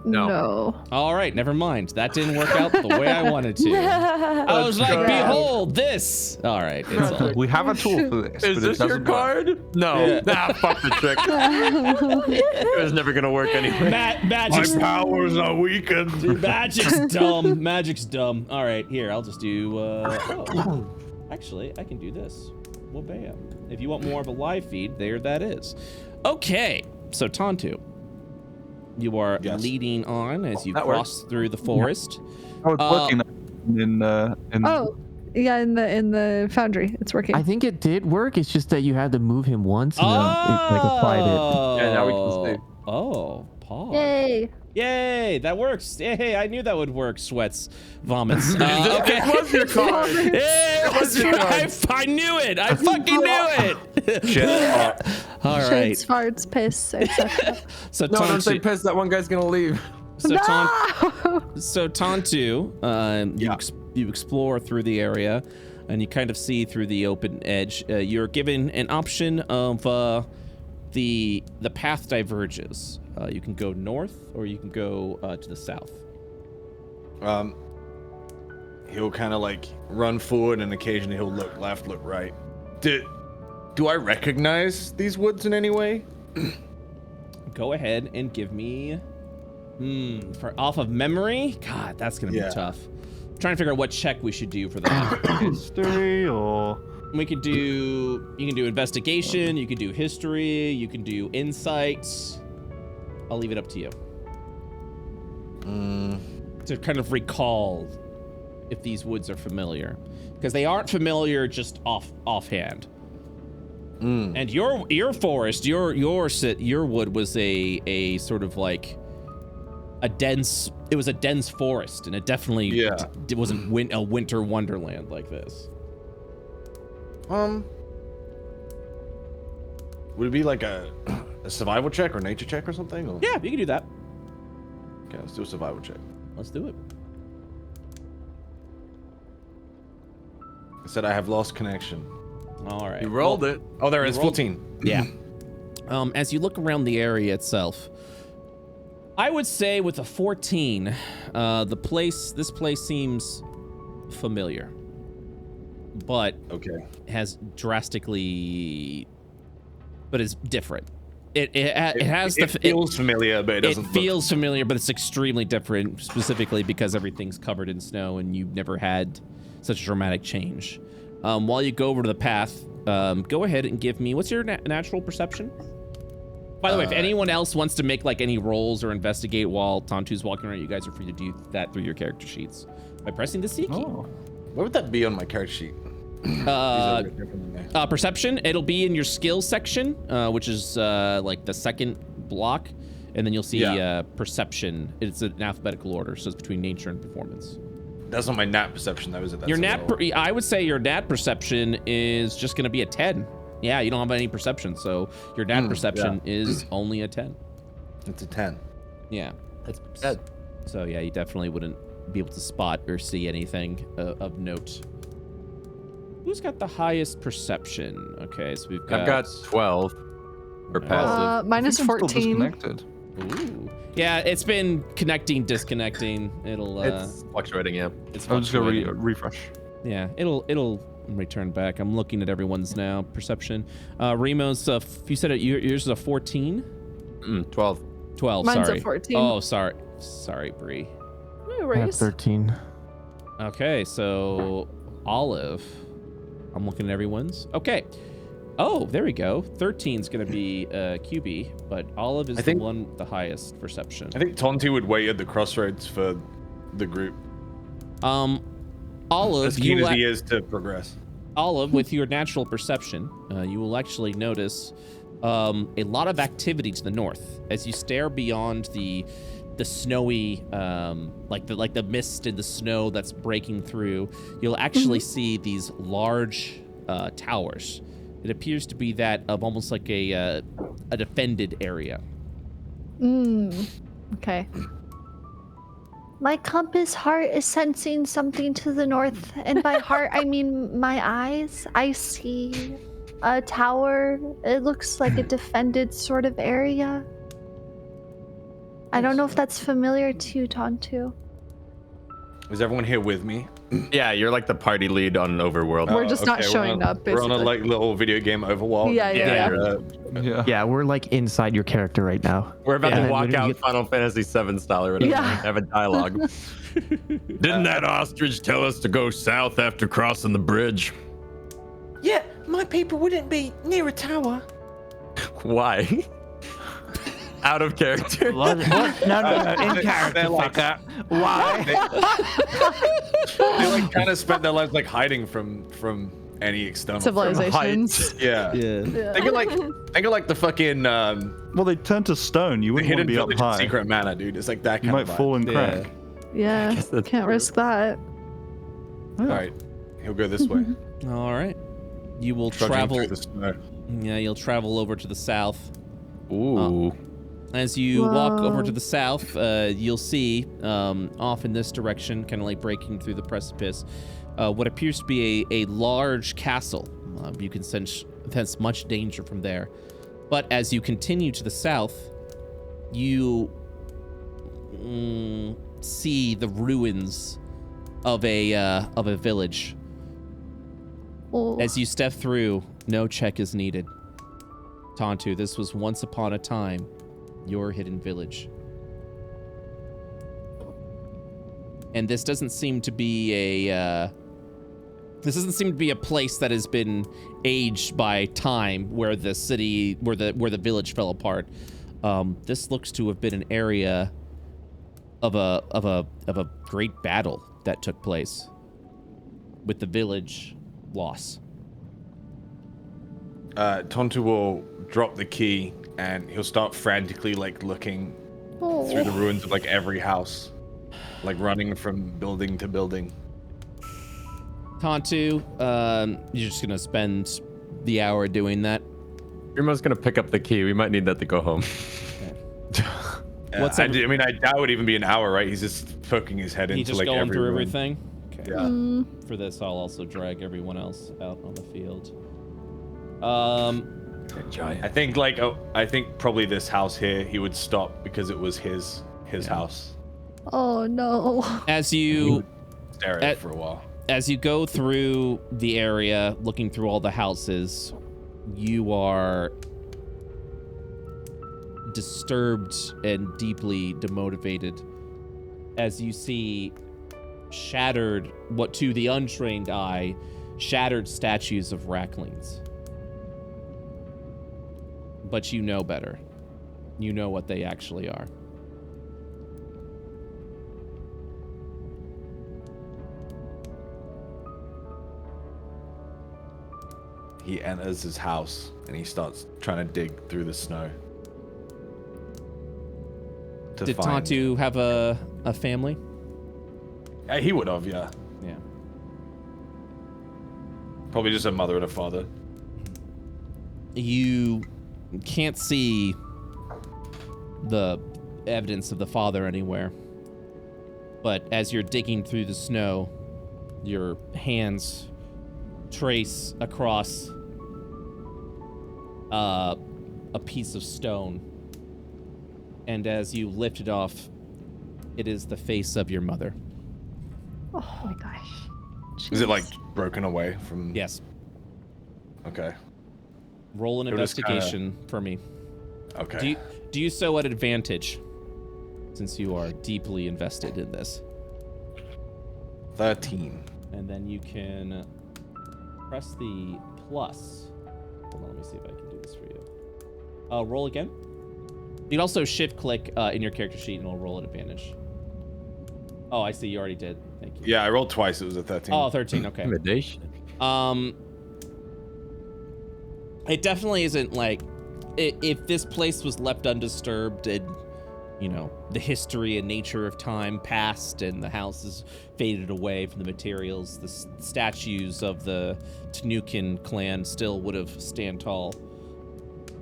No. All right, never mind. That didn't work out the way I wanted to. I was like, behold this. All right, it's all. We have a tool for this. Is this your card? No. Yeah. Nah, fuck the trick. It was never gonna work anyway. Magic's My powers are weakened. Dude, magic's dumb. Magic's dumb. All right, here, I'll just do. Actually, I can do this. Well, bam. If you want more of a live feed, there that is. Okay, so Tontu. You are leading on as you cross through the forest. Oh, it's working in in the foundry. It's working. I think it did work. It's just that you had to move him once and it applied it. Yeah, now we can see. Oh, pause. Yay. Yay, that works. Hey, I knew that would work. Sweats, vomits. Okay. It was your card. Yeah, it was your card. I knew it. I fucking knew it. Shit. All right. Shits, farts, piss, etc. So No, don't say piss. That one guy's gonna leave. So Tontu, you explore through the area, and you kind of see through the open edge. You're given an option of the path diverges. You can go north, or you can go to the south. He'll kind of like run forward, and occasionally he'll look left, look right. Do I recognize these woods in any way? Go ahead and give me, off of memory. God, that's gonna be tough. I'm trying to figure out what check we should do for that. History or You can do investigation, you can do history, you can do insights. I'll leave it up to you. To kind of recall if these woods are familiar. Because they aren't familiar just offhand. And your forest, your wood was a sort of like a dense forest, and it definitely it wasn't a winter wonderland like this. Would it be like a survival check or nature check or something? Or? Yeah, you can do that. Okay, let's do a survival check. Let's do it. I said I have lost connection. All right. You rolled it. Oh, there it is. 14. Yeah. As you look around the area itself, I would say with a 14, this place seems familiar, but has drastically, but it's different. It feels familiar, but it doesn't. It feels familiar, but it's extremely different, specifically because everything's covered in snow and you've never had such a dramatic change. While you go over to the path, go ahead and give me, what's your natural perception? By the way, if anyone else wants to make like any rolls or investigate while Tontu's walking around, you guys are free to do that through your character sheets by pressing the C key. Oh. What would that be on my character sheet? Perception. It'll be in your skills section, which is like the second block, and then you'll see perception. It's in alphabetical order, so it's between nature and performance. That's not my nat perception, though, is it? Your I would say your nat perception is just going to be a 10. Yeah, you don't have any perception, so your nat perception is only a 10. It's a 10. Yeah. That's bad. So yeah, you definitely wouldn't be able to spot or see anything of note. Who's got the highest perception? Okay, so we've got... I've got 12 for passive. Mine is 14. Ooh. Yeah, it's been connecting, disconnecting. It's fluctuating, yeah. I'm just gonna refresh. Yeah, it'll return back. I'm looking at everyone's now. Perception. Remo's, you said yours is a 14? 12. 12, Mine's sorry. a 14. Oh, sorry. Sorry, Bree. No I have worries. 13. Okay, so Olive. I'm looking at everyone's. Okay. Oh, there we go. 13's gonna be QB, but Olive is the one with the highest perception. I think Tontu would wait at the crossroads for the group. Olive, as keen as he is to progress. Olive, with your natural perception, you will actually notice a lot of activity to the north as you stare beyond the snowy, like the mist and the snow that's breaking through. You'll actually see these large towers. It appears to be that of almost like a defended area. Okay. My compass heart is sensing something to the north, and by heart I mean my eyes. I see a tower. It looks like a defended sort of area. I don't know if that's familiar to you, Tontu. Is everyone here with me? Yeah, you're like the party lead on Overworld. We're just not showing up, basically. We're on a like little video game Overworld. Yeah. We're like inside your character right now. We're about to walk out Final Fantasy VII style or whatever. Yeah. Have a dialogue. Didn't that ostrich tell us to go south after crossing the bridge? Yeah, my people wouldn't be near a tower. Why? Out of character. What? No, in character, fucker. Why? They like kind of spent their lives like hiding from any external civilizations. Yeah. Think of like the fucking well, they turn to stone. You wouldn't want to be up high. Secret Manor, dude. It's like that kind you of might vibe. fall and crack. Yeah, can't risk that. All right, he'll go this way. All right. You will travel. Through the snow. Yeah, you'll travel over to the south. Ooh. As you walk over to the south, you'll see off in this direction, kind of like breaking through the precipice, what appears to be a large castle. You can sense much danger from there. But as you continue to the south, you see the ruins of a village. Oh. As you step through, no check is needed. Tontu, this was once upon a time your hidden village. And this doesn't seem to be This doesn't seem to be a place that has been aged by time, where the city, where the village fell apart. This looks to have been an area of a great battle that took place, with the village loss. Tontu will drop the key and he'll start frantically like looking through the ruins of like every house, like running from building to building. Tontu, you're just gonna spend the hour doing that. Rima's gonna pick up the key. We might need that to go home. What's I mean, I doubt it would even be an hour, right? He's just poking his head into like going through room. everything. Okay. Yeah. For this, I'll also drag everyone else out on the field. I think I think probably this house here he would stop because it was his house. Oh no. As you stare at it for a while. As you go through the area, looking through all the houses, you are disturbed and deeply demotivated as you see shattered, what to the untrained eye, shattered statues of Racklings. But you know better. You know what they actually are. He enters his house and he starts trying to dig through the snow. Did Tontu have a family? Yeah, he would have, yeah. Yeah. Probably just a mother and a father. You can't see the evidence of the father anywhere. But as you're digging through the snow, your hands trace across a piece of stone. And as you lift it off, it is the face of your mother. Oh my gosh. Jeez. Is it like broken away from? Yes. Okay. Roll an investigation for me. Okay. Do you so at advantage, since you are deeply invested in this? 13. And then you can press the plus. Hold on, let me see if I can do this for you. Roll again. You can also shift click in your character sheet and it'll roll at advantage. Oh, I see. You already did. Thank you. Yeah, I rolled twice. It was a 13. Oh, 13. Okay. Intimidation. It definitely isn't like if this place was left undisturbed and, you know, the history and nature of time passed and the houses faded away from the materials, the statues of the Tanukin clan still would have stand tall.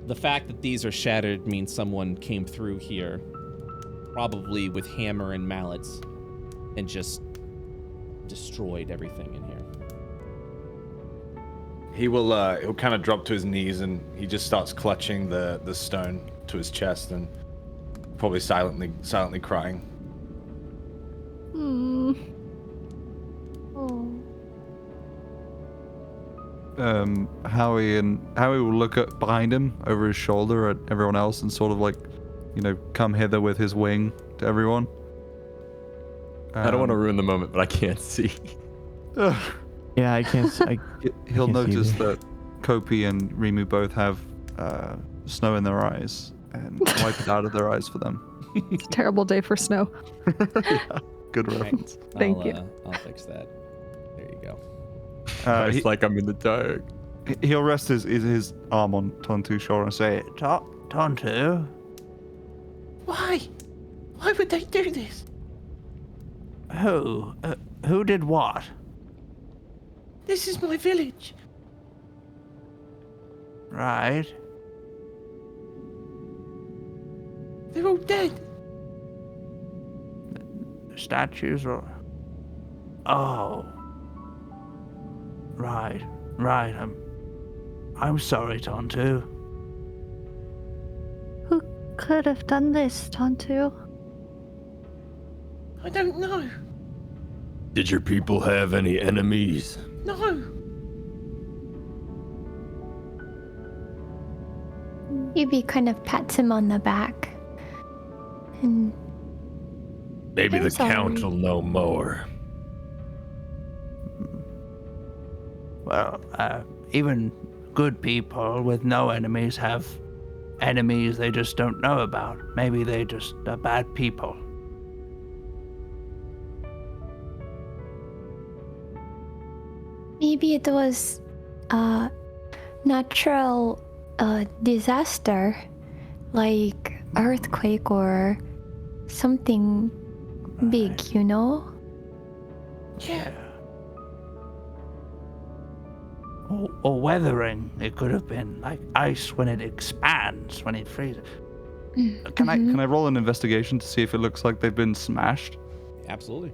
The fact that these are shattered means someone came through here, probably with hammer and mallets, and just destroyed everything in here. He'll kind of drop to his knees and he just starts clutching the stone to his chest and probably silently crying. Howie will look at behind him over his shoulder at everyone else and sort of like, you know, come hither with his wing to everyone. I don't want to ruin the moment, but I can't see. Yeah, I can't. He'll notice that Kopi and Rimu both have snow in their eyes and wipe it out of their eyes for them. It's a terrible day for snow. Yeah, good reference. Thank you. I'll fix that. There you go. It's like I'm in the dark. He'll rest his arm on Tontu's shoulder and say, Tontu? Why? Why would they do this? Who? Who did what? This is my village. Right. They're all dead. Statues or... Oh. Right. I'm sorry, Tontu. Who could have done this, Tontu? I don't know. Did your people have any enemies? No. Yubi kind of pats him on the back. And Maybe I'm the sorry. count will know more. Well, even good people with no enemies have enemies they just don't know about. Maybe they just are bad people. Maybe it was a natural disaster, like earthquake or something big, you know? Yeah. Or weathering. It could have been like ice when it expands, when it freezes. Can I roll an investigation to see if it looks like they've been smashed? Absolutely.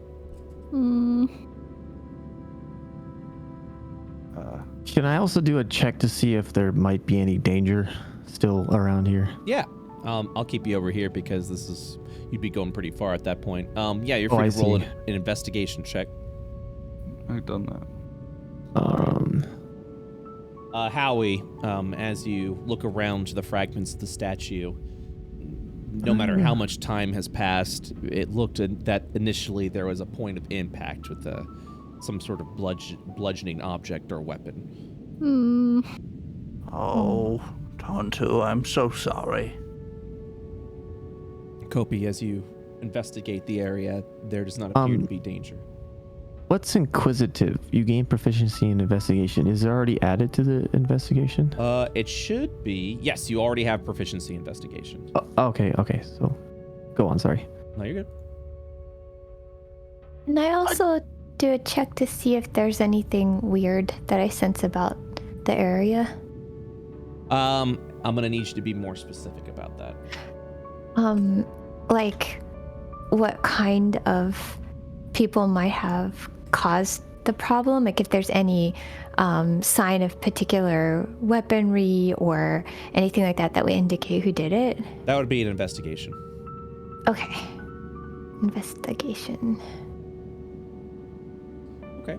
Can I also do a check to see if there might be any danger still around here? Yeah. I'll keep you over here because you'd be going pretty far at that point. Yeah, you're free to roll an investigation check. I've done that. Howie, as you look around the fragments of the statue, no matter how much time has passed, it looked that initially there was a point of impact with some sort of bludgeoning object or weapon. Oh, Tonto, I'm so sorry. Kopi, as you investigate the area, there does not appear to be danger. What's inquisitive? You gain proficiency in investigation. Is it already added to the investigation? It should be. Yes, you already have proficiency in investigation. Okay. So, go on. Sorry. No, you're good. Can I also do a check to see if there's anything weird that I sense about the area? I'm gonna need you to be more specific about that. Like what kind of people might have caused the problem? Like if there's any sign of particular weaponry or anything like that would indicate who did it? That would be an investigation. Okay. Investigation. Okay.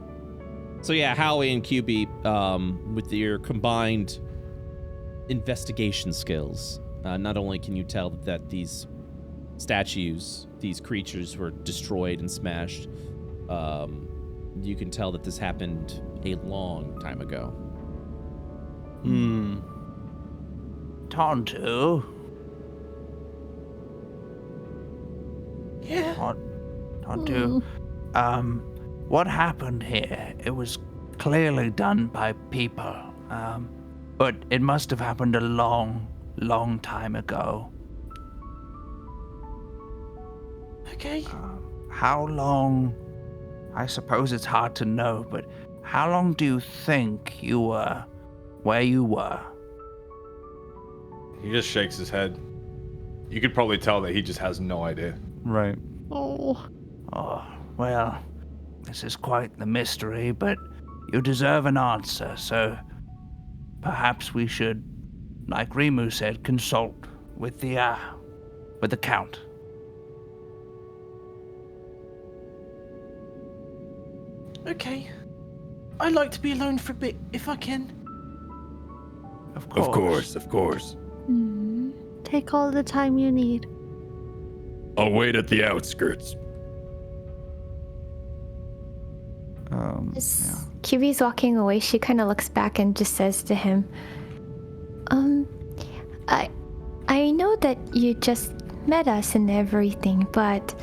So yeah, Howie and QB, with your combined investigation skills, not only can you tell that these statues, these creatures were destroyed and smashed, you can tell that this happened a long time ago. Tonto? Yeah? Tonto, what happened here? It was clearly done by people, but it must have happened a long, long time ago. Okay. How long? I suppose it's hard to know, but how long do you think you were where you were? He just shakes his head. You could probably tell that he just has no idea. Right. Oh, well, this is quite the mystery, but you deserve an answer, so perhaps we should, like Rimu said, consult with the Count. Okay. I'd like to be alone for a bit, if I can. Of course. Take all the time you need. I'll wait at the outskirts. As Kiwi's walking away, she kind of looks back and just says to him, I know that you just met us and everything, but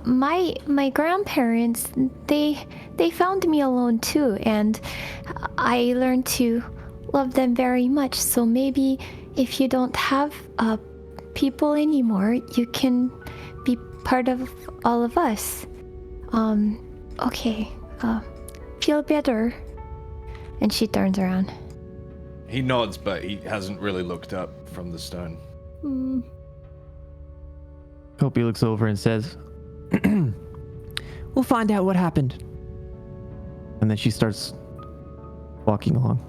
my grandparents, they found me alone too, and I learned to love them very much. So maybe if you don't have people anymore, you can be part of all of us. Okay. Feel better. And she turns around. He nods, but he hasn't really looked up from the stone. Kopi looks over and says, we'll find out what happened. And then she starts walking along.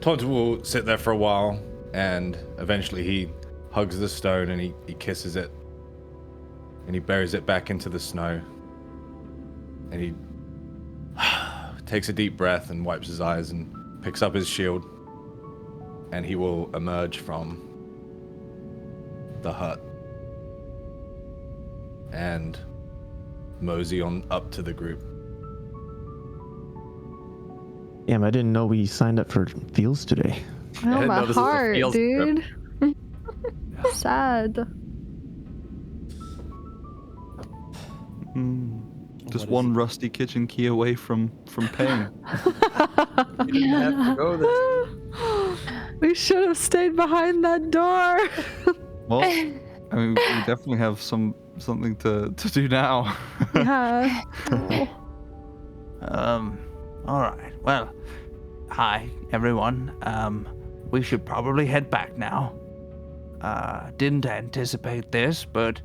Tonto will sit there for a while, and eventually he hugs the stone and he kisses it. And he buries it back into the snow. And he takes a deep breath and wipes his eyes and picks up his shield. And he will emerge from the hut. and mosey on up to the group. Damn, I didn't know we signed up for Fields today. Oh, my heart, dude. Sad. Just one rusty kitchen key away from paying. You didn't have to go there. We should have stayed behind that door. Well, I mean, we definitely have something to do now. Yeah. All right. Well, hi everyone. We should probably head back now. Didn't anticipate this, but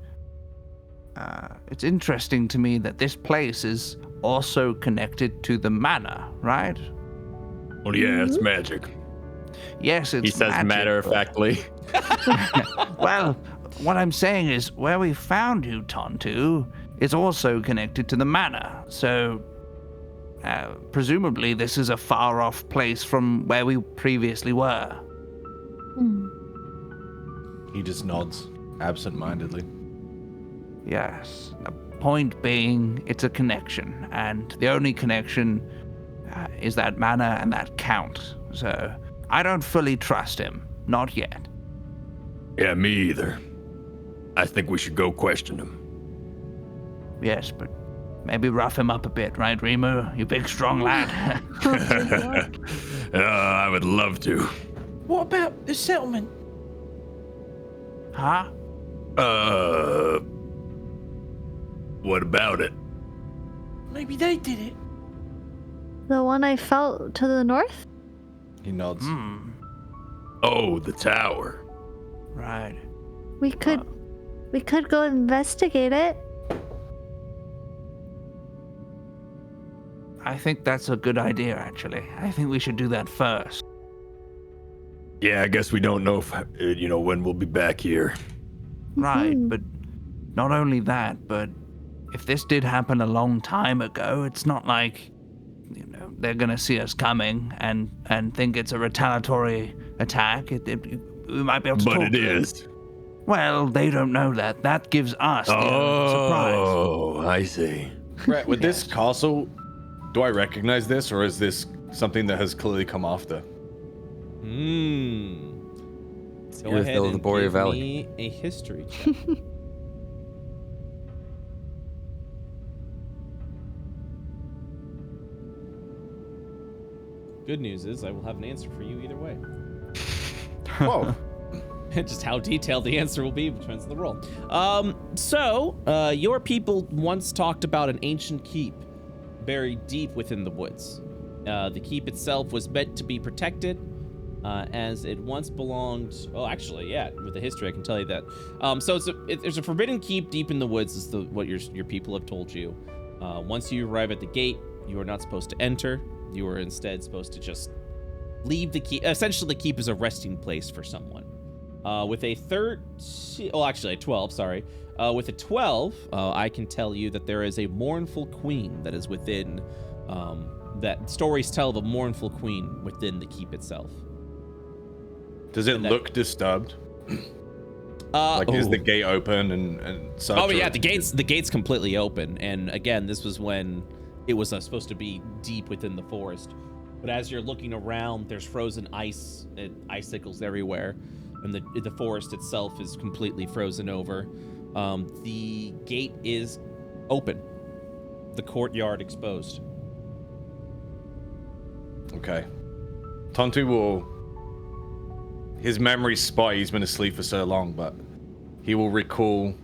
it's interesting to me that this place is also connected to the manor, right? Oh yeah, it's magic. Yes, it's He says magic, matter-of-factly. Well, what I'm saying is where we found you, Tontu, is also connected to the manor. So, presumably this is a far-off place from where we previously were. He just nods absent-mindedly. Yes. Point being, it's a connection, and the only connection is that manor and that count. So, I don't fully trust him. Not yet. Yeah, me either. I think we should go question him. Yes, but maybe rough him up a bit, right, Rimu? You big, strong lad. I would love to. What about the settlement? Huh? What about it? Maybe they did it. The one I felt to the north? He nods. Oh, the tower. Right. We could go investigate it. I think that's a good idea, actually. I think we should do that first. Yeah, I guess we don't know if, when we'll be back here. Right, but not only that, but if this did happen a long time ago, it's not like, they're gonna see us coming and think it's a retaliatory attack. We might be able to talk. But it is. Well, they don't know that. That gives us the surprise. Oh, I see. Brett, with this castle, do I recognize this, or is this something that has clearly come after? Go ahead and give me a history check. Good news is I will have an answer for you either way. Whoa. Just how detailed the answer will be depends on the roll. Your people once talked about an ancient keep buried deep within the woods. The keep itself was meant to be protected, as it once belonged. Oh, actually, yeah. With the history, I can tell you that. There's a forbidden keep deep in the woods. Is what your people have told you. Once you arrive at the gate, you are not supposed to enter. You are instead supposed to just leave the keep. Essentially, the keep is a resting place for someone. With a 12, sorry. With a 12, I can tell you that there is a mournful queen that is within, that stories tell of a mournful queen within the keep itself. Does it look disturbed? Is the gate open and such? Oh yeah, the gate's completely open. And again, this was when it was supposed to be deep within the forest. But as you're looking around, there's frozen ice and icicles everywhere. And the forest itself is completely frozen over. The gate is open. The courtyard exposed. Okay. Tontu will... His memory's spotty, he's been asleep for so long, but he will recall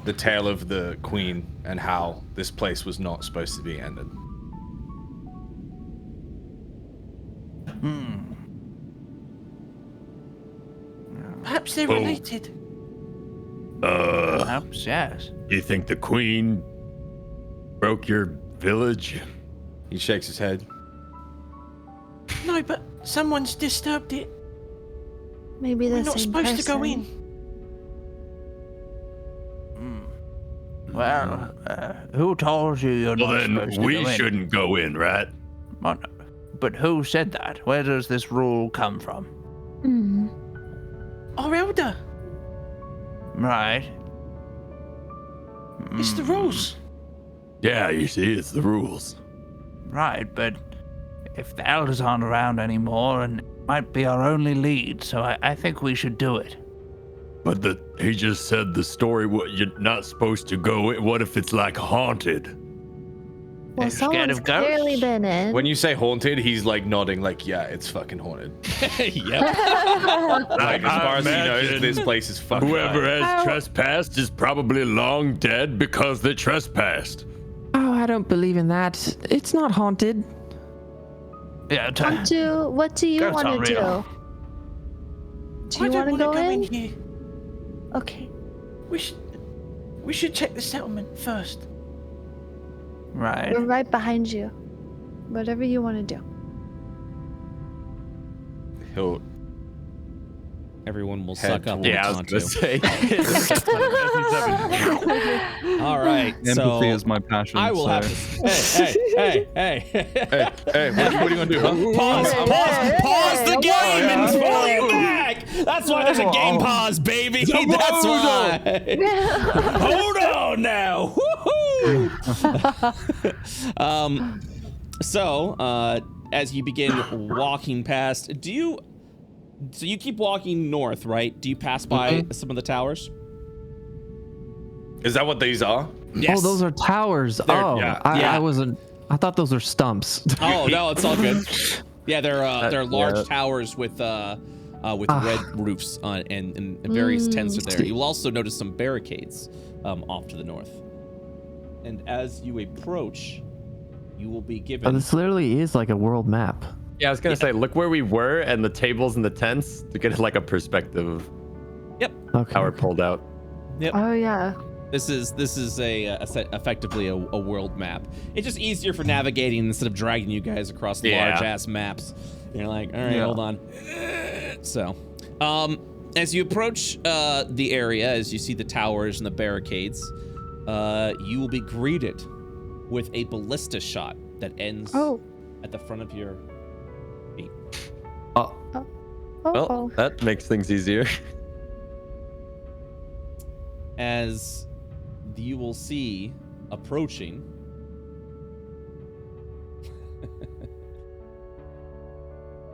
the tale of the queen and how this place was not supposed to be ended. Perhaps they're related. Perhaps, yes. You think the queen broke your village? He shakes his head. No, but someone's disturbed it. Maybe the We're not same supposed person. to go in. Well, who told you you're not supposed to go in? Well, then we shouldn't go in, right? But who said that? Where does this rule come from? Our elder. Right. It's the rules. Yeah, you see, it's the rules. Right, but if the elders aren't around anymore, and it might be our only lead, so I think we should do it. But he just said the story, you're not supposed to go. What if it's like haunted? Well, someone's clearly been in. When you say haunted, he's like nodding, like, yeah, it's fucking haunted. Yep. Like, as far as he knows, this place is fucking Whoever has trespassed is probably long dead because they trespassed. Oh, I don't believe in that. It's not haunted. Yeah. What do you want to do? Do you want to go in? Here. Okay. We should check the settlement first. Right. We're right behind you. Whatever you want to do. Everyone will suck up. Yeah, I was gonna say. All right. Empathy is my passion. I will have to. Hey. What are you gonna do? Huh? Pause the game and pull you back. That's why there's a game pause, baby. That's why. Hold on now. Woohoo! As you begin walking past, so you keep walking north, right? Do you pass by some of the towers? Is that what these are? Yes. Oh, those are towers. Yeah. I wasn't. I thought those were stumps. Oh no, it's all good. Yeah, they're large towers with red roofs on, and various tents are there. You will also notice some barricades off to the north. And as you approach, you will be given. Oh, this literally is like a world map. Yeah, I was gonna say, look where we were and the tables and the tents to get like a perspective. Yep. Okay. How we're pulled out. Yep. Oh yeah. This is effectively a world map. It's just easier for navigating instead of dragging you guys across large ass maps. And you're like, all right, hold on. So, as you approach the area, as you see the towers and the barricades, you will be greeted with a ballista shot that ends at the front of your feet. Well, that makes things easier. As you will see approaching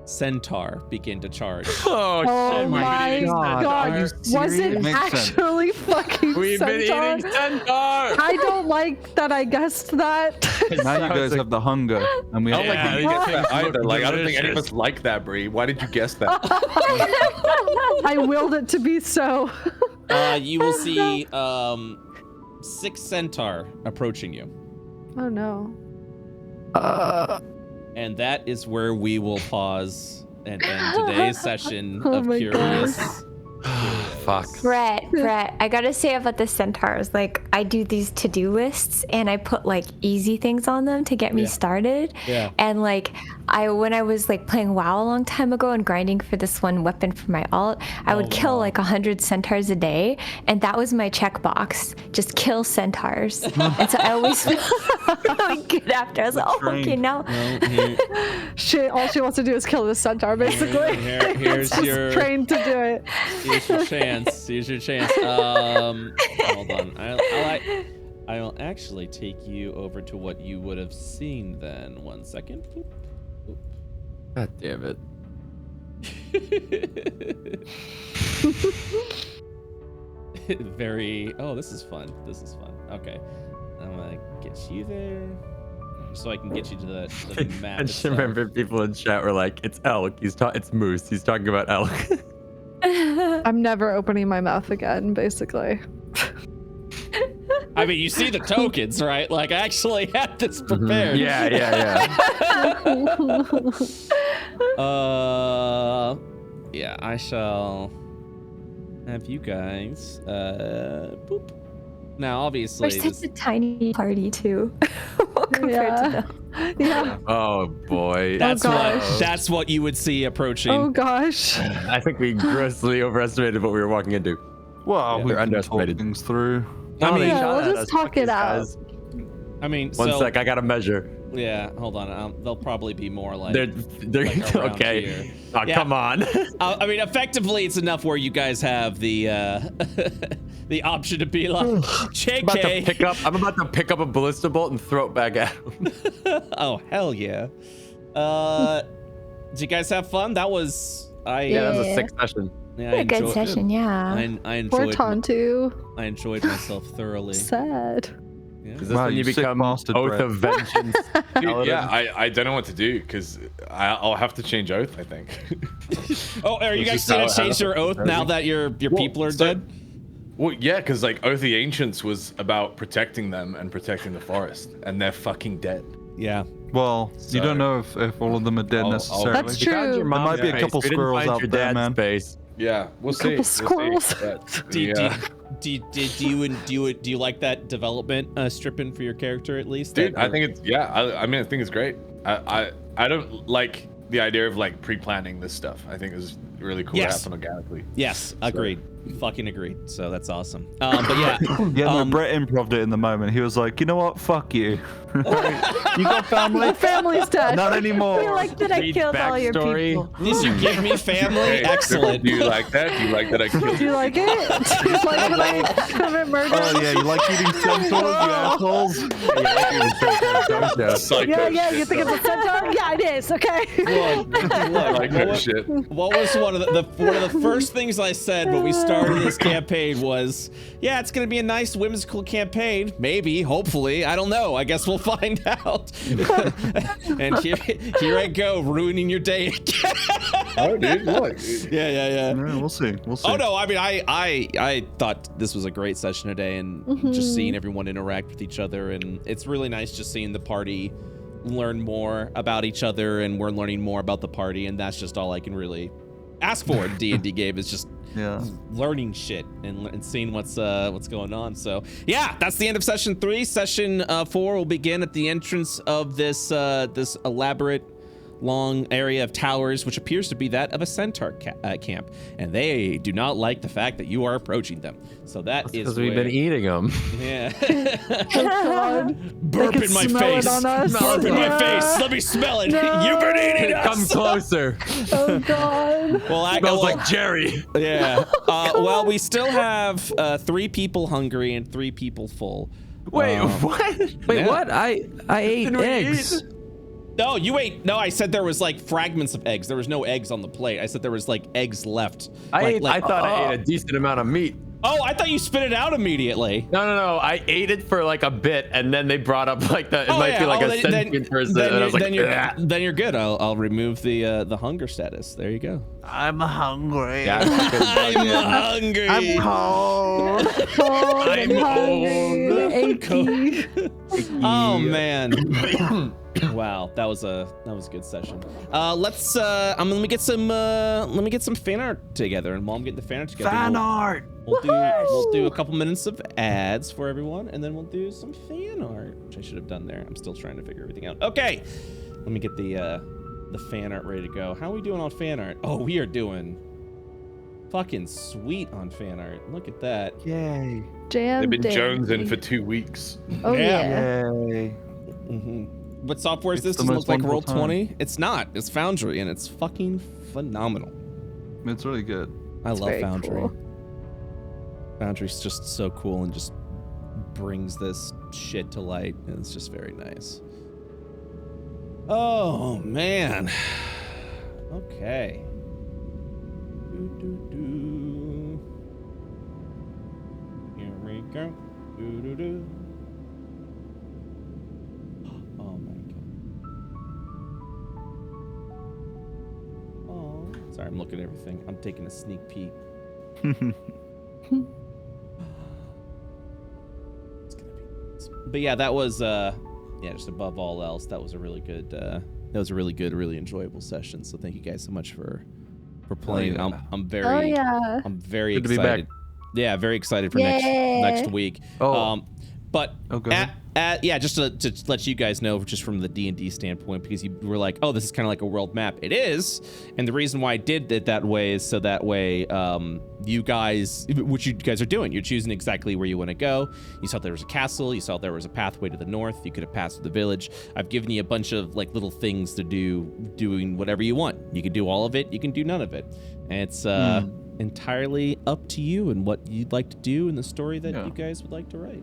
Centaur begin to charge. Oh my god. Was it actually fucking We've Centaur? been eating Centaur! I don't like that I guessed that. Now you guys have the hunger, and we I don't like that you guess that either. Like, I don't think any of us like that, Bree. Why did you guess that? I willed it to be so. You will see 6 Centaur approaching you. Oh no. And that is where we will pause and end today's session Oh of my Curious. Fuck. Brett, I gotta say about the centaurs, like I do these to-do lists and I put like easy things on them to get me started. Yeah. And like when I was like playing WoW a long time ago and grinding for this one weapon for my alt, I would kill like 100 centaurs a day, and that was my checkbox. Just kill centaurs. And so I always feel really good after. I was like, okay, now. All she wants to do is kill this centaur, basically. Here's Just your trained to do it. Here's your chance. Hold on. I will actually take you over to what you would have seen then. 1 second. Boop. Boop. God damn it. This is fun. Okay. I'm gonna get you there so I can get you to the map. I just remember people in chat were like, it's elk. It's moose. He's talking about elk. I'm never opening my mouth again, basically. I mean, you see the tokens, right? Like, I actually had this prepared. Yeah. I shall have you guys, boop. Now, obviously, We're such a tiny party, too, compared to them. Yeah. Oh, boy. That's what you would see approaching. Oh, gosh. I think we grossly overestimated what we were walking into. Well, we underestimated things through. We'll just talk it out. I mean, One sec, I gotta measure. Yeah, hold on. They'll probably be more like. They're like okay. Here. Oh, Yeah. Come on. I mean, effectively, it's enough where you guys have the the option to be like, JK. I'm about to pick up a ballista bolt and throw it back at him. Oh hell yeah! Did you guys have fun? That was Yeah, that was a sick session. Yeah, a good session, yeah. I enjoyed. Tontu. I enjoyed myself thoroughly. Sad. Yeah. Is this when you become Oath of Vengeance? Dude, yeah, I don't know what to do because I'll have to change oath, I think. Oh, are you guys gonna change your oath now that your people are dead? Well, yeah, because like Oath of the Ancients was about protecting them and protecting the forest, and they're fucking dead. Yeah. Well, you don't know if all of them are dead necessarily. That's true. There might be a couple squirrels out there, man. Yeah, we'll see. Couple squirrels. Do you like that development, Strippin, for your character at least? Dude, I think it's I mean, I think it's great. I don't like the idea of like pre-planning this stuff. I think it's really cool to happen organically. Yes, agreed. Fucking agreed. So that's awesome. But yeah, no, Brett improv'd it in the moment. He was like, you know what? Fuck you. You got family? My family's dead. Not anymore. I feel like that I killed all your people. Did you give me family? Hey, Excellent. Do you like that? Do you like that I killed Do you like it? Do you like when I commit murder? Oh yeah, you like eating centaurs, you assholes? Yeah, you think it's a centaur? Yeah, it is. Okay. What was one of the first things I said when we started this campaign was, yeah, it's gonna be a nice whimsical campaign. Maybe, hopefully, I don't know. I guess we'll find out. And here I go, ruining your day again. Oh, dude, look. Yeah. We'll see. Oh no, I mean, I thought this was a great session today, and just seeing everyone interact with each other, and it's really nice just seeing the party learn more about each other, and we're learning more about the party, and that's just all I can really ask for in D&D game is just learning shit and seeing what's going on. So yeah, that's the end of session 3. Session 4 will begin at the entrance of this this elaborate long area of towers, which appears to be that of a centaur camp, and they do not like the fact that you are approaching them. So that's because we've been eating them. Yeah. Burp in my face. Burp in my face. Let me smell it. No. You've been eating us. Come closer. Oh god. Well, Smells like Jerry. Yeah. Well, we still have 3 people hungry and 3 people full. Wait, what? Wait, what? I ate eggs. No, you ate. No, I said there was like fragments of eggs. There was no eggs on the plate. I said there was like eggs left. I thought I ate a decent amount of meat. Oh, I thought you spit it out immediately. No. I ate it for like a bit, and then they brought up like that. It might be like a sentient person. And I was like, then you're good. I'll remove the hunger status. There you go. I'm hungry. Yeah, I'm hungry. I'm cold. I'm hungry. Oh man. Wow, that was a good session. Let me get some fan art together, and while I'm getting the fan art together, we'll do a couple minutes of ads for everyone, and then we'll do some fan art, which I should have done there. I'm still trying to figure everything out. Okay, let me get the fan art ready to go. How are we doing on fan art? Oh, we are doing fucking sweet on fan art. Look at that. Yay. They've been jonesing for 2 weeks. Oh yeah. Yay. What software is this? Does it look like Roll20? It's not. It's Foundry, and it's fucking phenomenal. It's really good. I love Foundry. Cool. Foundry's just so cool and just brings this shit to light, and it's just very nice. Oh man. Okay. Here we go. Oh my god. Oh, sorry, I'm looking at everything. I'm taking a sneak peek. But yeah, that was just above all else, that was a really good really enjoyable session. So thank you guys so much for playing. Oh, yeah. I'm very Oh yeah. I'm very Good to be excited. back. Yeah, very excited for next week. But yeah, just to let you guys know, just from the D&D standpoint, because you were like, oh, this is kind of like a world map. It is, and the reason why I did it that way is so that way you guys, what you guys are doing, you're choosing exactly where you want to go. You saw there was a castle. You saw there was a pathway to the north. You could have passed through the village. I've given you a bunch of like little things to do, doing whatever you want. You can do all of it. You can do none of it. And it's entirely up to you and what you'd like to do in the story that you guys would like to write.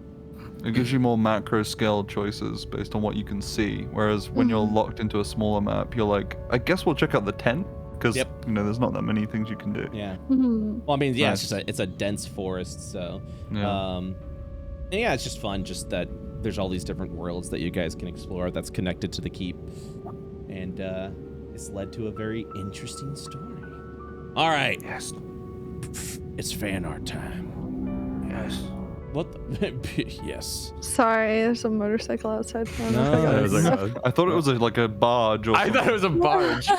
It gives you more macro scale choices based on what you can see, whereas when you're locked into a smaller map, you're like, I guess we'll check out the tent, because you know there's not that many things you can do. Yeah. Well, I mean, yeah, it's a dense forest, so and yeah, it's just fun, just that there's all these different worlds that you guys can explore that's connected to the keep, and it's led to a very interesting story. All right. Yes. It's fan art time. Yes. What the? Yes. Sorry, there's a motorcycle outside. I thought it was like a barge. Or I thought it was a barge.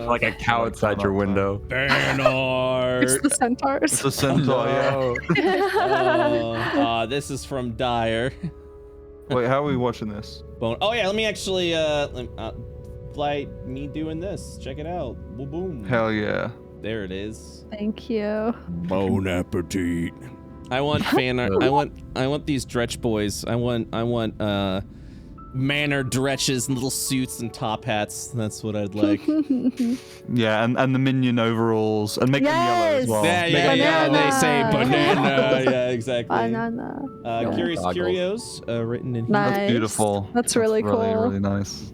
Like a cow outside your window. Fan art. It's the centaurs. It's a centaur, yeah. This is from Dyer. Wait, how are we watching this? Oh yeah, let me actually fly me doing this. Check it out. Boom boom. Hell yeah. There it is. Thank you. Bon appetit. I want fan art. I want these Dretch boys. I want manor Dretches in little suits and top hats. That's what I'd like. Yeah, and the minion overalls, and make them yellow as well. Yeah. They say banana. Yeah, exactly. Banana. Curios, written in. Nice. That's beautiful. That's really cool. Really nice.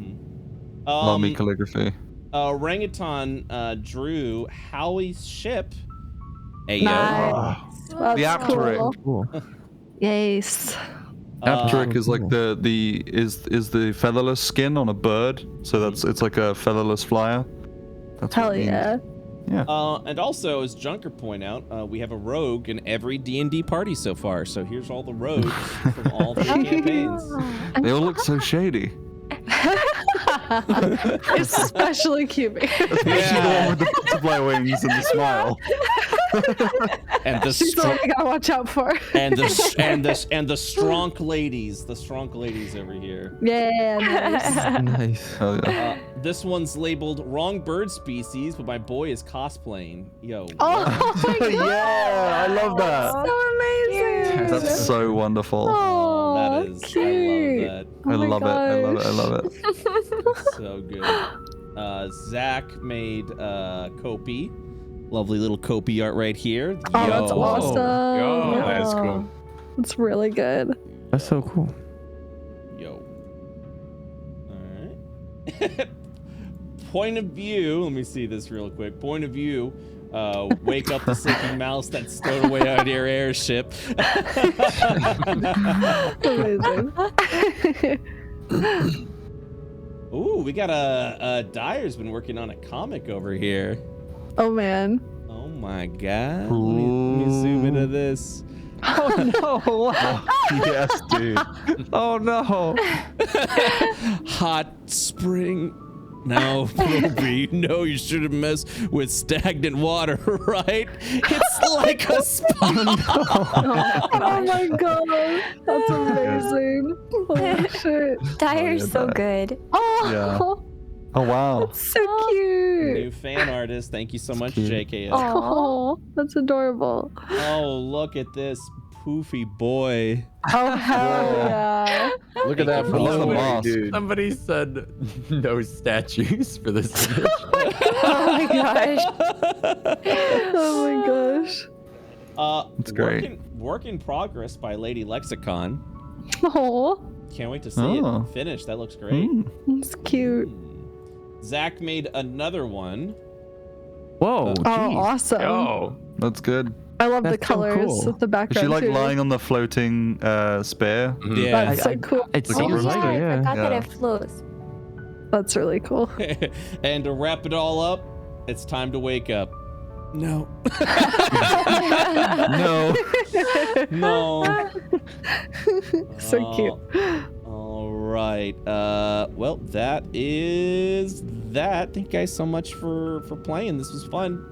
Love me calligraphy. Orangutan drew Howie's ship. Ayo. Nice. The Apteryx. Cool. Yes. Apteryx is like the featherless skin on a bird, so it's like a featherless flyer. That's Hell yeah. Yeah. And also, as Junker point out, we have a rogue in every D&D party so far. So here's all the rogues from all the campaigns. They all look so shady. Especially QB. Especially the one with the butterfly wings and the smile. And the She's the one I gotta watch out for. and the stronk ladies, over here. Yeah, nice. Nice. Hell yeah. This one's labeled wrong bird species, but my boy is cosplaying. Yo. Oh my God. Yeah, I love that. So amazing. That's so wonderful. Oh, that is cute. I love that. I love it. So good. Zach made Kopi. Lovely little Kopi art right here. Oh, that's awesome. Yo, that's cool. It's really good. That's so cool. Yo. All right. Point of view. Let me see this real quick. Point of view. Wake up the sleeping mouse that's stowed away on your airship. Amazing. Ooh, we got Dyer's been working on a comic over here. Oh man. Oh my God. Let me zoom into this. Oh no. Yes, dude. Oh no. Hot spring. No, Ruby, no, you shouldn't mess with stagnant water, right? It's like a spa. Oh my God. That's amazing. Holy shit. Dyer's so good. Oh. Yeah. Oh wow. That's so cute. New fan artist. Thank you so much, cute. JKS. Oh, that's adorable. Oh, look at this poofy boy. Oh, hell yeah. Look at that for dude. Somebody said no statues for this image. Oh my gosh. Oh my gosh. That's great. Work in progress by Lady Lexicon. Oh, Can't wait to see it finish. That looks great. it's cute. Zach made another one. Whoa. Oh, awesome. Oh, That's good. I love the That's so colors cool. with the Is background she like too. lying on the floating spear? Yeah. That's so cool. It Oh seems yeah, like I it, yeah. forgot that Yeah. it flows. That's really cool. And to wrap it all up, it's time to wake up. No. No. No. So cute. All right. Well, that is that. Thank you guys so much for playing. This was fun.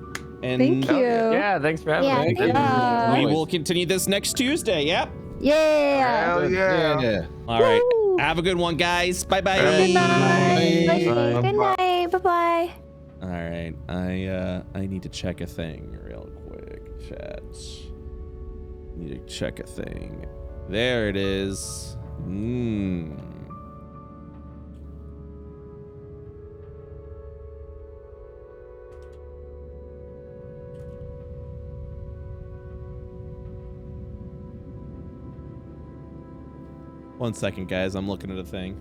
And Thank you. Yeah, thanks for having us. Yeah, we will continue this next Tuesday. Yep. Yeah. Hell yeah. All right. Have a good one, guys. Bye-bye. Good night. Bye. Good night. Bye-bye. All right. I need to check a thing real quick, chat. Need to check a thing. There it is. One second, guys. I'm looking at a thing.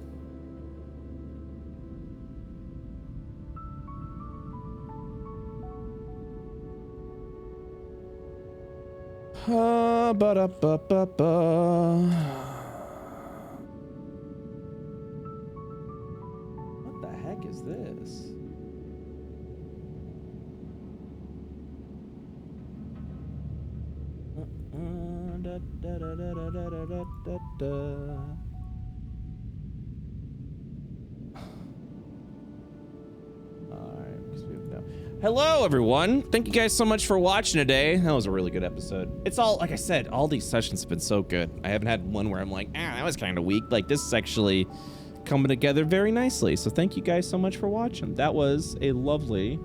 Ba-da-ba-ba-ba. What the heck is this? Hello, everyone. Thank you guys so much for watching today. That was a really good episode. It's all, like I said, all these sessions have been so good. I haven't had one where I'm like, that was kind of weak. Like, this is actually coming together very nicely. So thank you guys so much for watching. That was a lovely,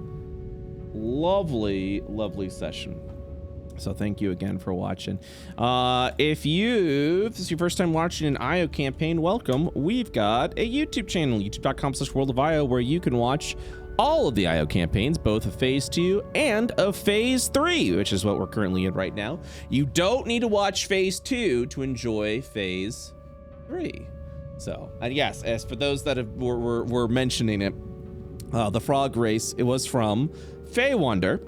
lovely, lovely session. So thank you again for watching. If this is your first time watching an IO campaign, welcome. We've got a YouTube channel, youtube.com/worldofio, where you can watch all of the IO campaigns, both of Phase 2 and of Phase 3, which is what we're currently in right now. You don't need to watch Phase 2 to enjoy Phase 3. So, and yes, as for those that were mentioning it, the frog race, it was from Feywonder,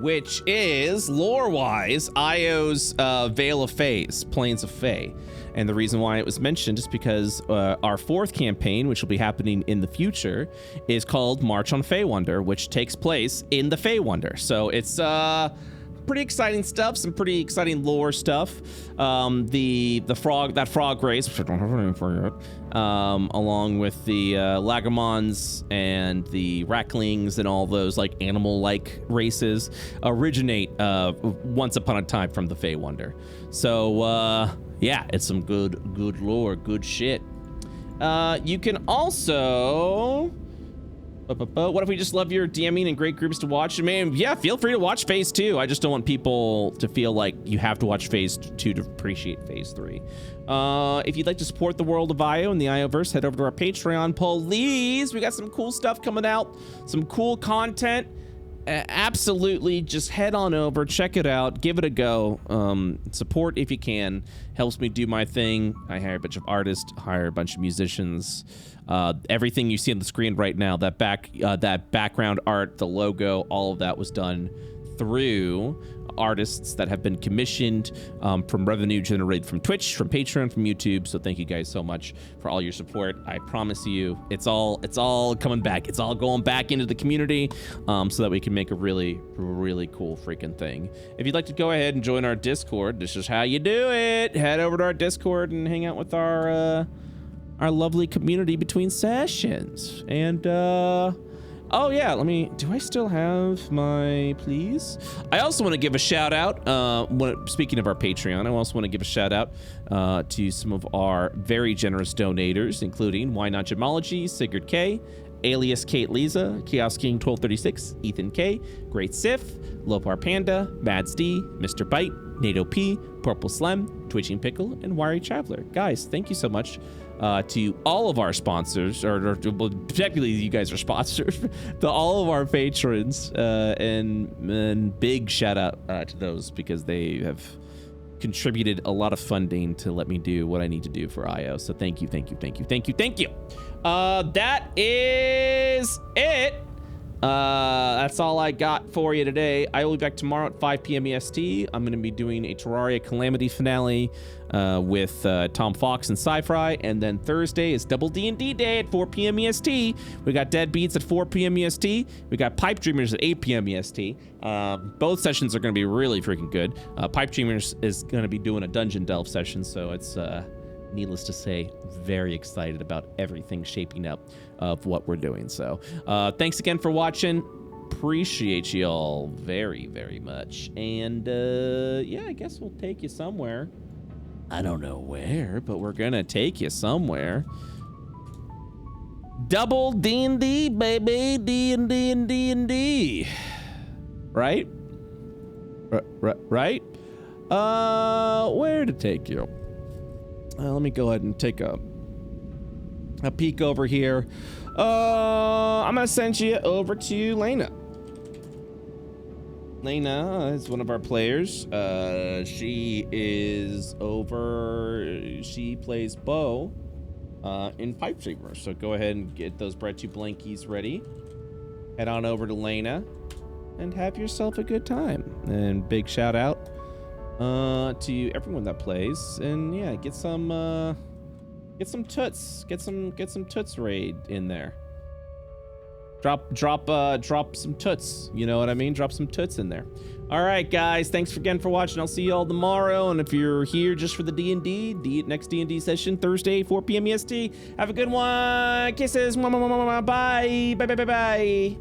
which is, lore-wise, Io's Veil of Fays, Plains of Fey. And the reason why it was mentioned is because our fourth campaign, which will be happening in the future, is called March on Feywonder, which takes place in the Feywonder. So it's pretty exciting stuff, some pretty exciting lore stuff. That frog race, which I don't have a name for yet, along with the Lagamons and the Racklings and all those like animal-like races, originate once upon a time from the Feywonder. So yeah, it's some good lore, good shit. You can also. What if we just love your DMing and great groups to watch? I mean, yeah, feel free to watch Phase 2. I just don't want people to feel like you have to watch Phase 2 to appreciate Phase 3. If you'd like to support the world of IO and the Ioverse, head over to our Patreon, please. We got some cool stuff coming out, some cool content. Absolutely, just head on over, check it out, give it a go. Support if you can. Helps me do my thing. I hire a bunch of artists, hire a bunch of musicians. Everything you see on the screen right now, that background art, the logo, all of that was done through artists that have been commissioned from revenue generated from Twitch, from Patreon, from YouTube. So thank you guys so much for all your support. I promise you, it's all coming back. It's all going back into the community so that we can make a really, really cool freaking thing. If you'd like to go ahead and join our Discord, this is how you do it. Head over to our Discord and hang out with our lovely community between sessions. And oh yeah, do I still have my please? I also want to give a shout out, speaking of our Patreon, I also want to give a shout out to some of our very generous donators, including Why Not Gemology, Sigurd K, Alias Kate Lisa, Chaos King 1236, Ethan K, Great Sif, Lopar Panda, Mads D, Mr. Bite, NATO P, Purple Slem, Twitching Pickle, and Wiry Traveler. Guys, thank you so much to all of our sponsors, or particularly you guys are sponsors, to all of our patrons, and big shout out to those because they have contributed a lot of funding to let me do what I need to do for IO. So thank you. That is it. That's all I got for you today. I will be back tomorrow at 5 p.m. EST. I'm going to be doing a Terraria Calamity finale with Tom Fox and Sci-Fry, and then Thursday is Double D&D Day at 4 p.m. EST. We got Dead Beats at 4 p.m. EST. We got Pipe Dreamers at 8 p.m. EST. Both sessions are going to be really freaking good. Pipe Dreamers is going to be doing a Dungeon Delve session, so it's needless to say, very excited about everything shaping up of what we're doing. So thanks again for watching. appreciate you all very, very much. And yeah, I guess we'll take you somewhere. I don't know where, but we're gonna take you somewhere. Double D&D, baby. D&D and D&D. Right? Right? Where to take you? Let me go ahead and take a peek over here. I'm gonna send you over to Lena. Lena is one of our players. She plays bow in Pipe Dreamer. So go ahead and get those BrettU blankies ready. Head on over to Lena and have yourself a good time. And big shout out to everyone that plays. And yeah, get some toots. Get some toots raid in there. Drop some toots. You know what I mean? Drop some toots in there. All right, guys. Thanks again for watching. I'll see you all tomorrow. And if you're here just for the D&D, next D&D session, Thursday, 4 p.m. EST. Have a good one. Kisses. Bye. Bye.